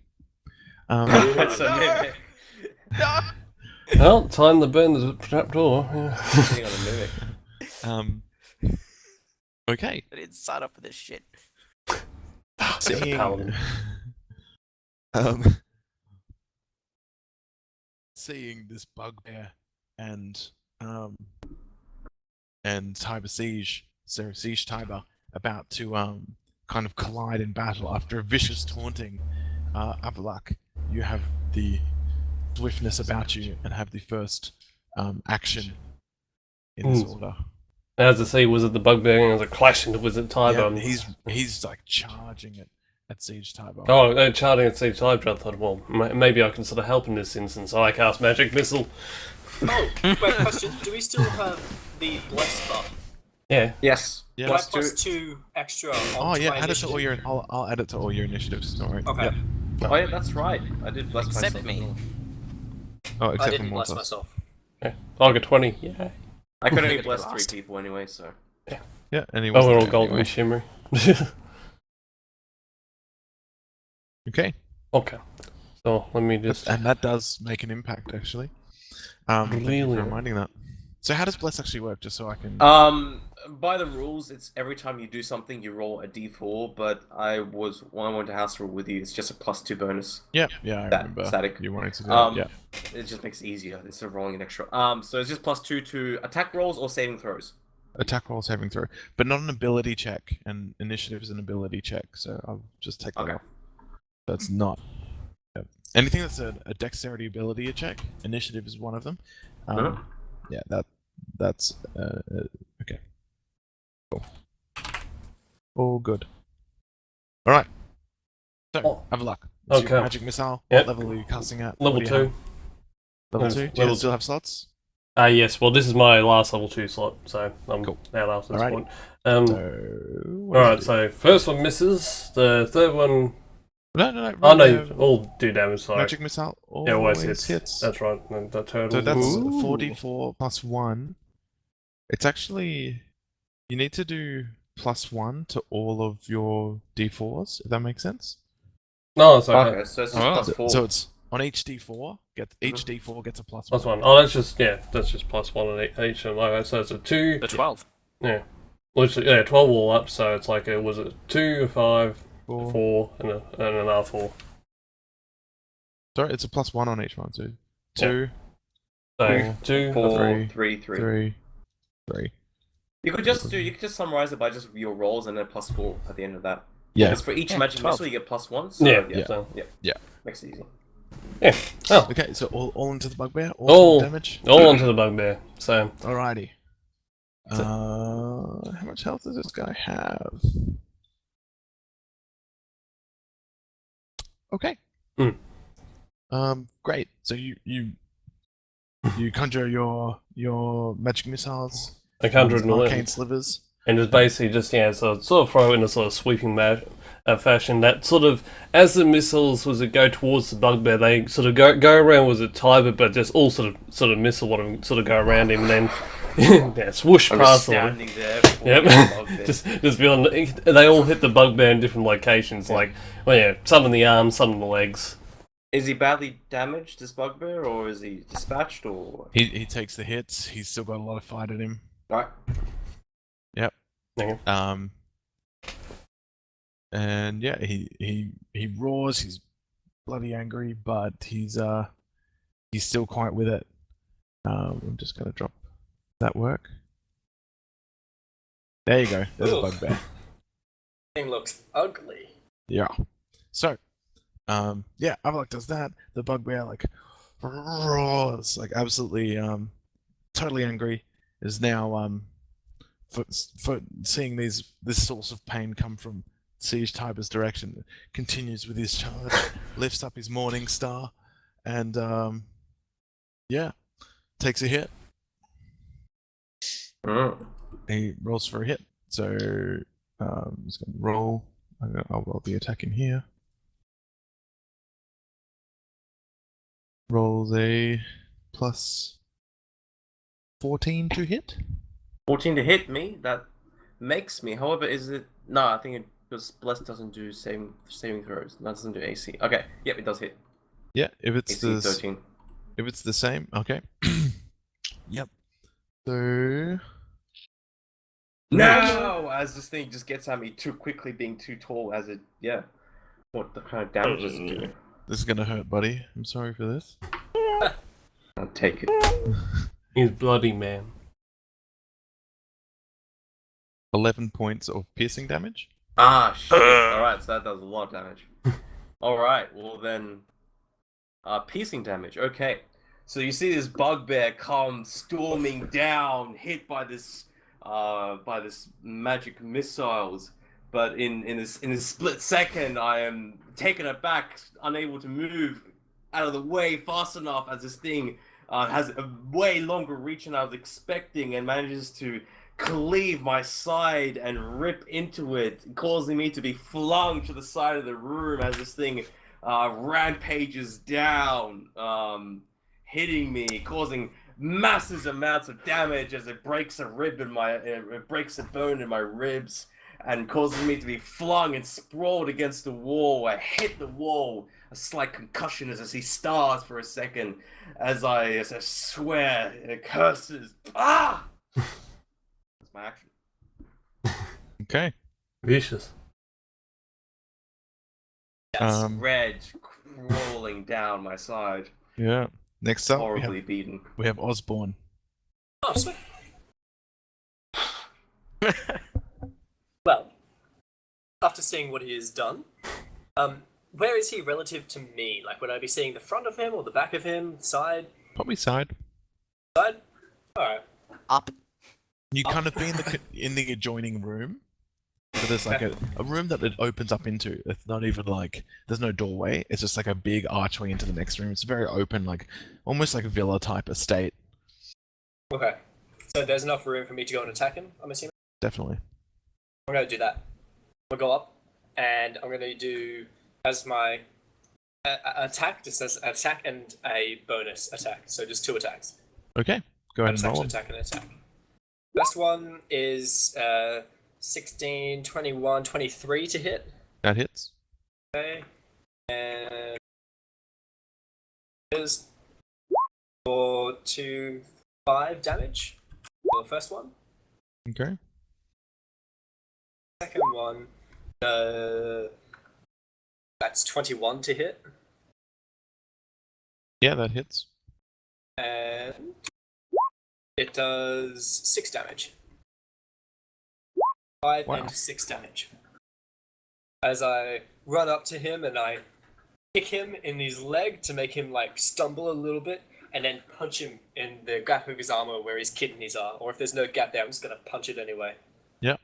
That's no! a mimic. No! Well, time to burn the trapdoor. Yeah. Sitting on a mimic. Okay. I didn't sign up for this shit. Seeing, Paladin. um, seeing this bugbear and Tiber Siege, so Siege Tiber, about to kind of collide in battle after a vicious taunting, Avalak, you have the swiftness about you and have the first action in this order. As I say, Wizard the Bugbear, and there's a clash into Wizard Tiber. Yeah, he's like charging it at Siege Tiber. Oh, charging at Siege Tiber, I thought, well, maybe I can sort of help in this instance, so I cast Magic Missile. Oh, wait, question. Do we still have the Bless buff? Yeah. Yes. Yeah. Do I Plus plus two. 2 extra Oh onto yeah, my add it to all initiative? your. I'll add it to all your initiatives. Don't worry. Okay. Yep. Oh yeah, that's right. I did bless Except myself. me. Oh, I except for didn't bless Mortos. myself. Yeah. I'll get 20. Yeah. I could only Good bless last. 3 people anyway, so. Yeah, and he Oh, was we're all there golden anyway. shimmery. Okay, Okay. So, let me just... and that does make an impact actually. Thank you Really? for reminding that. So how does bless actually work? Just so I can. By the rules, it's every time you do something, you roll a d4. But when I went to house rule with you, it's just a +2 bonus. Yeah, I that remember. static. You wanted to do that. Yeah. It just makes it easier instead of rolling an extra. So it's just +2 to attack rolls or saving throws. Attack roll, saving throw, but not an ability check. And initiative is an ability check, so I'll just take that Okay. off. That's not. Yep. Anything that's a dexterity ability check, initiative is one of them. Yeah, that's okay. Cool. All good. All right. So Oh. have a luck. It's your Okay. magic missile. Yep. What level are you casting at? Level What do you 2. have? Level Yes, 2. Do you level still have slots? Yes, well, this is my last level 2 slot, so I'm Cool. out after this Alrighty. point. So. Alright, so first one misses, the third one... No. Oh no, you all do damage, sorry. Magic missile Yeah, always always hits. That's right, and the total... So that's Ooh. 4d4 plus 1. It's actually. You need to do +1 to all of your d4s, if that makes sense. No, it's okay. Okay, so it's just +4. So it's on each d4, each d4 gets a +1. Plus 1. Oh, that's just plus 1 on each. Okay, so it's a 2... The 12. Yeah. Literally, 12 all up, so it's like was it 2, a 5, 4, and another 4. Sorry, it's a +1 on each one, so 2, So, 2, 4, 3, 3. 3. You could just summarize it by just your rolls and then +4 at the end of that. Yeah. Because for each Yeah, magic 12. missile you get +1. So Yeah. So, makes it easy. yeah. Oh, Okay, so all into the bugbear? All- All damage? all onto the bugbear. So, Alrighty. How much health does this guy have? Okay. Great. So you conjure your magic missiles, like 111. arcane slivers. And just basically just, so sort of throw in a sort of sweeping fashion that sort of, as the missiles go towards the bugbear, they sort of go around with the tiber, but just all sort of missile sort of go around him, and then swoosh I'm past just them. standing there. Yep. just beyond. They all hit the bugbear in different locations. Like, some in the arms, some in the legs. Is he badly damaged, this bugbear, or is he dispatched, or? He takes the hits. He's still got a lot of fight in him. Right. Yep. Okay. And yeah, he roars. He's bloody angry, but he's still quite with it. I'm just gonna drop that work. There you go. There's a Ooh. bugbear. Thing looks ugly. Yeah. So, Avalok does that. The bugbear roars, absolutely totally angry. Is now for seeing this source of pain come from Siege Tiber's direction, continues with his charge, lifts up his morning star, and takes a hit. He rolls for a hit. So he's going to roll. I'll roll the attack in here. Rolls a plus 14 to hit. 14 to hit me. That makes me. However, is it? No, I think because Bless doesn't do saving throws. That doesn't do AC. Okay. Yep, it does hit. Yeah, if it's AC 13. If it's the same, okay. Yep. So No! As this thing just gets at me too quickly, being too tall, as it, yeah. What the kind of damage does it do? this is gonna hurt, buddy. I'm sorry for this. I'll take it. He's bloody, man. 11 points of piercing damage. Ah, shit. Alright, so that does a lot of damage. Alright, well then... piercing damage, okay. So you see this bugbear come storming down, hit by this magic missiles. But in a split second, I am taken aback, unable to move out of the way fast enough as this thing has a way longer reach than I was expecting and manages to cleave my side and rip into it, causing me to be flung to the side of the room as this thing rampages down, hitting me, causing massive amounts of damage as it breaks a bone in my ribs, and causing me to be flung and sprawled against the wall. I hit the wall, a slight concussion as I see stars for a second, as I swear, it curses. Ah! That's my action. Okay. Vicious. That's red crawling down my side, Yeah. Next up, horribly beaten. we have Osborne. Oh, sweet. Well, after seeing what he has done, where is he relative to me? Like, would I be seeing the front of him or the back of him, side? Probably side. Side? Alright. Up. You kind of be in the adjoining room. So there's like a room that it opens up into. It's not even like there's no doorway. It's just like a big archway into the next room. It's very open, like almost like a villa type estate. Okay. So there's enough room for me to go and attack him, I'm assuming? Definitely. I'm gonna do that. I'm gonna go up, and I'm gonna do, as my attack, just as an attack and a bonus attack. So just 2 attacks. Okay. Go ahead and roll. Attack and attack. First one is 16, 21, 23 to hit. That hits. Okay. And is for 5 damage for the first one. Okay. Second one, that's 21 to hit. Yeah, that hits. And it does 6 damage. 5 Wow. and 6 damage. As I run up to him and I kick him in his leg to make him like stumble a little bit, and then punch him in the gap of his armor where his kidneys are. Or if there's no gap there, I'm just gonna punch it anyway. Yep.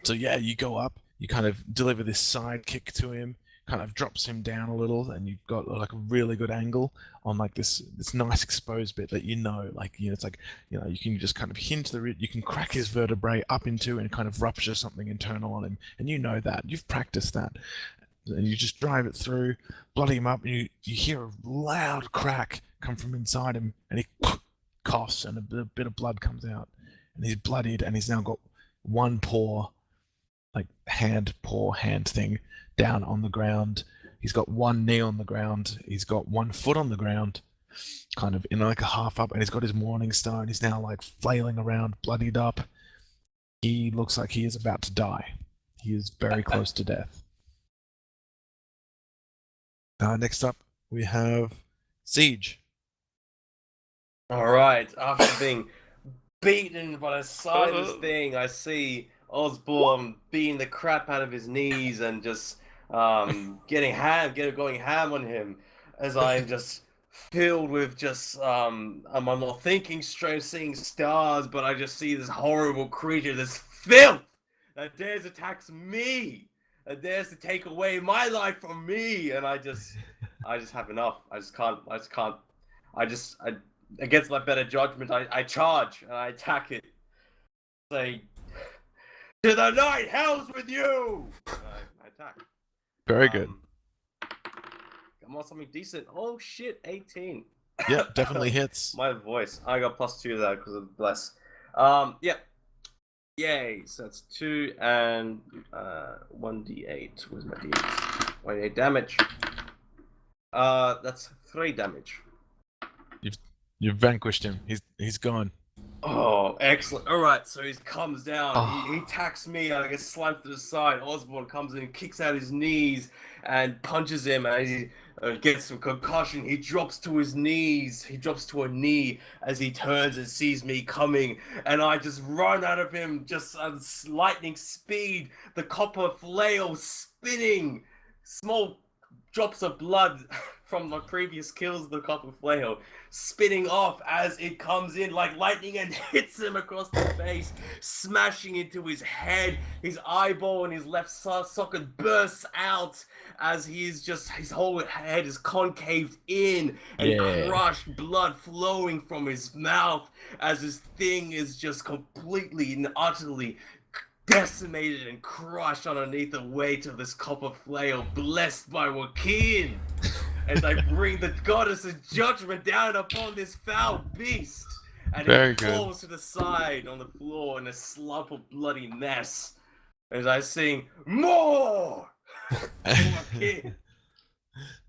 So yeah, you go up, you kind of deliver this side kick to him, kind of drops him down a little, and you've got like a really good angle on like this nice exposed bit that it's like, you can just kind of hinge you can crack his vertebrae up into and kind of rupture something internal on him, and you know that. You've practiced that. And you just drive it through, bloody him up, and you hear a loud crack come from inside him, and he coughs, and a bit of blood comes out, and he's bloodied, and he's now got one paw, like paw hand thing, down on the ground. He's got one knee on the ground. He's got one foot on the ground, kind of in like a half up, and he's got his morning star, and he's now like flailing around, bloodied up. He looks like he is about to die. He is very close to death. Next up, we have Siege. Alright, after being beaten by the side of this thing, I see Osborne beating the crap out of his knees and just going ham on him, as I'm just filled with just I'm not thinking straight, seeing stars, but I just see this horrible creature, this filth that dares attacks me, that dares to take away my life from me, and I just have enough. Against my better judgment, I charge and I attack it. Say, to the night, hell's with you! I attack. Very good. Come on, something decent. Oh shit, 18. Yeah, definitely hits. My voice. I got +2 to that because of the bless. Yeah. Yay. So that's 2 and 1d8. Where's my d8? 1d8 damage. That's 3 damage. You've vanquished him. He's gone. Oh, excellent. All right, so he comes down. Oh. He attacks me. I get slammed to the side. Osborne comes in, kicks out his knees, and punches him. And he gets some concussion. He drops to his knees. He drops to a knee as he turns and sees me coming. And I just run out of him, just at lightning speed. The copper flail spinning. Small drops of blood from my previous kills of the copper flail spinning off as it comes in like lightning and hits him across the face, smashing into his head. His eyeball in his left socket bursts out as his whole head is concaved in and crushed, blood flowing from his mouth as this thing is just completely and utterly decimated and crushed underneath the weight of this copper flail, blessed by Joaquin, as I bring the goddess of judgment down upon this foul beast, and it falls to the side on the floor in a slump of bloody mess, as I sing, "More!"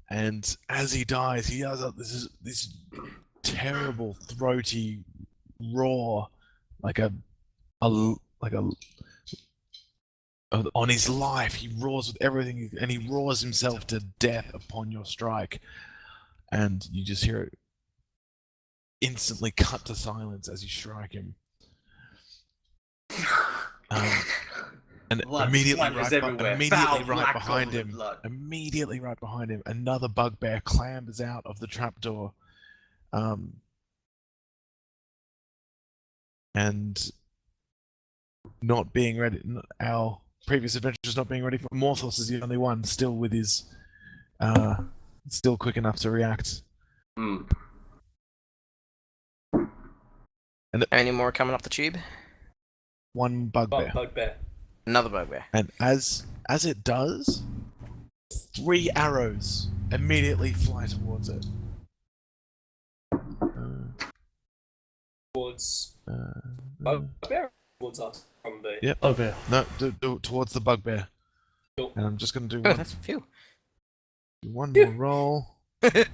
And as he dies, he does this terrible throaty roar, like a on his life. He roars with everything, and he roars himself to death upon your strike, and you just hear it instantly cut to silence as you strike him. And immediately right behind him, another bugbear clambers out of the trapdoor, and not being ready. Our previous adventures not being ready for Morthos is the only one still with his, still quick enough to react. Mm. And any more coming up the tube? One bugbear. Another bugbear. And as it does, 3 arrows immediately fly towards it. Towards bugbear? Towards us from the... Yep. Okay. No, towards the bugbear. Cool. And I'm just going to do Oh, that's a few. one more roll. You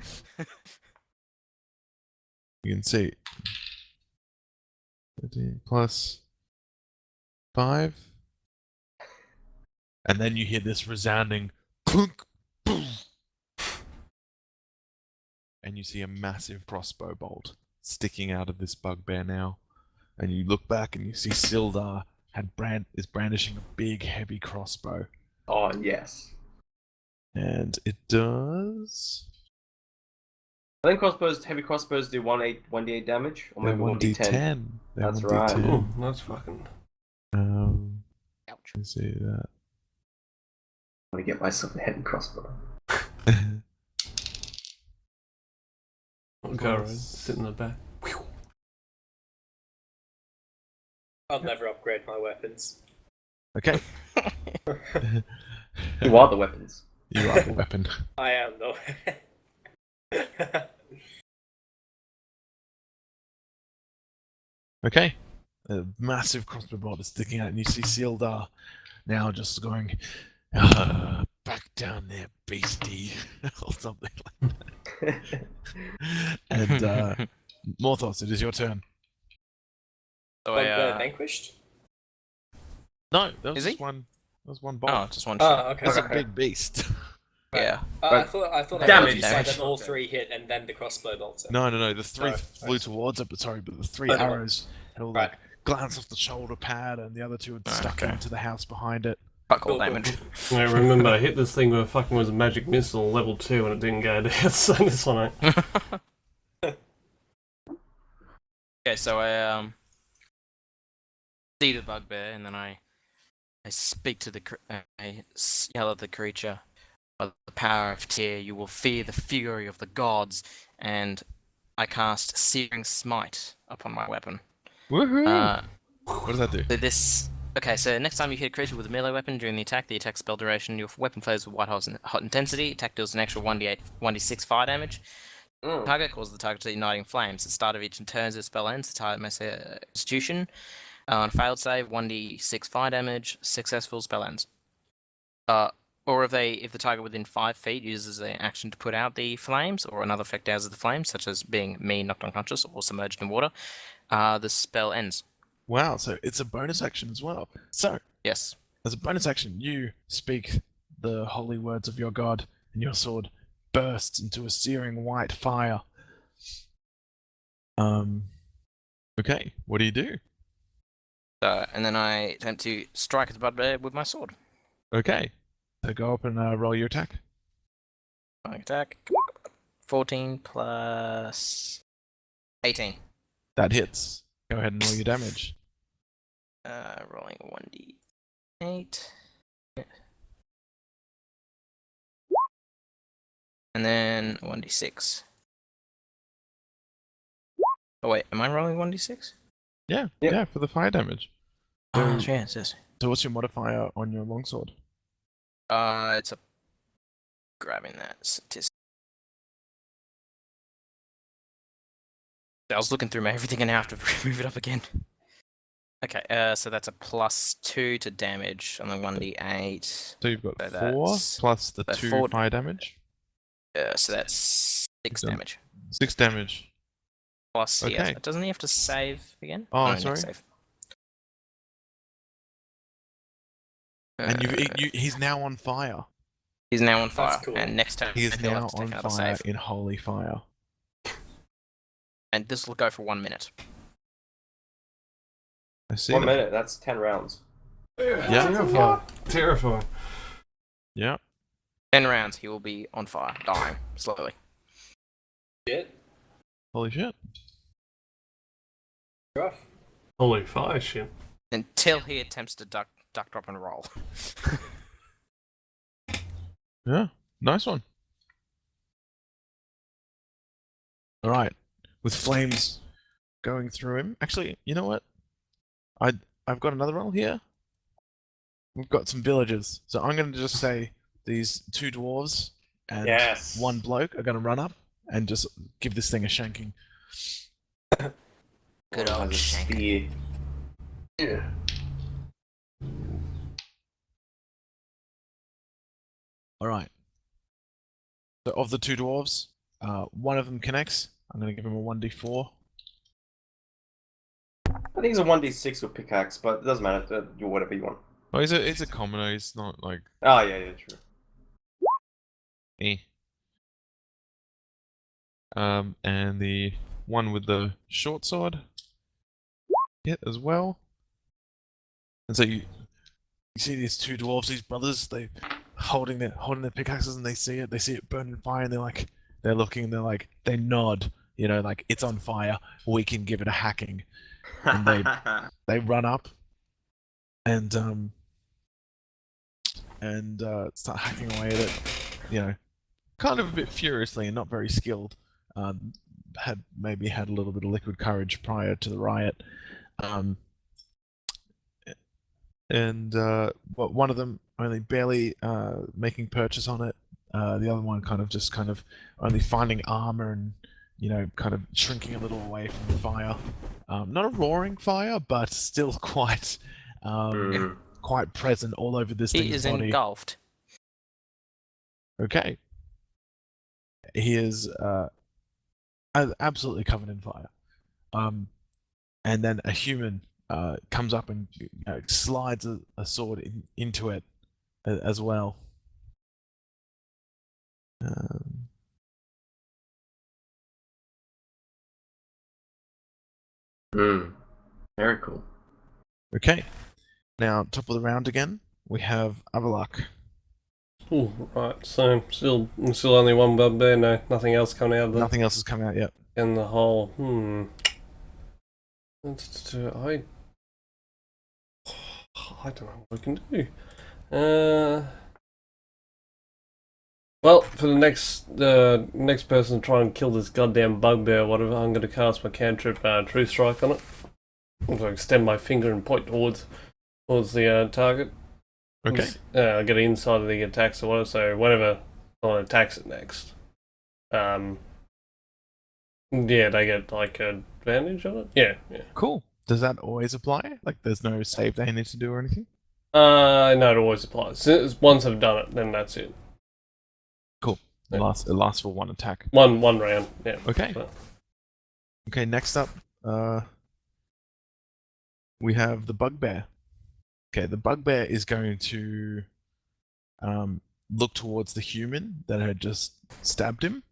can see 13 plus 5. And then you hear this resounding clunk, boom, and you see a massive crossbow bolt sticking out of this bugbear now. And you look back and you see Sildar is brandishing a big, heavy crossbow. Oh, yes. And it does... I think heavy crossbows do 1d8 damage, or maybe 1d10. That's 1d10. right. Oh, that's fucking... Ouch. Let's see that. I'm gonna get myself a heavy crossbow. Go around, sit in the back. I'll never upgrade my weapons. Okay. You are the weapons. You are the weapon. I am, though. Okay. A massive crossbow bolt is sticking out, and you see Sildar now just going, back down there, beastie, or something like that. And Morthos, it is your turn. So vanquished? No, that was Is just he? one. That was one bolt. Oh, just one. Oh, okay. That's okay. a big beast. Yeah. I thought damage. you said that all 3 hit and then the crossbow bolts. No. The 3 Oh, flew right. towards it, but the 3 Oh, arrows had all right. like glance off the shoulder pad, and the other 2 had stuck into the house behind it. Fuck all Cool, cool, damage. I remember I hit this thing with a fucking was a magic missile level 2 and it didn't go down, so this one Okay, so I see the bugbear, and then I speak to I yell at the creature. By the power of Tyr, you will fear the fury of the gods, and I cast Searing Smite upon my weapon. Woohoo! What does that do? So this. Okay, so next time you hit a creature with a melee weapon during the attack spell duration, your weapon flares with white hot intensity. Attack deals an extra 1d6 fire damage. Target causes the target to igniting flames. At the start of each turn as the spell ends, the target may say a Constitution. On failed save, 1d6 fire damage. Successful spell ends. Or if the target within 5 feet uses an action to put out the flames, or another effect as of the flames, such as being me knocked unconscious or submerged in water, the spell ends. Wow, so it's a bonus action as well. So, Yes. as a bonus action, you speak the holy words of your god, and your sword bursts into a searing white fire. Okay, what do you do? And then I attempt to strike at the bugbear with my sword. Okay, so go up and roll your attack. My attack. 14 plus 18. That hits. Go ahead and roll your damage. Rolling 1d8. And then 1d6. Oh wait, am I rolling 1d6? Yeah, Yep. yeah, for the fire damage. Oh, yeah, it is. So what's your modifier on your longsword? It's a grabbing that statistic. I was looking through my everything and now I have to move it up again. Okay, so that's a +2 to damage on the 1d8. So you've got So 4 that's- plus the so 2 4 fire damage. So that's 6 Done. damage. 6 damage. Plus, Okay. yeah, doesn't he have to save again? Oh, next sorry. Save. And he's now on fire. He's now on fire, That's cool. and next turn He is he'll now have to take on another fire save. in holy fire. And this will go for 1 minute. I see. 1 that. minute, that's 10 rounds. Yeah. Terrifying. Terrifying. Yeah. 10 rounds, he will be on fire, dying slowly. Shit. Holy shit. Rough. Holy fire shit. Until he attempts to duck, drop, and roll. Yeah. Nice one. All right. With flames going through him. Actually, you know what? I've got another roll here. We've got some villagers. So I'm going to just say these 2 dwarves and Yes. 1 bloke are going to run up and just give this thing a shanking. Good One old has a shank. spear. Yeah. All right. So of the 2 dwarves, one of them connects. I'm going to give him a 1d4. I think it's a 1d6 with pickaxe, but it doesn't matter. Do whatever you want. Oh, he's a commoner. He's not like Oh, yeah, true. me. And the one with the short sword hit as well. And so you see these 2 dwarves, these brothers, they holding their pickaxes, and they see it burning fire, and they're looking, and they nod, like it's on fire. We can give it a hacking. And they run up and start hacking away at it, kind of a bit furiously and not very skilled. Had a little bit of liquid courage prior to the riot. But one of them only barely making purchase on it. The other one kind of only finding armor and kind of shrinking a little away from the fire. Not a roaring fire, but still quite quite present all over this He thing's is body. engulfed. Okay. He is absolutely covered in fire. And then a human comes up and slides a sword into it as well. Very cool. Okay. Now, top of the round again, we have Avalak. Ooh, right, so still only 1 bugbear, nothing else coming out of Nothing else has come out yet. in the hole. I don't know what we can do. Well, for the next person to try and kill this goddamn bugbear or whatever, I'm gonna cast my cantrip True Strike on it. I'm gonna extend my finger and point towards the target. Okay. I get inside of the attacks or whatever, so whenever someone attacks it next, yeah, they get like advantage on it. Yeah. Cool. Does that always apply? Like, there's no save they need to do or anything? No, it always applies. Once I've done it, then that's it. Cool. It lasts for one attack. One round. Yeah. Okay. So. Okay. Next up, we have the bugbear. Okay, the bugbear is going to look towards the human that had just stabbed him,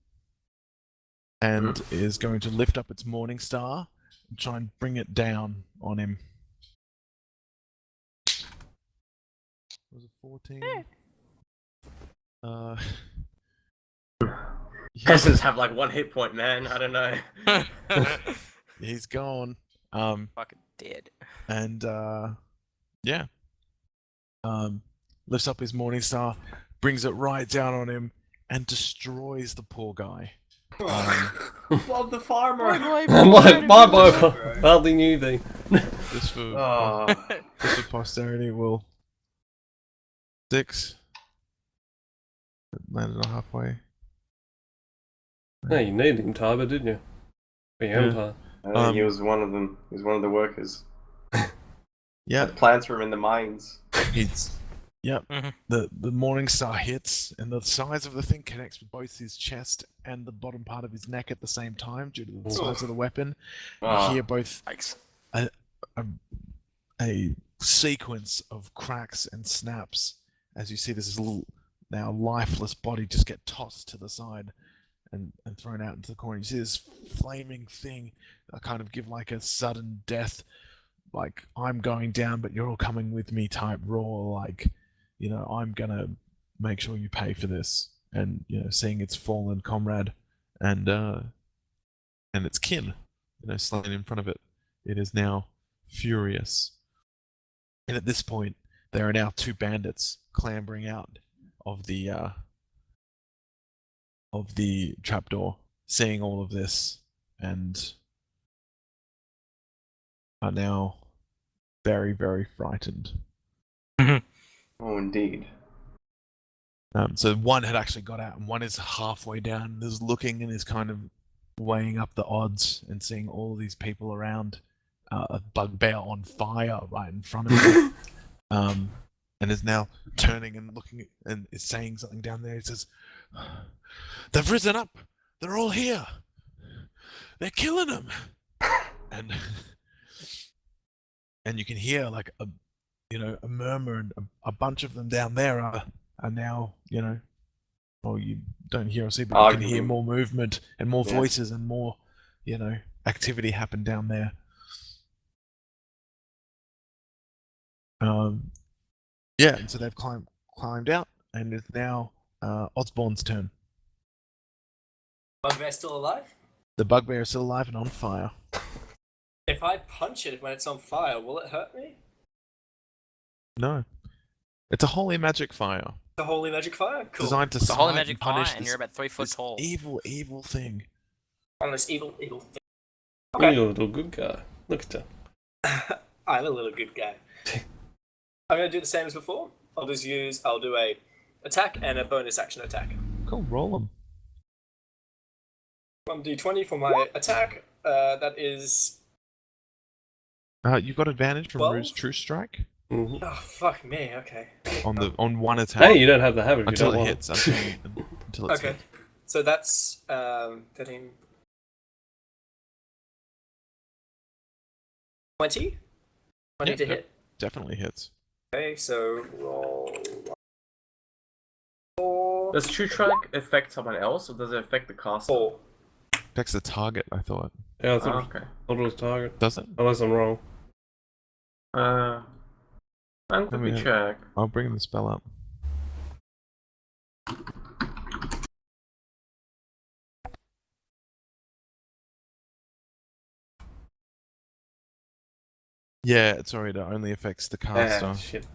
and is going to lift up its morning star and try and bring it down on him. Was it 14? Peasants have like 1 hit point, man. I don't know. He's gone. Fucking dead. And yeah. Lifts up his morning star, brings it right down on him, and destroys the poor guy. Bob the farmer. My boy, hardly knew thee. Just for posterity, will 6 landed on halfway. No, you needed him, Tiber, didn't you? For your empire. He was one of them. He was one of the workers. Yeah, The plants were in the mines. he's. Yep. Mhm. The morning star hits, and the size of the thing connects with both his chest and the bottom part of his neck at the same time due to the size of the weapon. You hear both a sequence of cracks and snaps as you see this little now lifeless body just get tossed to the side and thrown out into the corner. You see this flaming thing kind of give like a sudden death, like I'm going down but you're all coming with me type roar, like, you know, I'm gonna make sure you pay for this. And, you know, seeing its fallen comrade and its kin, you know, slain in front of it, it is now furious. And at this point, there are now 2 bandits clambering out of the trapdoor, seeing all of this, and are now very, very frightened. Oh, indeed. So one had actually got out, and one is halfway down, and is looking and is kind of weighing up the odds and seeing all these people around, a bugbear on fire right in front of him, and is now turning and looking and is saying something down there. He says, "They've risen up. They're all here. They're killing them." And you can hear like a murmur, and a bunch of them down there are now, you know, well, you don't hear or see, but you can hear more movement and more voices and more, you know, activity happen down there. Yeah, and so they've climbed out, and it's now Osborne's turn. Bugbear still alive? The bugbear is still alive and on fire. If I punch it when it's on fire, will it hurt me? No. It's a holy magic fire. The holy magic fire? Cool. Designed to It's a holy smite magic and punish fire, and this, you're about 3 foot this tall. evil thing. On this evil thing. Okay. You're a little good guy. Look at that. I'm a little good guy. I'm going to do the same as before. I'll do a attack and a bonus action attack. Cool, roll them. 1d20 for my attack. That is... You've got advantage from 12? Rude's True Strike Mm-hmm. Oh, fuck me, okay. on one attack. Hey, you don't have to have it if until you don't it want hits. Until it's Okay. hit. So that's 13... 20? 20 Yeah, to hit. Definitely hits. Okay, so roll... 4... Does True Strike affect someone else, or does it affect the caster? 4. Affects the target, I thought. Yeah, I Oh, thought, okay. thought it was target. Does it? Unless I'm wrong. I'm Let me going to check. I'll bring the spell up. Yeah, sorry, it only affects the caster. Shit.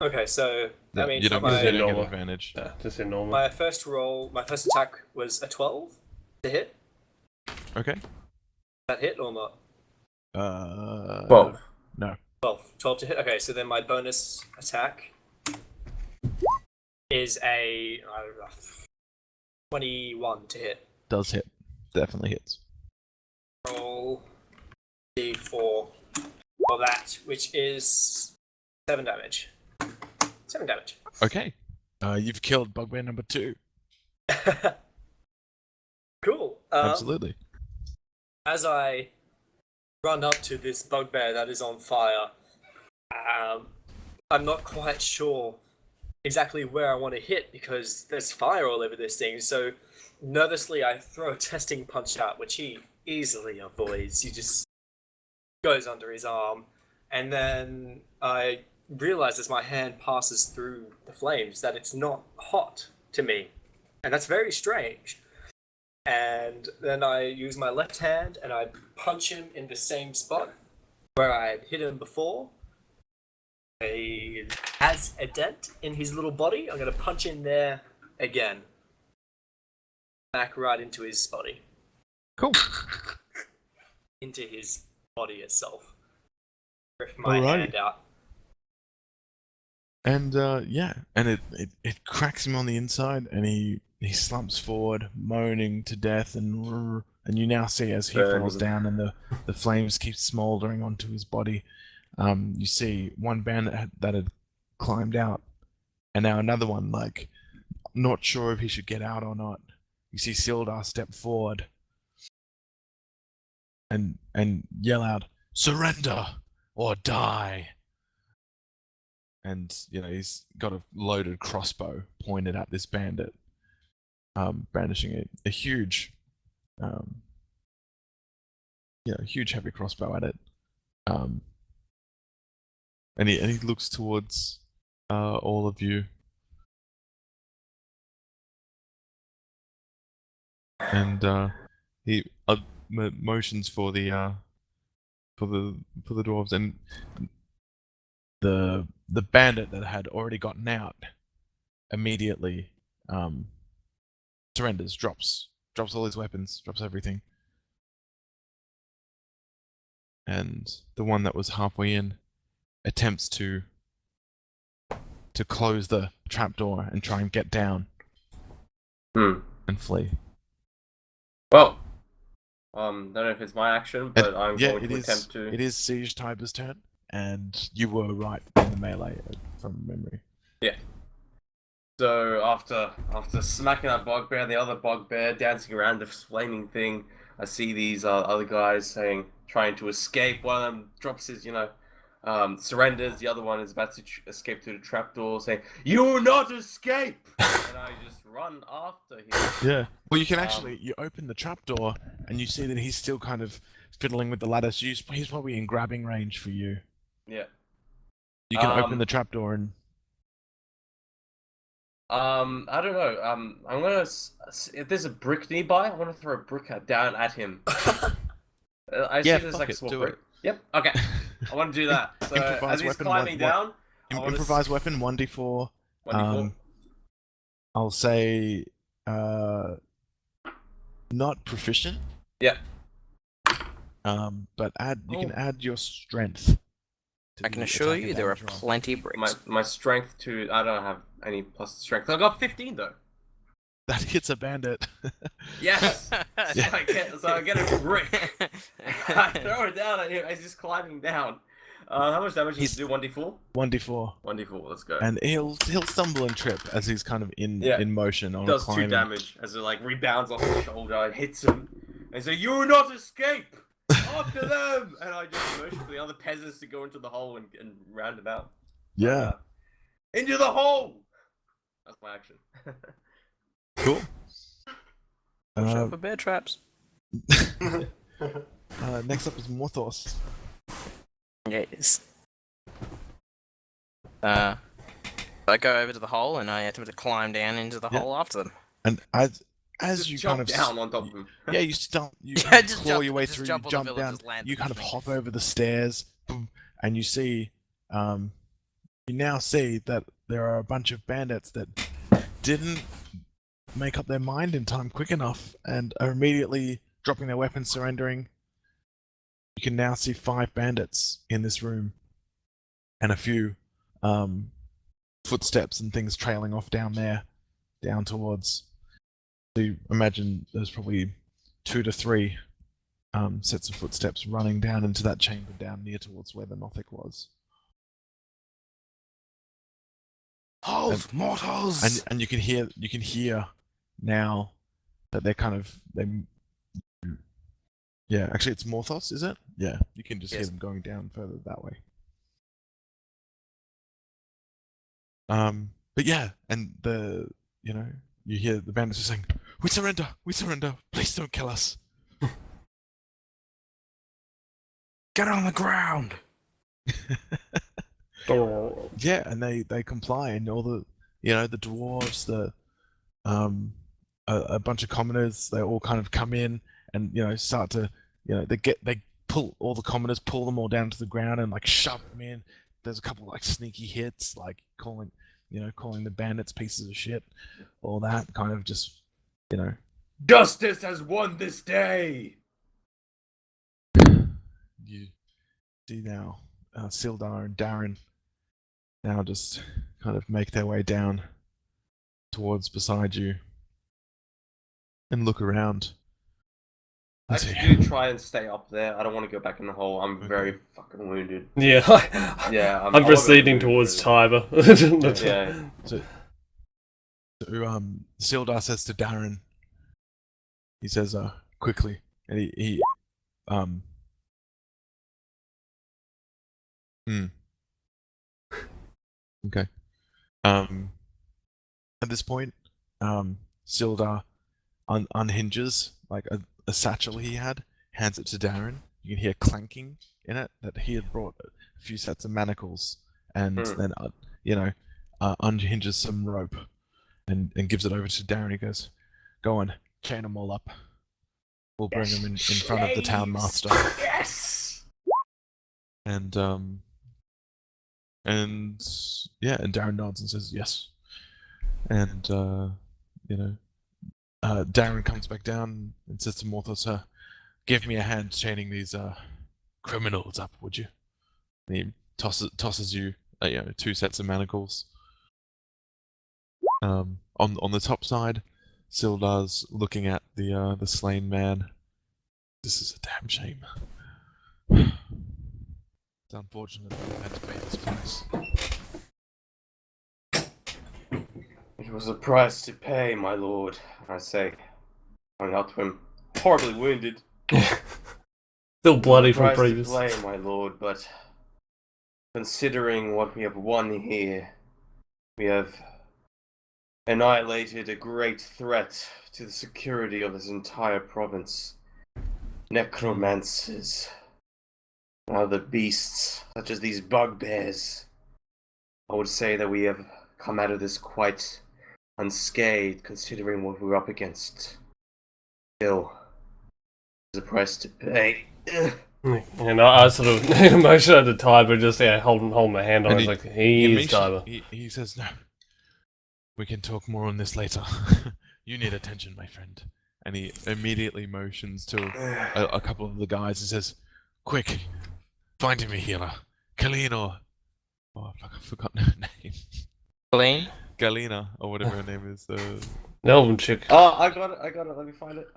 Okay, so that Yeah, means you that don't get get normal. advantage. Nah, just in normal. my first attack was a 12 to hit. Okay. That hit or not? 12. No. 12 to hit. Okay, so then my bonus attack is a 21 to hit. Does hit. Definitely hits. Roll d4 for that, which is 7 damage. 7 damage. Okay. You've killed bugbear number 2. Cool. Absolutely. As I run up to this bugbear that is on fire, I'm not quite sure exactly where I want to hit because there's fire all over this thing. So nervously, I throw a testing punch out, which he easily avoids. He just goes under his arm, and then I realize as my hand passes through the flames that it's not hot to me, and that's very strange. And then I use my left hand and I punch him in the same spot where I had hit him before. He has a dent in his little body. I'm going to punch in there again. Back right into his body. Cool. Into his body itself. Rip my Alrighty. hand out. And and it cracks him on the inside, and he slumps forward, moaning to death, and you now see as he falls down, and the flames keep smoldering onto his body. You see one bandit that had climbed out, and now another one, like, not sure if he should get out or not. You see Sildar step forward and yell out, "Surrender or die!" And he's got a loaded crossbow pointed at this bandit, brandishing a huge, huge heavy crossbow at it. And he looks towards all of you, and he motions for the dwarves, and the bandit that had already gotten out immediately surrenders, drops all his weapons, drops everything, and the one that was halfway in attempts to close the trapdoor and try and get down and flee. Well, don't know if it's my action, but I'm going to attempt to. It is Siege Tiber's turn, and you were right in the melee from memory. Yeah. So after smacking that bugbear, the other bugbear dancing around this flaming thing, I see these other guys trying to escape. One of them drops his, surrenders. The other one is about to escape through the trapdoor, saying, "You will not escape!" And I just run after him. Yeah. Well, you can you open the trapdoor, and you see that he's still kind of fiddling with the ladder, so he's probably in grabbing range for you. Yeah. You can open the trapdoor and... I don't know. I'm gonna... If there's a brick nearby, I'm gonna throw a brick down at him. I see there's like a small brick. Yep, okay. I want to do that. So as he's climbing down... Improvised weapon, 1d4. 1d4. I'll say... not proficient. Yeah. But you can add your strength. I can assure you there are plenty of bricks. My strength to... I don't have any plus strength. I got 15 though. That hits a bandit. Yes! Yeah. So I get a brick. I throw it down at him as he's climbing down. How much damage does he do? 1d4? 1d4. 1d4, let's go. And he'll stumble and trip as he's kind of in motion on does climbing. 2 damage as it rebounds off his shoulder and hits him. And so, "You will not escape! After them!" And I just motion for the other peasants to go into the hole and round him out. Yeah. Into the hole! That's my action. Cool. Watch out for bear traps. Next up is Morthos. Yes. I go over to the hole and I attempt to climb down into the hole after them. And as just you jump kind of down on top of him. Yeah, you stump. You Yeah, just claw jump- your way just through. jump You on the jump village, down. just land You kind of between. hop over the stairs, boom, and you see. You now see that there are a bunch of bandits that didn't make up their mind in time quick enough and are immediately dropping their weapons, surrendering. You can now see 5 bandits in this room, and a few footsteps and things trailing off down there, down towards. So you imagine there's probably 2 to 3 sets of footsteps running down into that chamber down near towards where the Nothic was. Halt, mortals! and you can hear now that yeah, actually it's Morthos, is it? Yeah, you can just hear Yes. them going down further that way. But yeah, and you hear the bandits just saying, we surrender, please don't kill us. Get on the ground! Yeah, and they comply, and all the dwarves, a bunch of commoners, they all kind of come in and start to they pull all the commoners, pull them all down to the ground and like shove them in. There's a couple like sneaky hits, like calling the bandits pieces of shit, all that kind of just Justice has won this day. you see now Sildar and Darren now just kind of make their way down towards beside you and look around. I do try and stay up there. I don't want to go back in the hole. I'm Okay. very fucking wounded. Yeah, Yeah, I'm proceeding towards Tiber. Yeah. So Sildar says to Darren, he says quickly, and he okay. At this point, Sildar unhinges like a satchel he had, hands it to Darren. You can hear clanking in it that he had brought a few sets of manacles, and then unhinges some rope and gives it over to Darren. He goes, "Go on, chain them all up. We'll bring them in front of the town master." Yes. And yeah, and Darren nods and says yes. And Darren comes back down and says to Morthos, "Give me a hand chaining these criminals up, would you?" And he tosses you 2 sets of manacles. On the top side, Sildar's looking at the slain man. This is a damn shame. It's unfortunate that we had to pay this price. It was a price to pay, my lord. I say, going up to him, horribly wounded. Still bloody from Price to previous. play, my lord, but considering what we have won here, we have annihilated a great threat to the security of this entire province. Necromancers, other beasts, such as these bugbears. I would say that we have come out of this quite unscathed, considering what we're up against. Still, there's a price to pay. And I sort of motion at the Tiber, just hold my hand on it. And Like, he's Tiber. He says, "No, we can talk more on this later. You need attention, my friend." And he immediately motions to a couple of the guys and says, "Quick, find him a healer. Colleen or... Oh, fuck, I've forgotten her name. Colleen? Galena, or whatever her name is. Elven chick. Oh, I got it. Let me find it.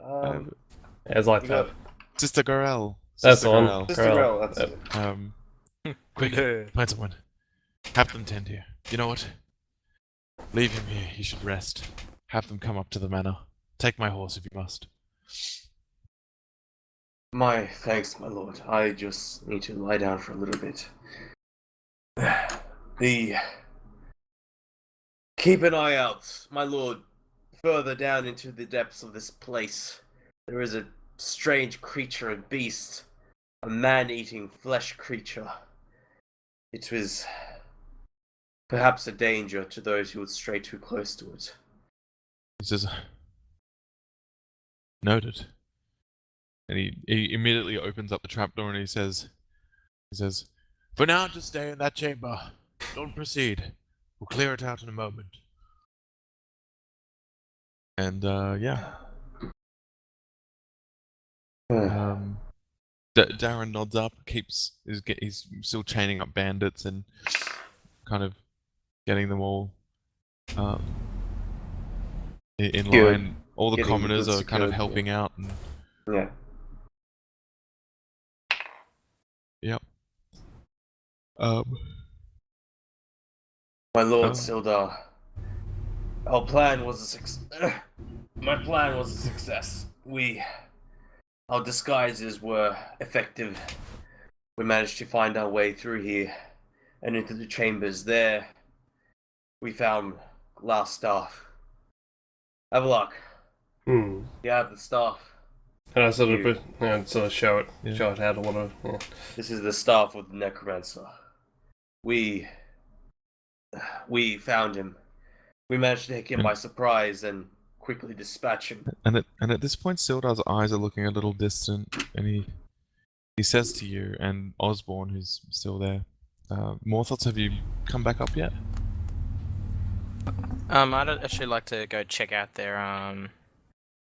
It's like that. Sister Gorel. That's the one. Gorel. Sister Girl, that's Yep. it. Quick, find someone. Have them tend here. You know what? Leave him here. He should rest. Have them come up to the manor. Take my horse if you must. My thanks, my lord. I just need to lie down for a little bit. Keep an eye out, my lord. Further down into the depths of this place, there is a strange creature and beast. A man-eating flesh creature. It was perhaps a danger to those who would stray too close to it. He says, "Noted." And he immediately opens up the trapdoor and he says, "For now, just stay in that chamber. Don't proceed. We'll clear it out in a moment." And yeah. Darren nods up, he's still chaining up bandits and kind of getting them all in line. All the Getting commoners good are kind of secured, helping out. And, Yeah. yep. My lord Oh. Sildar, our plan was a success. My plan was a success. Our disguises were effective. We managed to find our way through here and into the chambers. There, we found last staff. Avaloc, Hmm. you have the staff. And I sort You. of, sort of show Yeah. it out or whatever. Yeah. This is the staff of the necromancer. We found him. We managed to take him by surprise and quickly dispatch him. And at this point, Sildar's eyes are looking a little distant, and he says to you and Osborne, who's still there, more thoughts? Have you come back up yet? I'd actually like to go check out their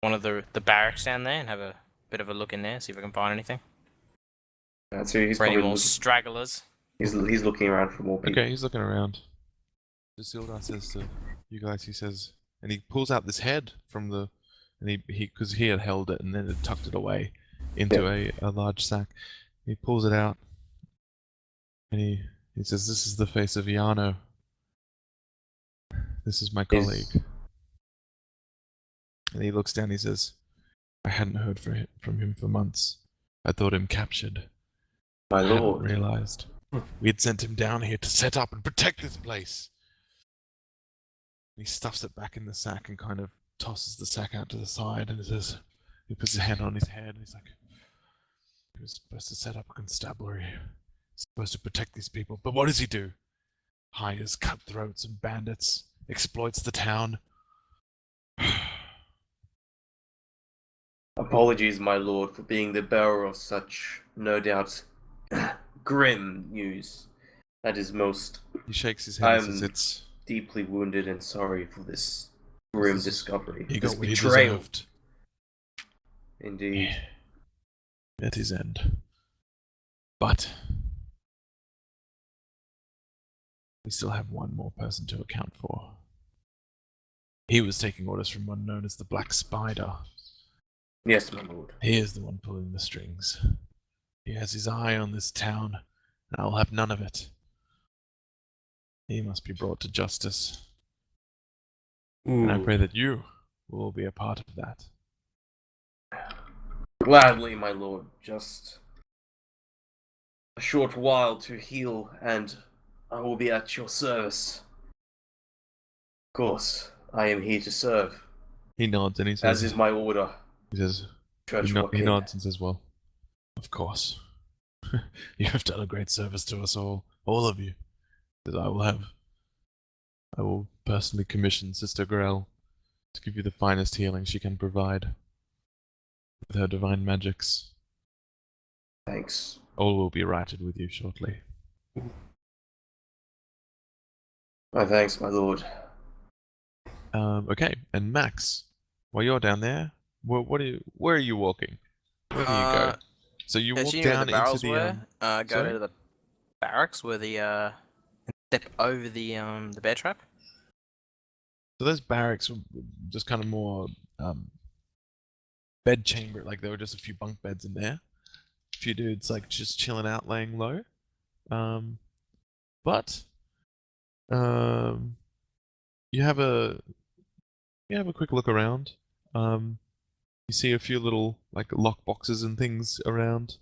one of the barracks down there and have a bit of a look in there, see if I can find anything. So he's For any probably more looking, stragglers. he's looking around for more people. Okay, he's looking around. So Sildar says to you guys, he says, and he pulls out this head from the, and he because he had held it and then had tucked it away into a large sack. He pulls it out, and he says, "This is the face of Iano. This is my colleague." And he looks down. And he says, "I hadn't heard from him for months. I thought him captured. My I hadn't lord. realized we had sent him down here to set up and protect this place." He stuffs it back in the sack and kind of tosses the sack out to the side, and he says, he puts his hand on his head, and he's like, "He was supposed to set up a constabulary. He's supposed to protect these people. But what does he do? Hires cutthroats and bandits, exploits the town." Apologies, my lord, for being the bearer of such, no doubt, grim news. That is most He shakes his head and says, I'm "It's deeply wounded and sorry for this grim This is- discovery. he This got what he betrayal. deserved." Indeed. At his end. But we still have one more person to account for. He was taking orders from one known as the Black Spider. Yes, my lord. He is the one pulling the strings. He has his eye on this town, and I'll have none of it. He must be brought to justice, and I pray that you will all be a part of that. Gladly, my lord. Just a short while to heal, and I will be at your service. Of course, I am here to serve, He nods and he says, as is my order. he says, Church he Joaquin. nods and says, "Well, of course. You have done a great service to us all of you. That I will personally commission Sister Grell to give you the finest healing she can provide with her divine magics. Thanks. All will be righted with you shortly." My thanks, my lord. Okay, and Max, while you're down there, where are you walking? Where do you go? So you walk Actually, you know where down the into barrels the were? Go sorry? to the barracks where the step over the bear trap. So those barracks were just kind of more bed chamber, like there were just a few bunk beds in there. A few dudes like just chilling out, laying low. But you have a quick look around. You see a few little like lock boxes and things around.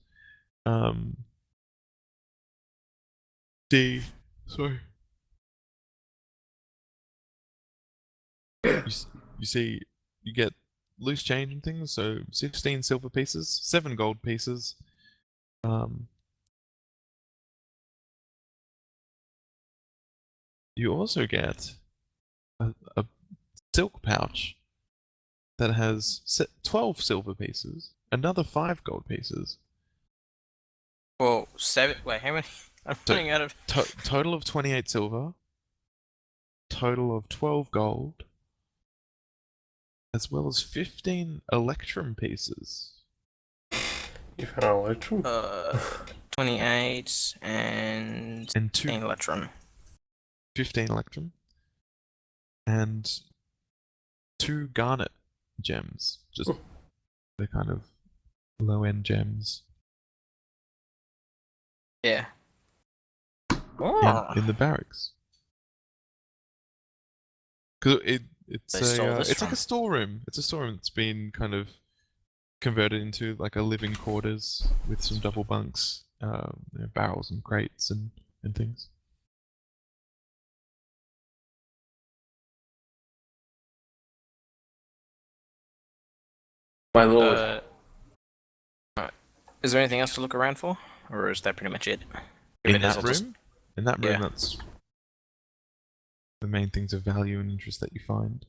Sorry. You see, you get loose change and things. So 16 silver pieces, 7 gold pieces. You also get a silk pouch that has 12 silver pieces, another 5 gold pieces. Well, 7. Wait, how many? I'm So- running out of. Total of 28 silver, total of 12 gold, as well as 15 electrum pieces. You found an electrum? 28 and And 2 15 electrum. 15 electrum, and 2 garnet gems. Just they're kind of low-end gems Yeah. in the barracks. Because They stole this it's like from. a storeroom. It's a storeroom that's been kind of converted into like a living quarters with some double bunks, barrels and crates and things. My lord. Alright. Is there anything else to look around for? Or is that pretty much it? If In it is, that I'll just- room? In that room, Yeah. that's the main things of value and interest that you find.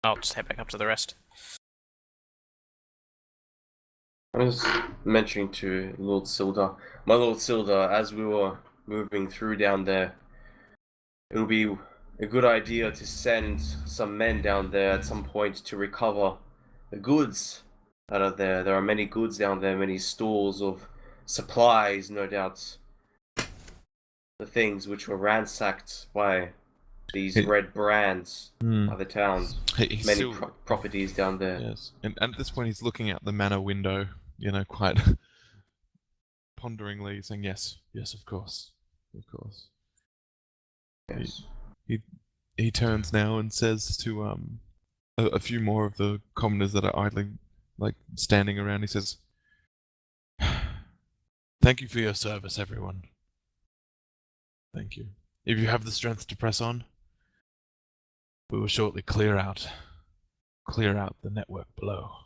I'll just head back up to the rest. I was mentioning to Lord Silda, my Lord Silda, as we were moving through down there, it would be a good idea to send some men down there at some point to recover the goods that are there. There are many goods down there, many stores of supplies, no doubt. The things which were ransacked by these red brands by the towns. He's Many still, properties down there. yes, and at this point he's looking out the manor window, quite ponderingly, saying, "Yes, yes, of course, of course." Yes. He turns now and says to a few more of the commoners that are idly standing around. He says, "Thank you for your service, everyone. Thank you. If you have the strength to press on, we will shortly clear out the network below."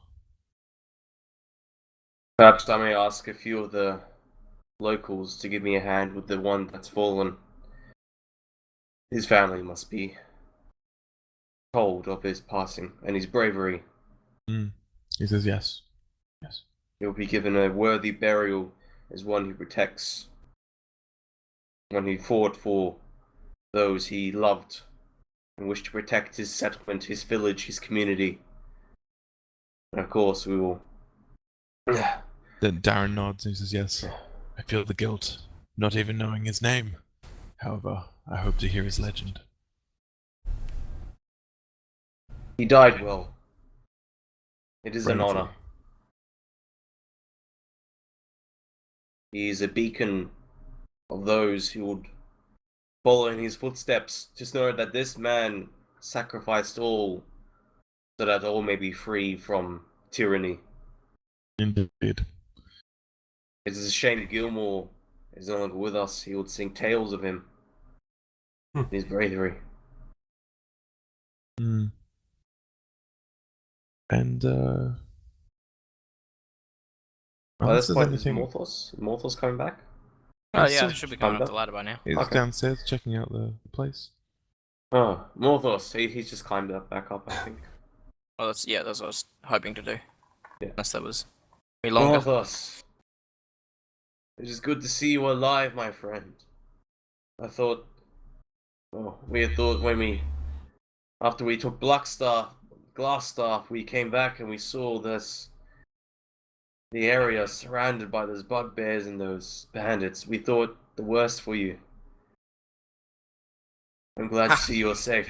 Perhaps I may ask a few of the locals to give me a hand with the one that's fallen. His family must be told of his passing and his bravery. He says, "Yes, yes." He'll be given a worthy burial as one who protects, one who fought for those he loved and wished to protect his settlement, his village, his community. And of course, we will. Then Darren nods and he says, "Yes, I feel the guilt, not even knowing his name. However, I hope to hear his legend." He died well. It is an Bravely. honor. He is a beacon of those who would follow in his footsteps. Just know that this man sacrificed all so that all may be free from tyranny. Indeed. It is a shame Gilmore is no longer with us. He would sing tales of him. His bravery. And At this there's point, is anything- Morthos coming back? Oh He's yeah, still I should be going climbed up the up. ladder by now. He's Okay. downstairs checking out the place. Oh, Morthos. He's just climbed back up, I think. Well, that's what I was hoping to do. Yeah. Unless that was any longer. Morthos. It is good to see you alive, my friend. I thought... Oh, we had thought after we took Glassstaff, we came back and we saw the area surrounded by those bugbears and those bandits. We thought the worst for you. I'm glad to see you're safe.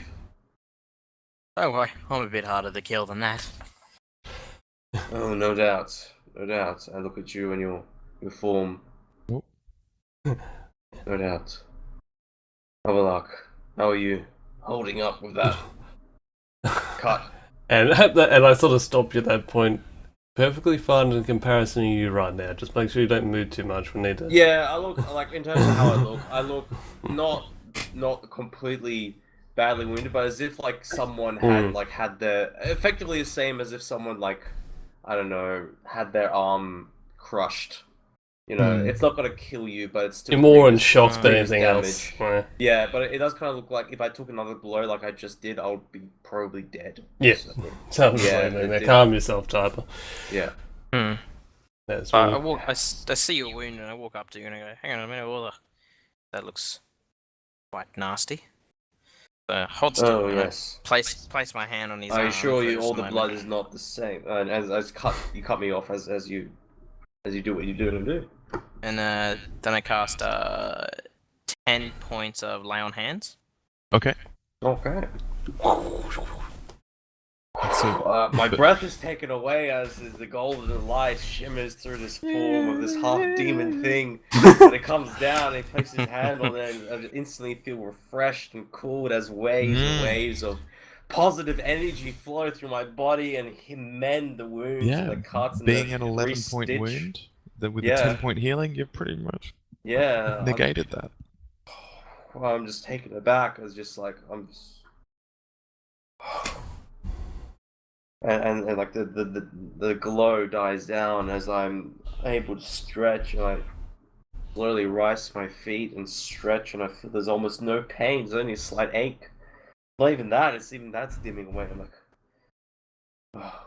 Don't worry, I'm a bit harder to kill than that. Oh, no doubt. No doubt. I look at you and your form. Oh. No doubt. Avalok, how are you holding up with that cut? And and I sort of stopped you at that point. Perfectly fine in comparison to you right now. Just make sure you don't move too much. We need to. Yeah, I look like in terms of how I look not completely badly wounded, but as if like someone had their effectively the same as if someone I don't know, had their arm crushed. It's not gonna kill you, but it's still You're more in grievous- shock than grievous anything else. damage. Yeah, but it does kind of look like if I took another blow like I just did, I would be probably dead. Yeah. So, Sounds Yeah, like it that. did. Calm yourself, Typer. yeah. That's I see your wound and I walk up to you and I go, hang on a minute, that looks quite nasty. So hold still. Oh and I yes. place my hand on his arm. I assure for you, just all a the moment. blood is not the same. And as you cut me off as you do what you do to do. And then I cast 10 points of lay on hands. Okay. Okay. That's So, My breath is taken away as the golden light shimmers through this form of this half-demon thing. And it comes down, and he places his hand on it, and I instantly feel refreshed and cooled as waves and waves of positive energy flow through my body and mend the wounds and the cuts and being the an 11-point re-stitch. wound with a 10-point healing, you've pretty much negated that. Well, I'm just taken aback. I was just like, and like the glow dies down as I'm able to stretch, and I slowly rise to my feet and stretch, and I feel there's almost no pain. There's only a slight ache. Not even that. It's even that's dimming away. I'm like,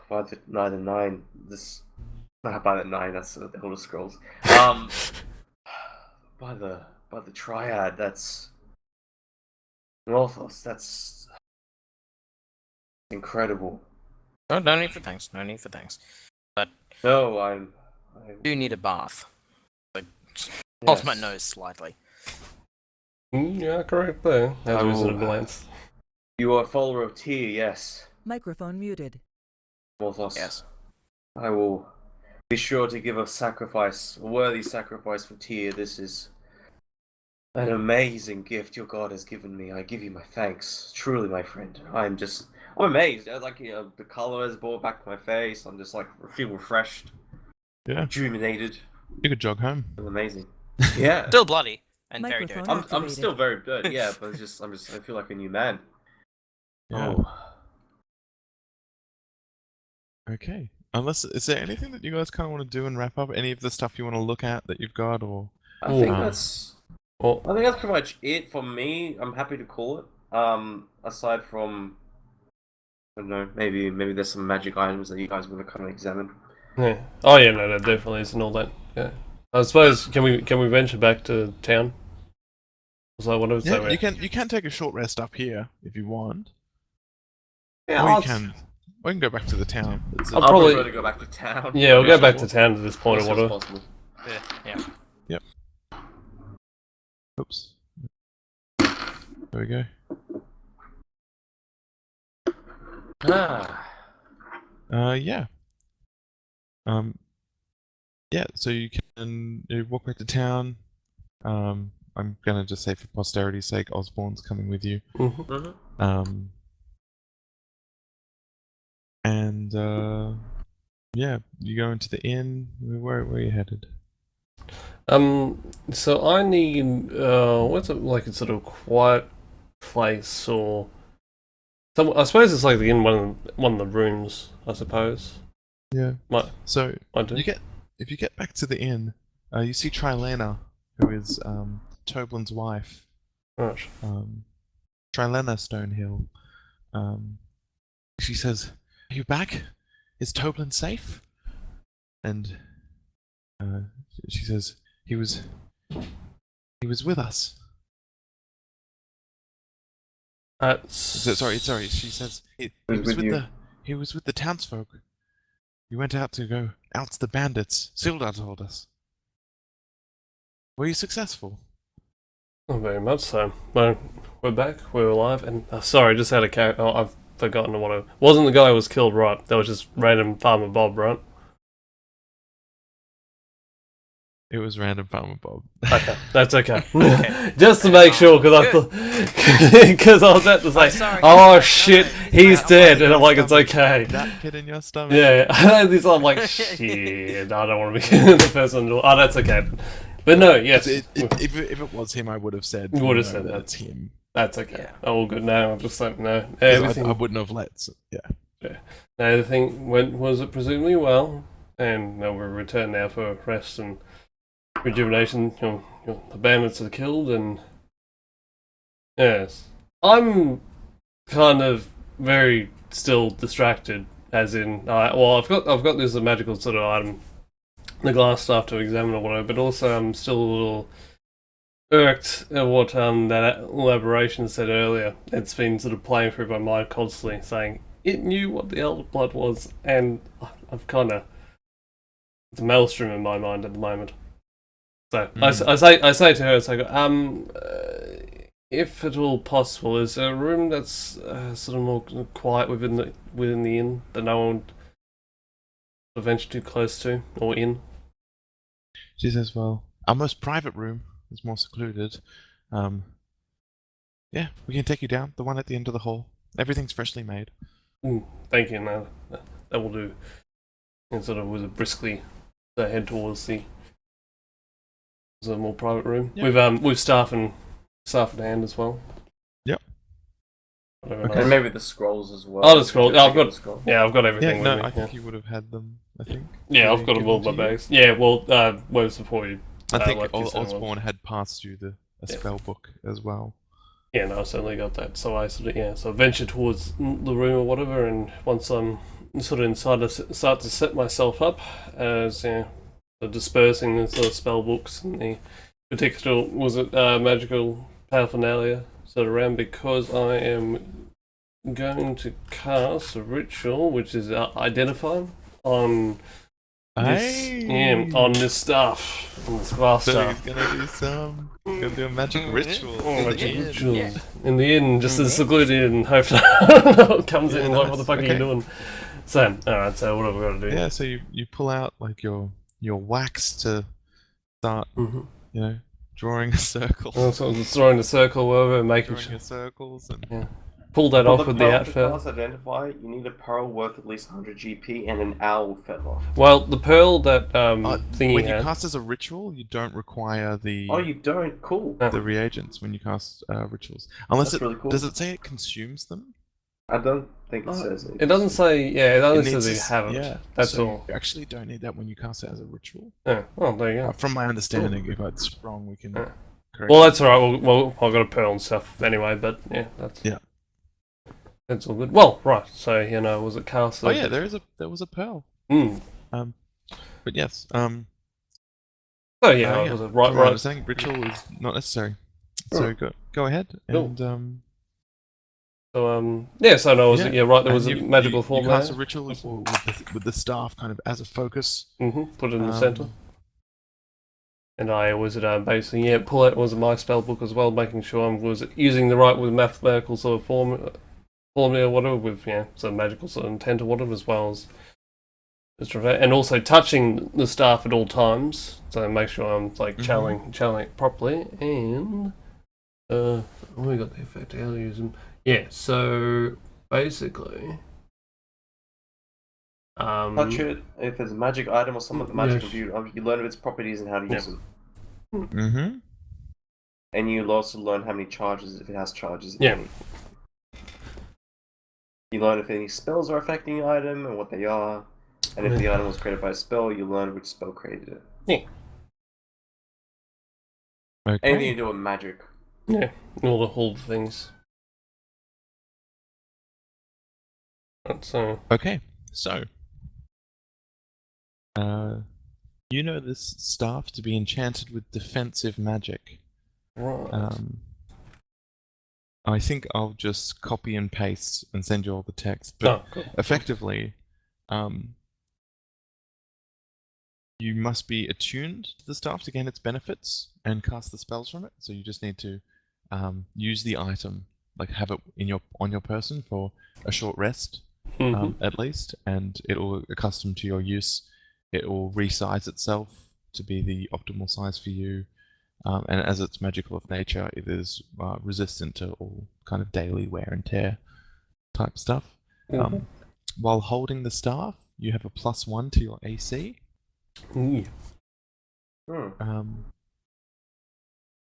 by the night of 9, this not by the 9. That's the Elder Scrolls. By the Triad. That's Northos. That's incredible. Oh, no need for thanks. No need for thanks. But no, I do need a bath. Like, hold my nose slightly. Yeah, correct there. As a Wizard of Glance. You are a follower of Tyr, yes. Microphone muted. Morthos. Yes. I will be sure to give a worthy sacrifice for Tyr. This is an amazing gift your god has given me. I give you my thanks. Truly, my friend. I'm amazed. Like, the color is brought back to my face. I'm just like, feel refreshed. Yeah. Rejuvenated. You could jog home. It's amazing. Yeah. Still bloody and very dirty. I'm still very dirty, yeah, but I feel like a new man. Yeah. Oh. Okay. Is there anything that you guys kind of want to do and wrap up? Any of the stuff you want to look at that you've got, or? I think that's pretty much it for me. I'm happy to call it. Aside from, I don't know, maybe there's some magic items that you guys want to kind of examine. Yeah. Oh yeah, no, definitely isn't all that. Yeah. I suppose can we venture back to town? Was that what I was saying? You can take a short rest up here if you want. Yeah, or we can go back to the town. I'll probably prefer to go back to town. Yeah, we'll go back to town at this point or whatever. Possible. Yeah. Yep. Oops. There we go. Yeah. Yeah, so you walk back to town. I'm gonna just say for posterity's sake, Osborne's coming with you. Mm-hmm. And yeah, you go into the inn. Where are you headed? So I need what's it like? A sort of quiet place or some? I suppose it's like the inn, one of the rooms. I suppose. Yeah. So if you get back to the inn, you see Trilena, who is Toblin's wife. Right. Trilena Stonehill. She says, "Are you back? Is Toblin safe?" And she says, "He was with us." Sorry. She says he was with the townsfolk. He went out to go out the bandits. Sildar told us. Were you successful? Oh, very much so. Well, we're back. We're alive. And sorry, just had a character. Oh, I've forgotten what it wasn't. The guy who was killed, right? That was just random Farmer Bob, right? It was random Farmer Bob. Okay, that's okay. Just to make sure, because I was at to say, oh shit, he's dead, and I'm like, it's okay. That kid in your stomach. Yeah, I'm like, shit, I don't want to be the person. Oh, that's okay. But no, yes. If it was him, I would have said. You would have said that's him. That's okay. Yeah. All good now. I'm just like, no. Everything I wouldn't have let. So, yeah. Yeah. Now, everything was it presumably well, and now we're returned now for rest and rejuvenation. The bandits are killed, and yes, I'm kind of very still distracted. As in, I've got this magical sort of item, the glass stuff to examine or whatever, but also I'm still a little irked at what that elaboration said earlier. It's been sort of playing through my mind constantly, saying it knew what the Elder Blood was, and I've kind of it's a maelstrom in my mind at the moment. So I say to her, it's like, if at all possible, is there a room that's sort of more quiet within the inn that no one would venture too close to or in? She says, well, our most private room is more secluded. Yeah, we can take you down. The one at the end of the hall. Everything's freshly made. Thank you. No, that will do. And sort of with briskly head towards the more private room. Yep. With staff at hand as well. Yep. Okay. And maybe the scrolls as well. Oh, the scroll. I've got. The scroll. Yeah, I've got everything. Yeah, with no, me. I think you would have had them. I think. Yeah, Did I've they got them give all in them my to you? bags. Yeah, well, where's before you? I think left you saying Osborne had passed you a spell book as well. Yeah, no, I certainly got that. So I so I venture towards the room or whatever, and once I'm sort of inside, I start to set myself up as dispersing the sort of spell books and the particular magical paraphernalia sort of around, because I am going to cast a ritual which is identify on this, on this stuff, on this glass So stuff. he's gonna do a magic ritual. In the end, just as secluded and hope that comes in and like, what the fuck are you Okay. doing? So, alright, so what have we got to do? Yeah, so you pull out like your wax to start, drawing a circle. So I'm just throwing a circle over and making Drawing sure. your circles and Pull that For off the with the pearl to outfit. cast Identify, you need a pearl worth at least 100 GP and an owl feather. Well, the pearl that thingy when you had. cast as a ritual, you don't require the Oh, you don't? Cool. the reagents when you cast rituals, unless That's really cool. Does it say it consumes them? I don't think it says it. It doesn't say. Yeah, it only says needs you have it. Yeah, That's so all. You actually don't need that when you cast it as a ritual. Yeah. Oh, there you go. From my understanding, if it's wrong, we can correct. Well, that's alright. Well, I've got a pearl and stuff anyway, but yeah, that's all good. Well, right. So was it cast? Oh yeah, there was a pearl. But yes. So yeah, was it right? From my Right. understanding, ritual is not necessary. So go ahead and So So no, was it? Yeah, right. There was a and magical form you there. cast a ritual with the staff kind of as a focus. Put it in the center. And I was basically pull out my spell book as well, making sure I was using the right with mathematical sort of formula or whatever with some magical sort of intent or whatever, as well as and also touching the staff at all times, so make sure I'm like channeling it properly. And we got the effect. How to use them? Yeah. So basically, touch it. If it's a magic item or something, the magic computer, you learn of its properties and how to use them. Mm-hmm. And you'll also learn how many charges, if it has charges. Yeah. You learn if any spells are affecting the item and what they are. And if the item was created by a spell, you learn which spell created it. Yeah. Okay. Anything to do with magic. Yeah. All the things. So. Okay, so you know this staff to be enchanted with defensive magic. Right. I think I'll just copy and paste and send you all the text. But cool. effectively, you must be attuned to the staff to gain its benefits and cast the spells from it. So you just need to use the item, like have it on your person for a short rest. At least, and it will accustom to your use. It will resize itself to be the optimal size for you, and as it's magical of nature, it is resistant to all kind of daily wear and tear type stuff. While holding the staff, you have a +1 to your AC.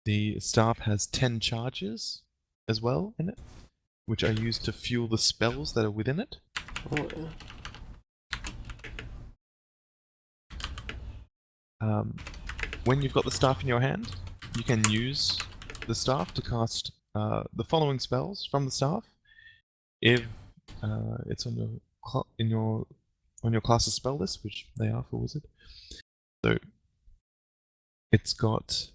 The staff has 10 charges as well in it, which are used to fuel the spells that are within it. When you've got the staff in your hand, you can use the staff to cast the following spells from the staff. If it's on your class's spell list, which they are for wizard. So it's got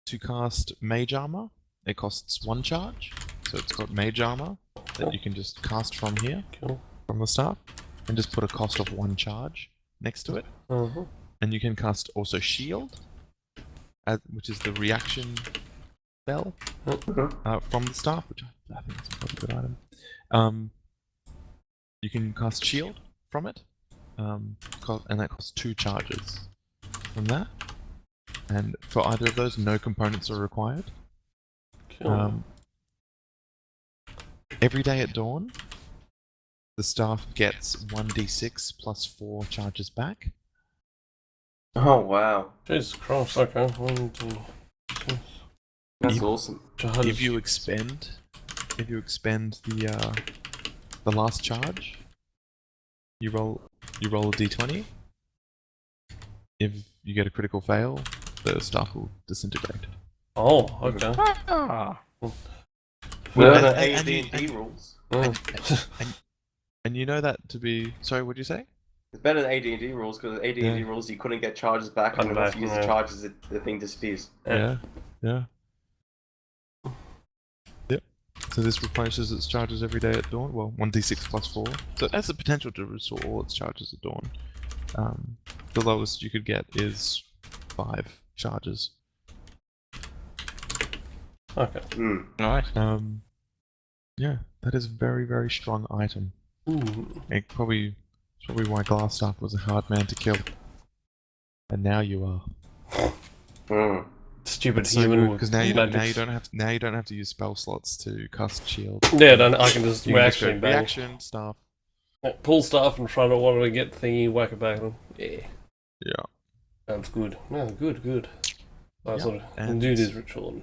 to cast Mage Armor, it costs 1 charge. So it's got Mage Armor that you can just cast from here, from the staff, and just put a cost of 1 charge next to it. And you can cast also Shield, which is the reaction spell from the staff, which I think is a pretty good item. You can cast Shield from it, and that costs 2 charges from that. And for either of those, no components are required. Cool. Every day at dawn, the staff gets 1d6 plus 4 charges back. Oh wow, Jesus Christ, okay. 1, 2, 6. that's awesome. If you expend the last charge, you roll a d20. If you get a critical fail, the staff will disintegrate. Oh, okay. Well, the and AD&D rules. And you know that to be... Sorry, what did you say? It's better than AD&D rules, because AD&D rules you couldn't get charges back, and then once you use the charges, the thing disappears. Yeah. Yep. So this replenishes its charges every day at dawn. Well, 1d6 plus 4. So it has the potential to restore all its charges at dawn. The lowest you could get is 5 charges. Okay. Nice. Yeah, that is a very, very strong item. It's probably why Glassstaff was a hard man to kill. And now you are. Stupid So human. because now you don't have to use spell slots to cast shield. Yeah, I can just You can just go reaction bang. reaction stuff. Pull stuff in front of one to get thingy, whack it back at them. Yeah. Yeah. That's good. No, good. I sort of and- do this ritual.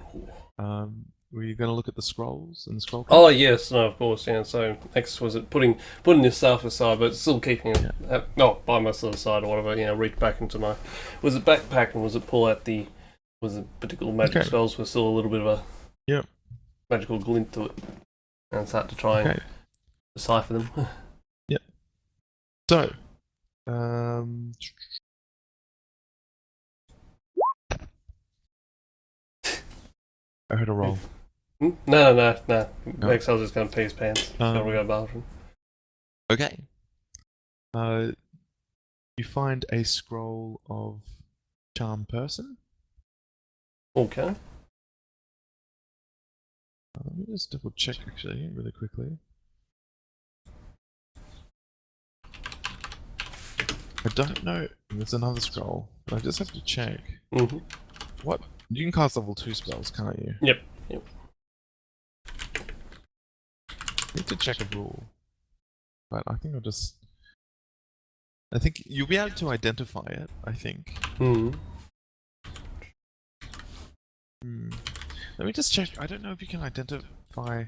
Were you going to look at the scrolls and the scroll? Oh yes, no, of course, yeah. So next was it putting this stuff aside, but still keeping it by my side or whatever. You know, reach back into my. Was it backpack and was it pull out the? Was it particular magic spells with still a little bit of a magical glint to it, and start to try and decipher them. So, I heard a roll. No. Excel's just going to pee his pants. Gotta go bathroom. Okay. You find a scroll of Charm Person. Okay. Let me just double check actually, really quickly. I don't know. There's another scroll, but I just have to check. What? You can cast level 2 spells, can't you? Yep. I need to check a rule. But I think I think you'll be able to identify it, I think. Let me just check. I don't know if you can identify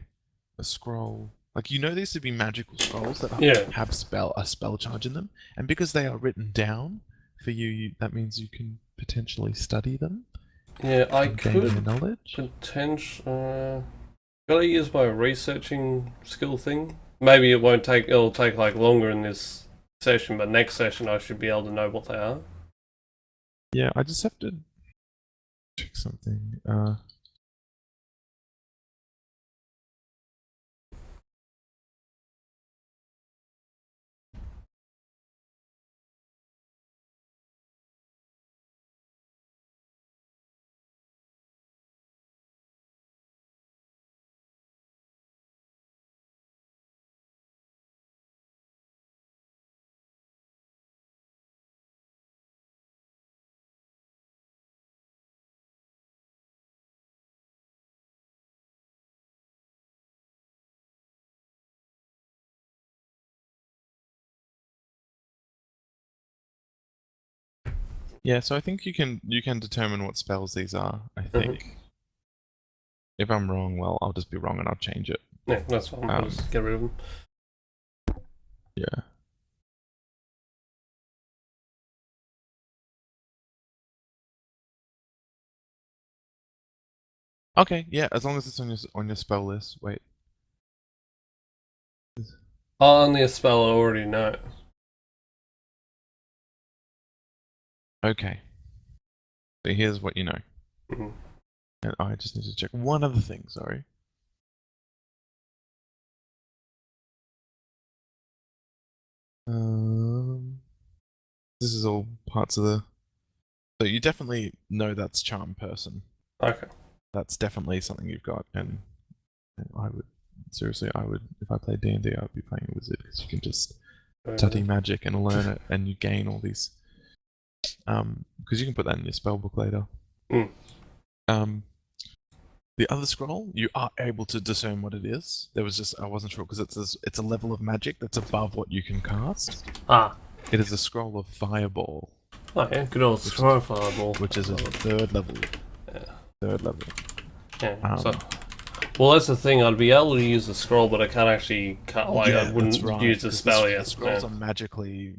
a scroll. Like, you know these to be magical scrolls that have a spell charge in them. And because they are written down for you, that means you can potentially study them. Yeah, I gain their could knowledge. Gotta use my researching skill thing. Maybe it'll take like longer in this session, but next session I should be able to know what they are. Yeah, I just have to check something. Yeah, so I think you can determine what spells these are, I think. If I'm wrong, well, I'll just be wrong and I'll change it. Yeah, that's fine. I'll just get rid of them. Yeah. Okay, yeah, as long as it's on your spell list. Wait. Only a spell I already know. Okay. So here's what you know. And I just need to check one other thing, sorry. This is all parts of the So you definitely know that's charm person. Okay. That's definitely something you've got, and I would seriously, if I played D&D, I would be playing a wizard because you can just study magic and learn it, and you gain all these. Because you can put that in your spellbook later. Mm. The other scroll, you are able to discern what it is. There was just I wasn't sure because it's a level of magic that's above what you can cast. Ah. It is a scroll of fireball. Oh yeah, good old scroll fireball. Which is a third level. Yeah. Third level. Yeah. Well, that's the thing. I'd be able to use the scroll, but I can't actually. I wouldn't use the spell yet. The scrolls are magically.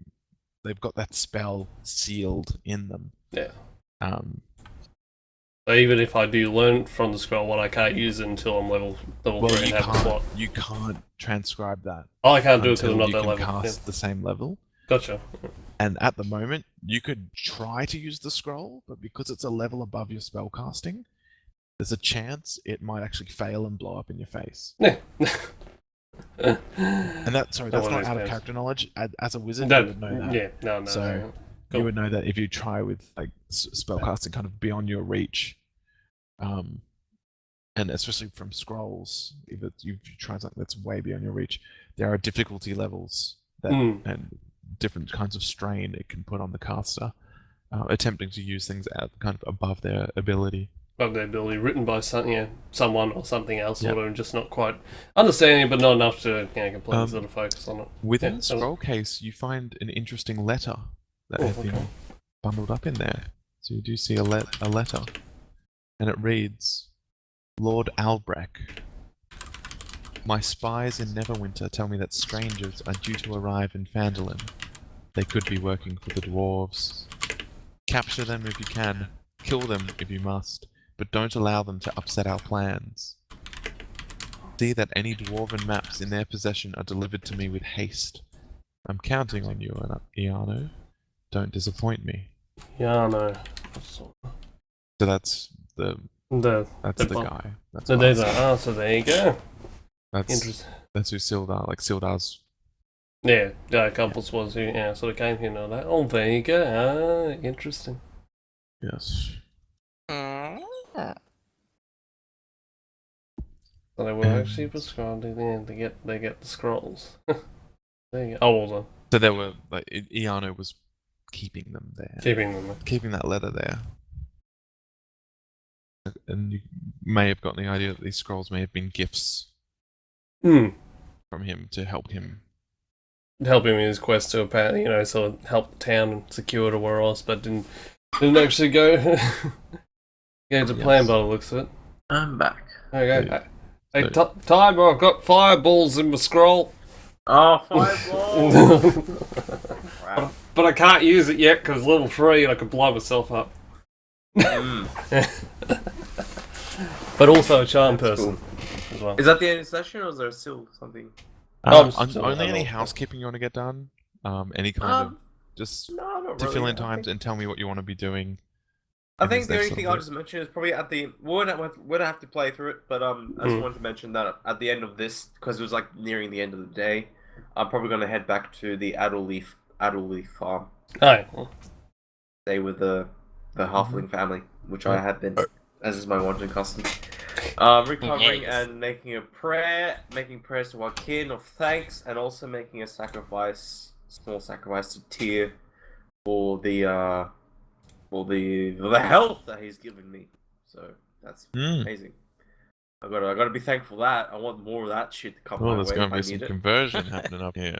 They've got that spell sealed in them. Yeah. So even if I do learn from the scroll, I can't use it until I'm level 3 and have a slot. You can't transcribe that. Oh, I can't do it because I'm not that level. You level. can cast the same level. Gotcha. And at the moment, you could try to use the scroll, but because it's a level above your spell casting, there's a chance it might actually fail and blow up in your face. Yeah. And that's not out of character knowledge. As a wizard, you would know that. Yeah, no. So cool. You would know that if you try with like spellcasting kind of beyond your reach, and especially from scrolls, if you try something that's way beyond your reach, there are difficulty levels that and different kinds of strain it can put on the caster, attempting to use things at kind of above their ability. Above their ability, written by someone or something else, or just not quite understanding, but not enough to completely sort of focus on it. Within the scroll case, you find an interesting letter that has been bundled up in there. So you do see a letter, and it reads, Lord Albrecht. My spies in Neverwinter tell me that strangers are due to arrive in Phandalin. They could be working for the dwarves. Capture them if you can, kill them if you must, but don't allow them to upset our plans. See that any dwarven maps in their possession are delivered to me with haste. I'm counting on you, Iano. Don't disappoint me. Iano. So that's the guy. That's so there you go. That's who Sildar, like Sildar's. Yeah, Compass was who sort of came here and all that. Oh, there you go. Interesting. Yes. So they were actually prescribed they get the scrolls. There you go. Oh, well done. So they were like Iano was keeping them there. Keeping that letter there. And you may have gotten the idea that these scrolls may have been gifts from him to help him. Help him in his quest to apparently, sort of help the town and secure it or else, but didn't actually go to plan by the looks of it. I'm back. Okay. Hey, Timer, I've got fireballs in my scroll. Oh, fireballs! Wow. But I can't use it yet because level 3 and I could blow myself up. But also a charm person as well. Is that the end of the session or is there still something? Only any housekeeping you want to get done. Any kind of just to fill in times and tell me what you want to be doing. I think the only thing I'll just mention is probably at the we'd have to play through it, but I just wanted to mention that at the end of this, because it was like nearing the end of the day, I'm probably going to head back to the Adderleaf farm. Alright. Stay with the halfling family, which I have been, as is my wanton custom. Recovering and making prayers to our kin of thanks, and also making a small sacrifice to Tyr for the health that he's given me. So that's amazing. I gotta be thankful for that. I want more of that shit to come my way. Well, there's gonna be some conversion happening up here.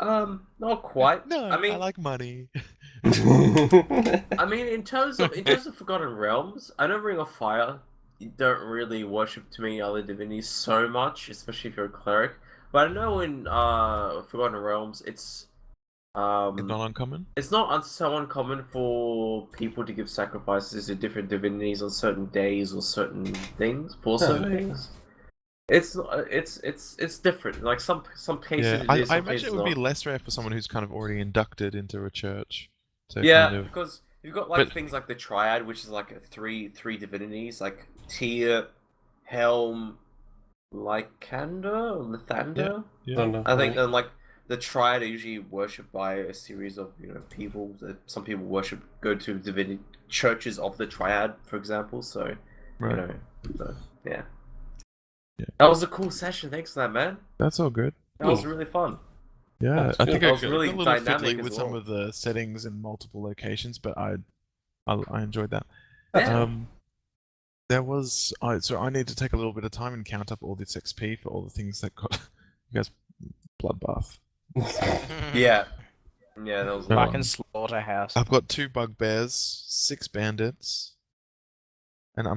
Not quite. No, I like money. I mean, in terms of Forgotten Realms, I know Ring of Fire, you don't really worship too many other divinities so much, especially if you're a cleric. But I know in Forgotten Realms, it's not uncommon. It's not so uncommon for people to give sacrifices to different divinities on certain days or certain things for certain things. It's different. Like some cases. Yeah, I imagine it would be less rare for someone who's kind of already inducted into a church. Because you've got things like the Triad, which is like three divinities, like Tyr, Helm, Lycander or Lathander. Yeah. I think, and like the triad are usually worshipped by a series of people that some people go to divinity churches of the triad, for example. So Right. yeah. Yeah. That was a cool session. Thanks for that, man. That's all good. That was really fun. Yeah, That's I good. think That I was got really a little dynamic fiddly as with some well. of the settings in multiple locations, but I enjoyed that. Yeah. There was so I need to take a little bit of time and count up all this XP for all the things that got you guys bloodbath. Yeah. Yeah, that was a lot. Fucking slaughterhouse. I've got 2 bugbears, 6 bandits, and I'm